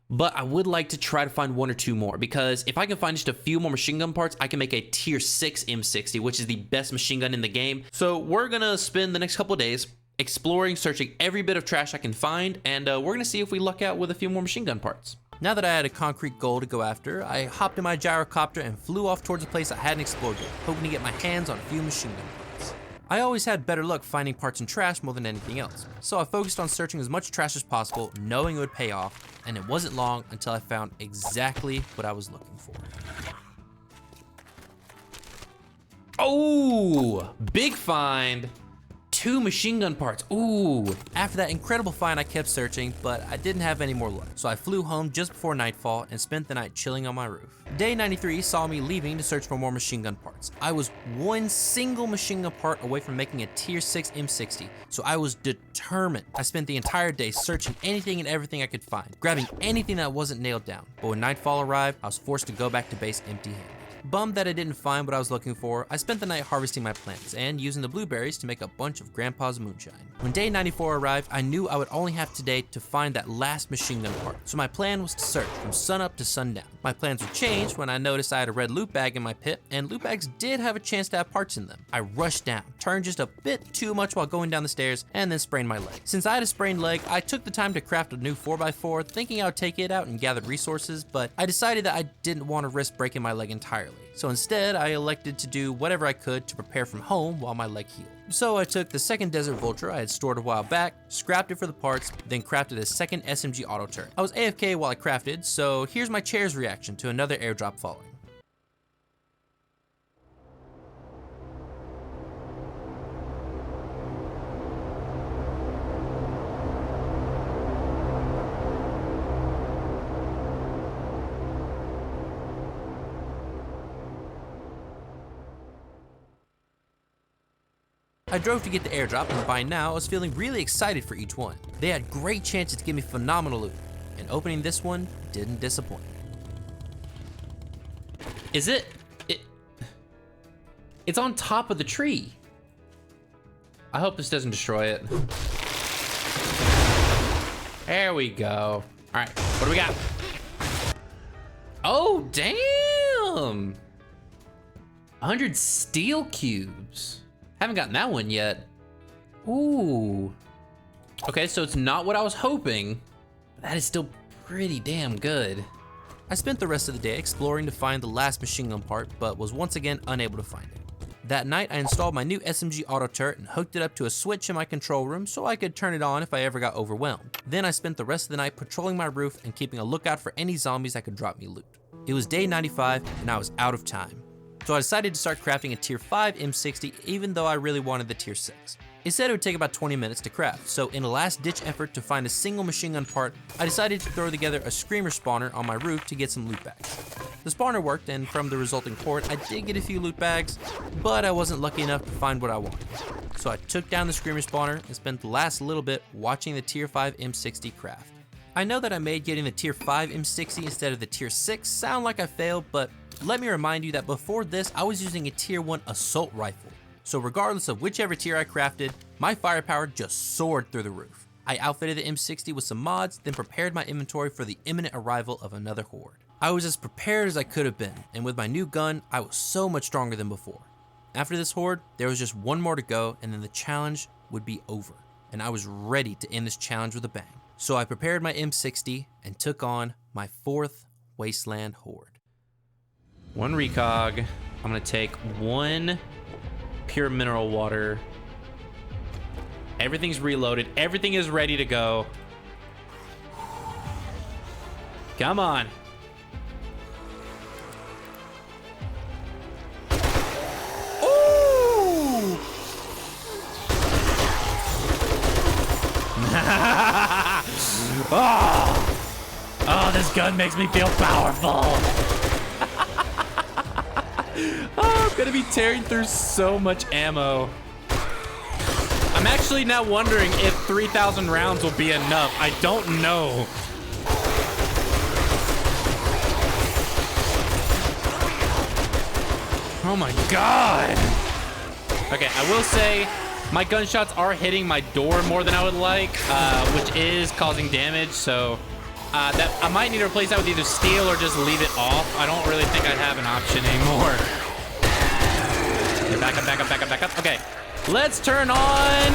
Speaker 1: but I would like to try to find 1 or 2 more because if I can find just a few more machine gun parts, I can make a tier 6 M60, which is the best machine gun in the game. So we're gonna spend the next couple of days exploring, searching every bit of trash I can find, and we're gonna see if we luck out with a few more machine gun parts. Now that I had a concrete goal to go after, I hopped in my gyrocopter and flew off towards a place I hadn't explored yet, hoping to get my hands on a few machine gun parts. I always had better luck finding parts in trash more than anything else, so I focused on searching as much trash as possible, knowing it would pay off, and it wasn't long until I found exactly what I was looking for. Oh, big find. 2 machine gun parts, ooh. After that incredible find, I kept searching, but I didn't have any more luck. So I flew home just before nightfall and spent the night chilling on my roof. Day 93 saw me leaving to search for more machine gun parts. I was 1 single machine gun part away from making a tier 6 M60, so I was determined. I spent the entire day searching anything and everything I could find, grabbing anything that wasn't nailed down. But when nightfall arrived, I was forced to go back to base empty-handed. Bummed that I didn't find what I was looking for, I spent the night harvesting my plants and using the blueberries to make a bunch of Grandpa's moonshine. When day 94 arrived, I knew I would only have today to find that last machine gun part, so my plan was to search from sunup to sundown. My plans were changed when I noticed I had a red loot bag in my pit, and loot bags did have a chance to have parts in them. I rushed down, turned just a bit too much while going down the stairs, and then sprained my leg. Since I had a sprained leg, I took the time to craft a new 4x4, thinking I would take it out and gather resources, but I decided that I didn't want to risk breaking my leg entirely. So instead, I elected to do whatever I could to prepare from home while my leg healed. So I took the second Desert Vulture I had stored a while back, scrapped it for the parts, then crafted a second SMG auto turret. I was AFK while I crafted, so here's my chair's reaction to another airdrop following. I drove to get the airdrop, and by now I was feeling really excited for each one. They had great chances to give me phenomenal loot, and opening this one didn't disappoint. Is it? It's on top of the tree. I hope this doesn't destroy it. There we go. All right, what do we got? Oh, damn. 100 steel cubes. Haven't gotten that one yet. Ooh. Okay, so it's not what I was hoping. But that is still pretty damn good. I spent the rest of the day exploring to find the last machine gun part, but was once again unable to find it. That night, I installed my new SMG auto turret and hooked it up to a switch in my control room so I could turn it on if I ever got overwhelmed. Then I spent the rest of the night patrolling my roof and keeping a lookout for any zombies that could drop me loot. It was day 95 and I was out of time. So I decided to start crafting a tier 5 M60 even though I really wanted the tier 6. It said it would take about 20 minutes to craft, so in a last ditch effort to find a single machine gun part, I decided to throw together a screamer spawner on my roof to get some loot bags. The spawner worked, and from the resulting horde, I did get a few loot bags, but I wasn't lucky enough to find what I wanted. So I took down the screamer spawner and spent the last little bit watching the tier 5 M60 craft. I know that I made getting the tier 5 M60 instead of the tier 6 sound like I failed, but let me remind you that before this, I was using a tier 1 assault rifle. So regardless of whichever tier I crafted, my firepower just soared through the roof. I outfitted the M60 with some mods, then prepared my inventory for the imminent arrival of another horde. I was as prepared as I could have been, and with my new gun, I was so much stronger than before. After this horde, there was just one more to go, and then the challenge would be over, and I was ready to end this challenge with a bang. So I prepared my M60 and took on my 4th Wasteland horde. One recog. I'm gonna take one pure mineral water. Everything's reloaded. Everything is ready to go. Come on. Ooh! Oh, this gun makes me feel powerful. Oh, I'm gonna be tearing through so much ammo. I'm actually now wondering if 3,000 rounds will be enough. I don't know. Oh my god. Okay, I will say my gunshots are hitting my door more than I would like, which is causing damage, so that I might need to replace that with either steel or just leave it off. I don't really think I have an option anymore. Okay, back up, back up, back up, back up. Okay, let's turn on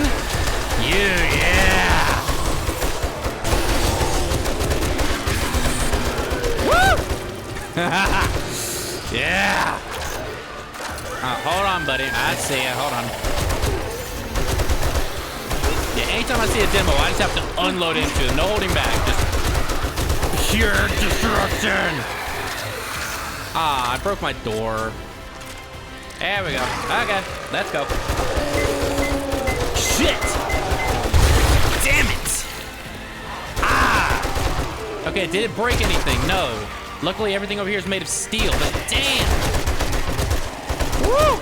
Speaker 1: you, yeah. Woo! Yeah. Hold on, buddy. I see it. Hold on. Yeah, anytime I see a demo, I just have to unload into it. No holding back. Just pure destruction. Ah, I broke my door. There we go. Okay, let's go. Shit! Damn it! Ah! Okay, did it break anything? No. Luckily, everything over here is made of steel, but damn! Woo!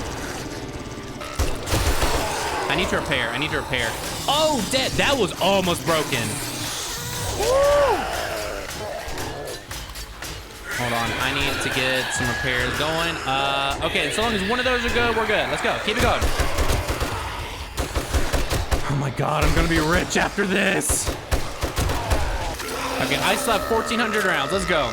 Speaker 1: I need to repair. I need to repair. Oh, dead. That was almost broken. Woo! Hold on, I need to get some repairs going. Okay, so long as one of those are good, we're good. Let's go, keep it going. Oh my god, I'm gonna be rich after this. Okay, I still have 1,400 rounds, let's go.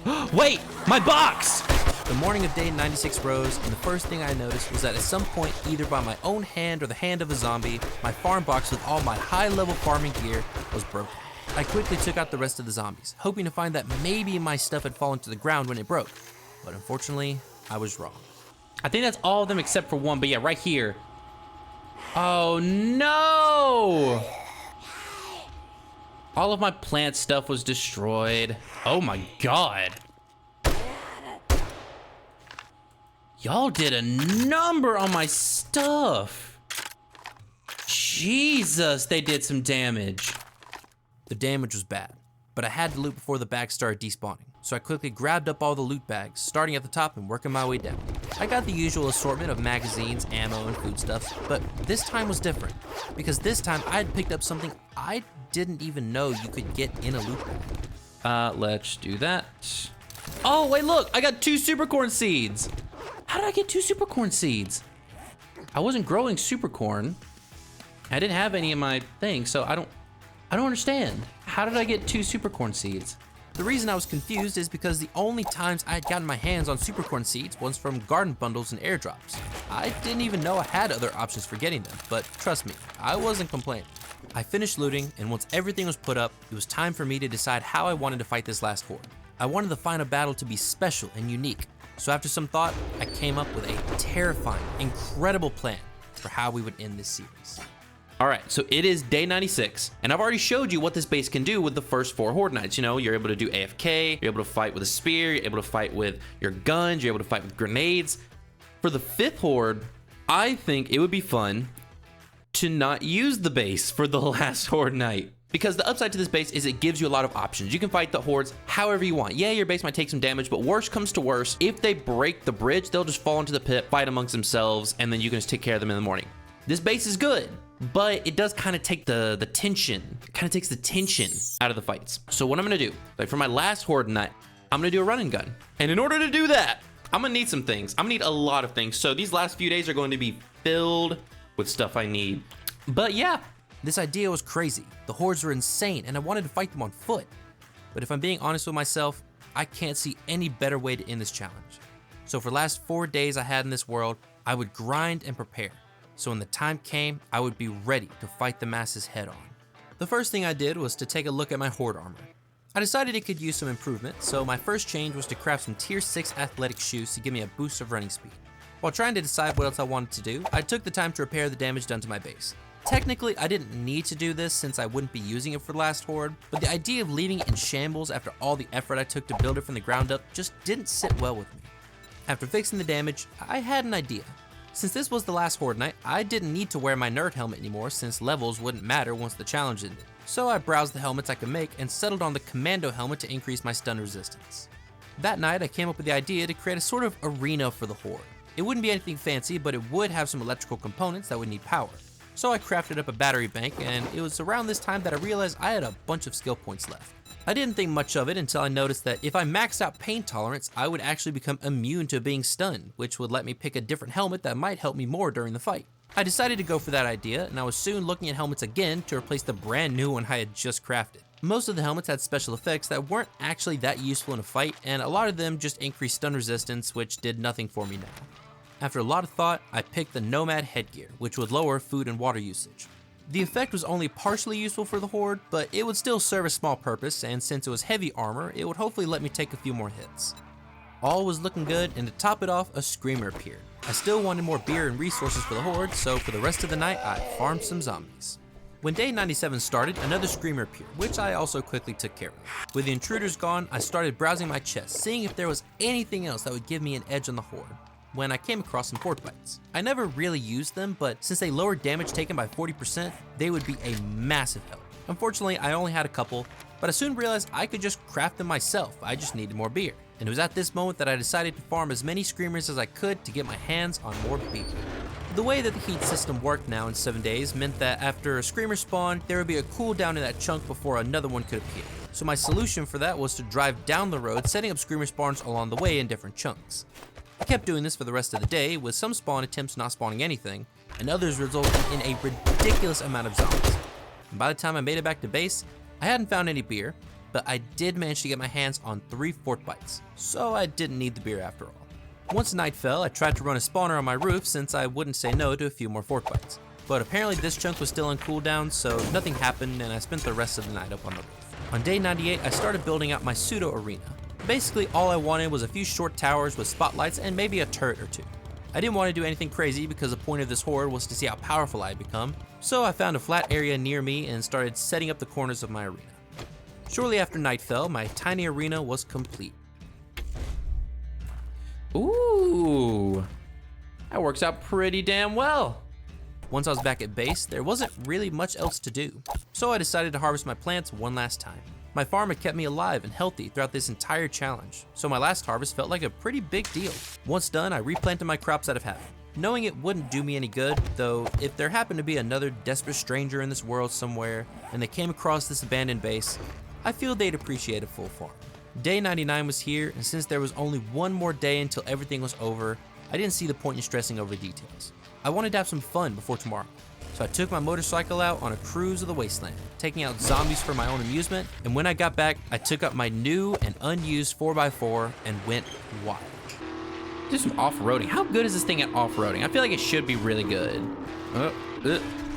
Speaker 1: Ah! Wait, my box! The morning of day 96 rose, and the first thing I noticed was that at some point, either by my own hand or the hand of a zombie, my farm box with all my high-level farming gear was broken. I quickly took out the rest of the zombies, hoping to find that maybe my stuff had fallen to the ground when it broke. But unfortunately, I was wrong. I think that's all of them except for one, but yeah, right here. Oh no! All of my plant stuff was destroyed. Oh my god. Y'all did a number on my stuff. Jesus, they did some damage. The damage was bad, but I had to loot before the bags started despawning. So I quickly grabbed up all the loot bags, starting at the top and working my way down. I got the usual assortment of magazines, ammo, and foodstuffs, but this time was different, because this time I had picked up something I didn't even know you could get in a loot bag. Let's do that. Oh, wait, look, I got 2 super corn seeds. How did I get 2 super corn seeds? I wasn't growing super corn. I didn't have any in my thing, so I don't understand. How did I get 2 super corn seeds? The reason I was confused is because the only times I had gotten my hands on super corn seeds was from garden bundles and airdrops. I didn't even know I had other options for getting them, but trust me, I wasn't complaining. I finished looting, and once everything was put up, it was time for me to decide how I wanted to fight this last horde. I wanted the final battle to be special and unique, so after some thought, I came up with a terrifying, incredible plan for how we would end this series. All right, so it is day 96, and I've already showed you what this base can do with the first 4 Horde Knights. You know, you're able to do AFK, you're able to fight with a spear, you're able to fight with your guns, you're able to fight with grenades. For the 5th Horde, I think it would be fun to not use the base for the last Horde Knight. Because the upside to this base is it gives you a lot of options. You can fight the hordes however you want. Yeah, your base might take some damage, but worst comes to worst, if they break the bridge, they'll just fall into the pit, fight amongst themselves, and then you can just take care of them in the morning. This base is good, but it does kind of take the tension. It kind of takes the tension out of the fights. So what I'm gonna do, like for my last Horde Knight, I'm gonna do a running gun. And in order to do that, I'm gonna need some things. I'm gonna need a lot of things. So these last few days are going to be filled with stuff I need. But yeah, this idea was crazy. The hordes were insane, and I wanted to fight them on foot. But if I'm being honest with myself, I can't see any better way to end this challenge. So for the last 4 days I had in this world, I would grind and prepare. So when the time came, I would be ready to fight the masses head on. The first thing I did was to take a look at my horde armor. I decided it could use some improvement, so my first change was to craft some tier 6 athletic shoes to give me a boost of running speed. While trying to decide what else I wanted to do, I took the time to repair the damage done to my base. Technically, I didn't need to do this since I wouldn't be using it for the last horde, but the idea of leaving it in shambles after all the effort I took to build it from the ground up just didn't sit well with me. After fixing the damage, I had an idea. Since this was the last Horde Night, I didn't need to wear my nerd helmet anymore since levels wouldn't matter once the challenge ended. So I browsed the helmets I could make and settled on the commando helmet to increase my stun resistance. That night I came up with the idea to create a sort of arena for the Horde. It wouldn't be anything fancy, but it would have some electrical components that would need power. So I crafted up a battery bank, and it was around this time that I realized I had a bunch of skill points left. I didn't think much of it until I noticed that if I maxed out pain tolerance, I would actually become immune to being stunned, which would let me pick a different helmet that might help me more during the fight. I decided to go for that idea, and I was soon looking at helmets again to replace the brand new one I had just crafted. Most of the helmets had special effects that weren't actually that useful in a fight, and a lot of them just increased stun resistance, which did nothing for me now. After a lot of thought, I picked the Nomad headgear, which would lower food and water usage. The effect was only partially useful for the Horde, but it would still serve a small purpose, and since it was heavy armor, it would hopefully let me take a few more hits. All was looking good, and to top it off, a screamer appeared. I still wanted more beer and resources for the Horde, so for the rest of the night, I farmed some zombies. When day 97 started, another screamer appeared, which I also quickly took care of. With the intruders gone, I started browsing my chest, seeing if there was anything else that would give me an edge on the Horde, when I came across some horde bites. I never really used them, but since they lowered damage taken by 40%, they would be a massive help. Unfortunately, I only had a couple, but I soon realized I could just craft them myself. I just needed more beer. And it was at this moment that I decided to farm as many screamers as I could to get my hands on more beer. The way that the heat system worked now in 7 days meant that after a screamer spawned, there would be a cooldown in that chunk before another one could appear. So my solution for that was to drive down the road, setting up screamer spawns along the way in different chunks. I kept doing this for the rest of the day, with some spawn attempts not spawning anything, and others resulting in a ridiculous amount of zombies. And by the time I made it back to base, I hadn't found any beer, but I did manage to get my hands on 3 fort bites, so I didn't need the beer after all. Once night fell, I tried to run a spawner on my roof since I wouldn't say no to a few more fort bites. But apparently this chunk was still on cooldown, so nothing happened and I spent the rest of the night up on the roof. On day 98, I started building out my pseudo arena. Basically, all I wanted was a few short towers with spotlights and maybe a turret or two. I didn't want to do anything crazy because the point of this horde was to see how powerful I had become, so I found a flat area near me and started setting up the corners of my arena. Shortly after night fell, my tiny arena was complete. Ooh, that works out pretty damn well. Once I was back at base, there wasn't really much else to do, so I decided to harvest my plants one last time. My farm had kept me alive and healthy throughout this entire challenge, so my last harvest felt like a pretty big deal. Once done, I replanted my crops out of habit, knowing it wouldn't do me any good, though if there happened to be another desperate stranger in this world somewhere, and they came across this abandoned base, I feel they'd appreciate a full farm. Day 99 was here, and since there was only one more day until everything was over, I didn't see the point in stressing over the details. I wanted to have some fun before tomorrow, so I took my motorcycle out on a cruise of the Wasteland, taking out zombies for my own amusement, and when I got back, I took up my new and unused 4x4 and went wild.
Speaker 2: Do some off-roading. How good is this thing at off-roading? I feel like it should be really good.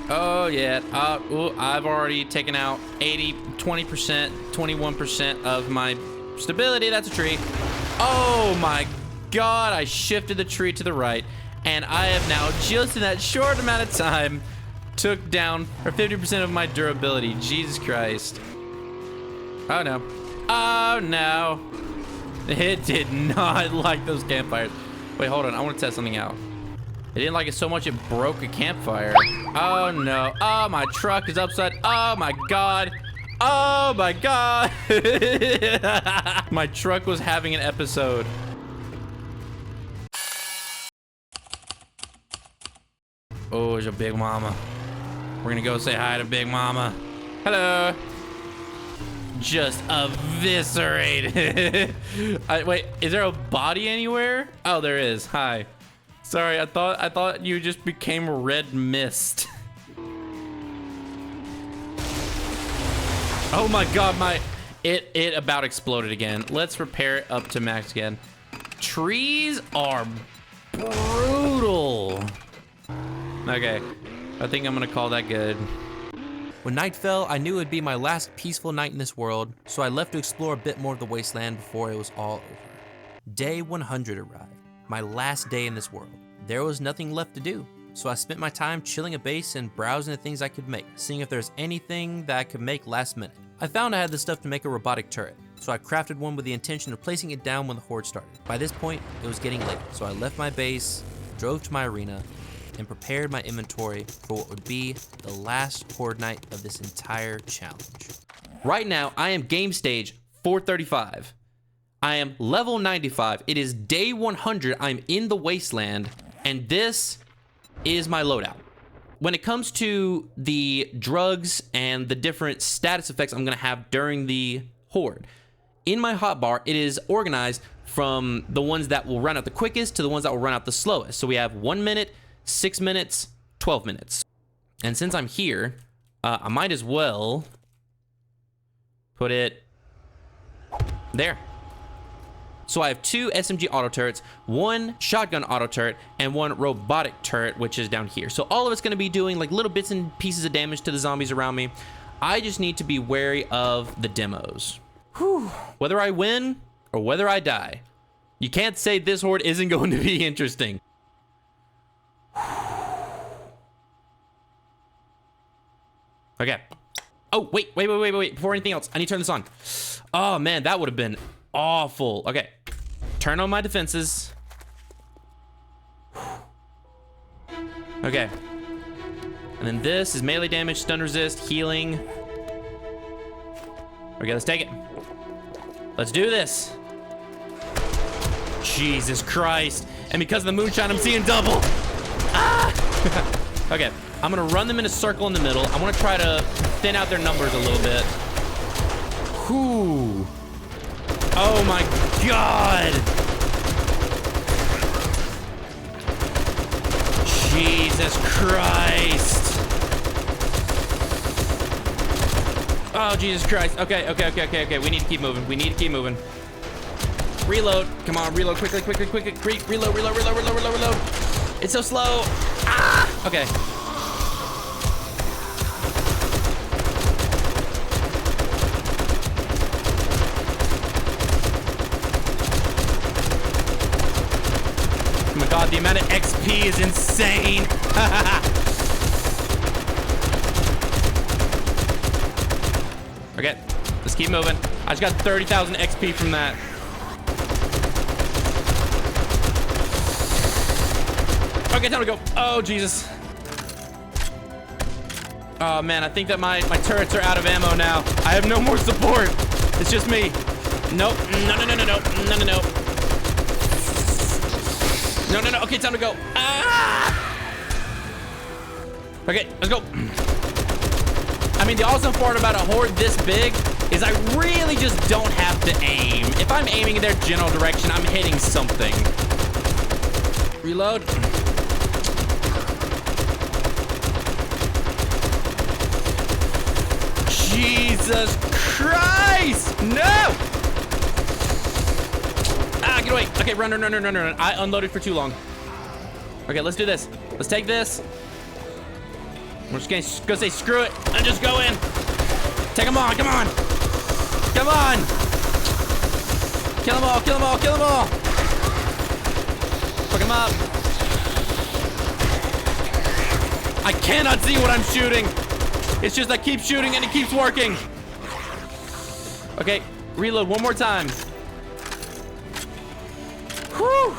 Speaker 2: Oh yeah. I've already taken out 80, 20%, 21% of my stability. That's a tree. Oh my God, I shifted the tree to the right, and I have now, just in that short amount of time, took down 50% of my durability. Jesus Christ. Oh no. Oh no. It did not like those campfires. Wait, hold on. I want to test something out. It didn't like it so much it broke a campfire. Oh no. Oh, my truck is upside. Oh my God. Oh my God. My truck was having an episode. Oh, there's a Big Mama. We're gonna go say hi to Big Mama. Hello. Just eviscerated. Wait, is there a body anywhere? Oh, there is. Hi. Sorry, I thought you just became red mist. Oh my God, it about exploded again. Let's repair it up to max again. Trees are brutal. Okay, I think I'm gonna call that good.
Speaker 1: When night fell, I knew it would be my last peaceful night in this world, so I left to explore a bit more of the Wasteland before it was all over. Day 100 arrived, my last day in this world. There was nothing left to do, so I spent my time chilling at base and browsing the things I could make, seeing if there's anything that I could make last minute. I found I had the stuff to make a robotic turret, so I crafted one with the intention of placing it down when the Horde started. By this point, it was getting late, so I left my base, drove to my arena, and prepared my inventory for what would be the last Horde night of this entire challenge.
Speaker 2: Right now, I am game stage 435. I am level 95. It is day 100. I'm in the Wasteland, and this is my loadout. When it comes to the drugs and the different status effects I'm gonna have during the Horde, in my hotbar, it is organized from the ones that will run out the quickest to the ones that will run out the slowest. So we have 1 minute, 6 minutes, 12 minutes. And since I'm here, I might as well put it there. So I have 2 SMG auto turrets, 1 shotgun auto turret, and 1 robotic turret, which is down here. So all of it's gonna be doing like little bits and pieces of damage to the zombies around me. I just need to be wary of the demos. Whew. Whether I win or whether I die, you can't say this Horde isn't going to be interesting. Okay. Oh, wait. Before anything else, I need to turn this on. Oh, man, that would have been awful. Okay. Turn on my defenses. Okay. And then this is melee damage, stun resist, healing. Okay, let's take it. Let's do this. Jesus Christ. And because of the moonshine, I'm seeing double. Ah! Okay, I'm gonna run them in a circle in the middle. I wanna try to thin out their numbers a little bit. Whew. Oh my God. Jesus Christ. Oh, Jesus Christ. Okay. We need to keep moving. Reload. Come on, reload quickly. Reload. It's so slow. Ah! Okay. Oh my God, the amount of XP is insane. Okay, let's keep moving. I just got 30,000 XP from that. Okay, time to go. Oh, Jesus. Oh, man, I think that my turrets are out of ammo now. I have no more support. It's just me. Nope. No. No. Okay, time to go. Ah! Okay, let's go. I mean, the awesome part about a Horde this big
Speaker 1: is I really just don't have to aim. If I'm aiming in their general direction, I'm hitting something. Reload. Jesus Christ! No! Ah, get away. Okay, run. I unloaded for too long. Okay, let's do this. Let's take this. We're just gonna say screw it and just go in. Take them on, come on. Come on. Kill them all, kill them all, kill them all. Fuck them up. I cannot see what I'm shooting. It's just I keep shooting and it keeps working. Okay, reload one more time. Whew.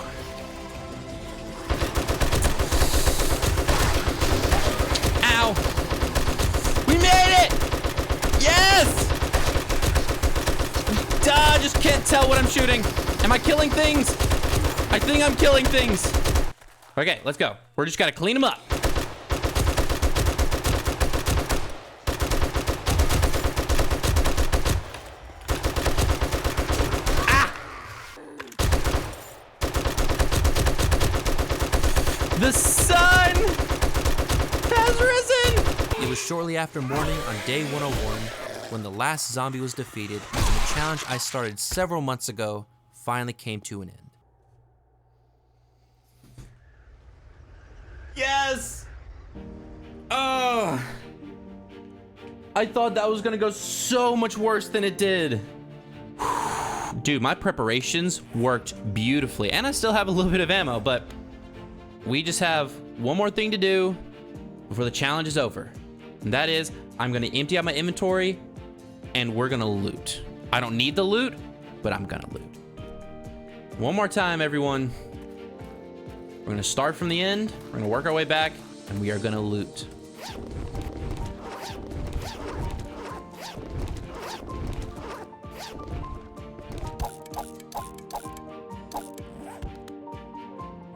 Speaker 1: Ow. We made it! Yes! Duh, I just can't tell what I'm shooting. Am I killing things? I think I'm killing things. Okay, let's go. We're just gotta clean them up. The sun has risen! It was shortly after morning on day 101 when the last zombie was defeated and the challenge I started several months ago finally came to an end. Yes! Oh! I thought that was gonna go so much worse than it did. Dude, my preparations worked beautifully, and I still have a little bit of ammo, but we just have one more thing to do before the challenge is over. And that is, I'm gonna empty out my inventory and we're gonna loot. I don't need the loot, but I'm gonna loot. One more time, everyone. We're gonna start from the end, we're gonna work our way back, and we are gonna loot.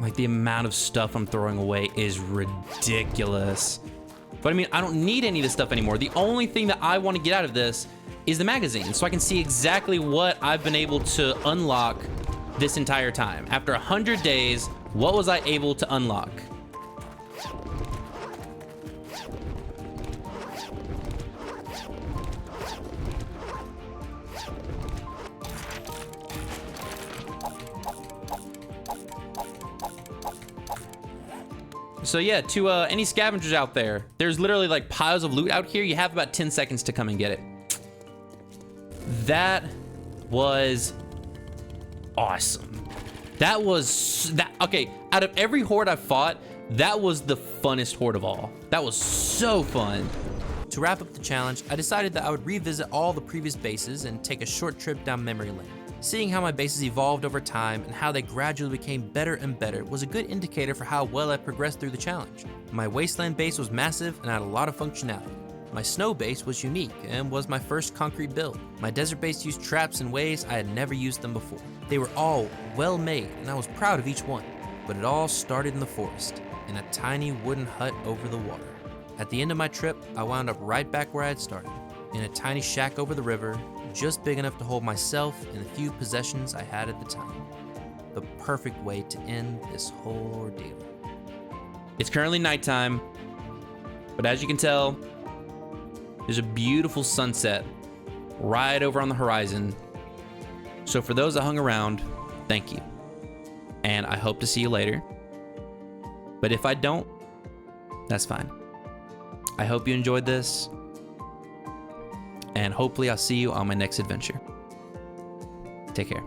Speaker 1: Like, the amount of stuff I'm throwing away is ridiculous. But I mean, I don't need any of this stuff anymore. The only thing that I want to get out of this is the magazine, so I can see exactly what I've been able to unlock this entire time. After 100 days, what was I able to unlock? So yeah, to any scavengers out there, there's literally like piles of loot out here. You have about 10 seconds to come and get it. That was awesome. That was, okay, out of every horde I fought, that was the funnest horde of all. That was so fun. To wrap up the challenge, I decided that I would revisit all the previous bases and take a short trip down memory lane. Seeing how my bases evolved over time and how they gradually became better and better was a good indicator for how well I progressed through the challenge. My Wasteland base was massive and had a lot of functionality. My snow base was unique and was my first concrete build. My desert base used traps in ways I had never used them before. They were all well made and I was proud of each one. But it all started in the forest, in a tiny wooden hut over the water. At the end of my trip, I wound up right back where I had started, in a tiny shack over the river, just big enough to hold myself and the few possessions I had at the time. The perfect way to end this whole ordeal. It's currently nighttime, but as you can tell, there's a beautiful sunset right over on the horizon. So for those that hung around, thank you. And I hope to see you later. But if I don't, that's fine. I hope you enjoyed this. And hopefully I'll see you on my next adventure. Take care.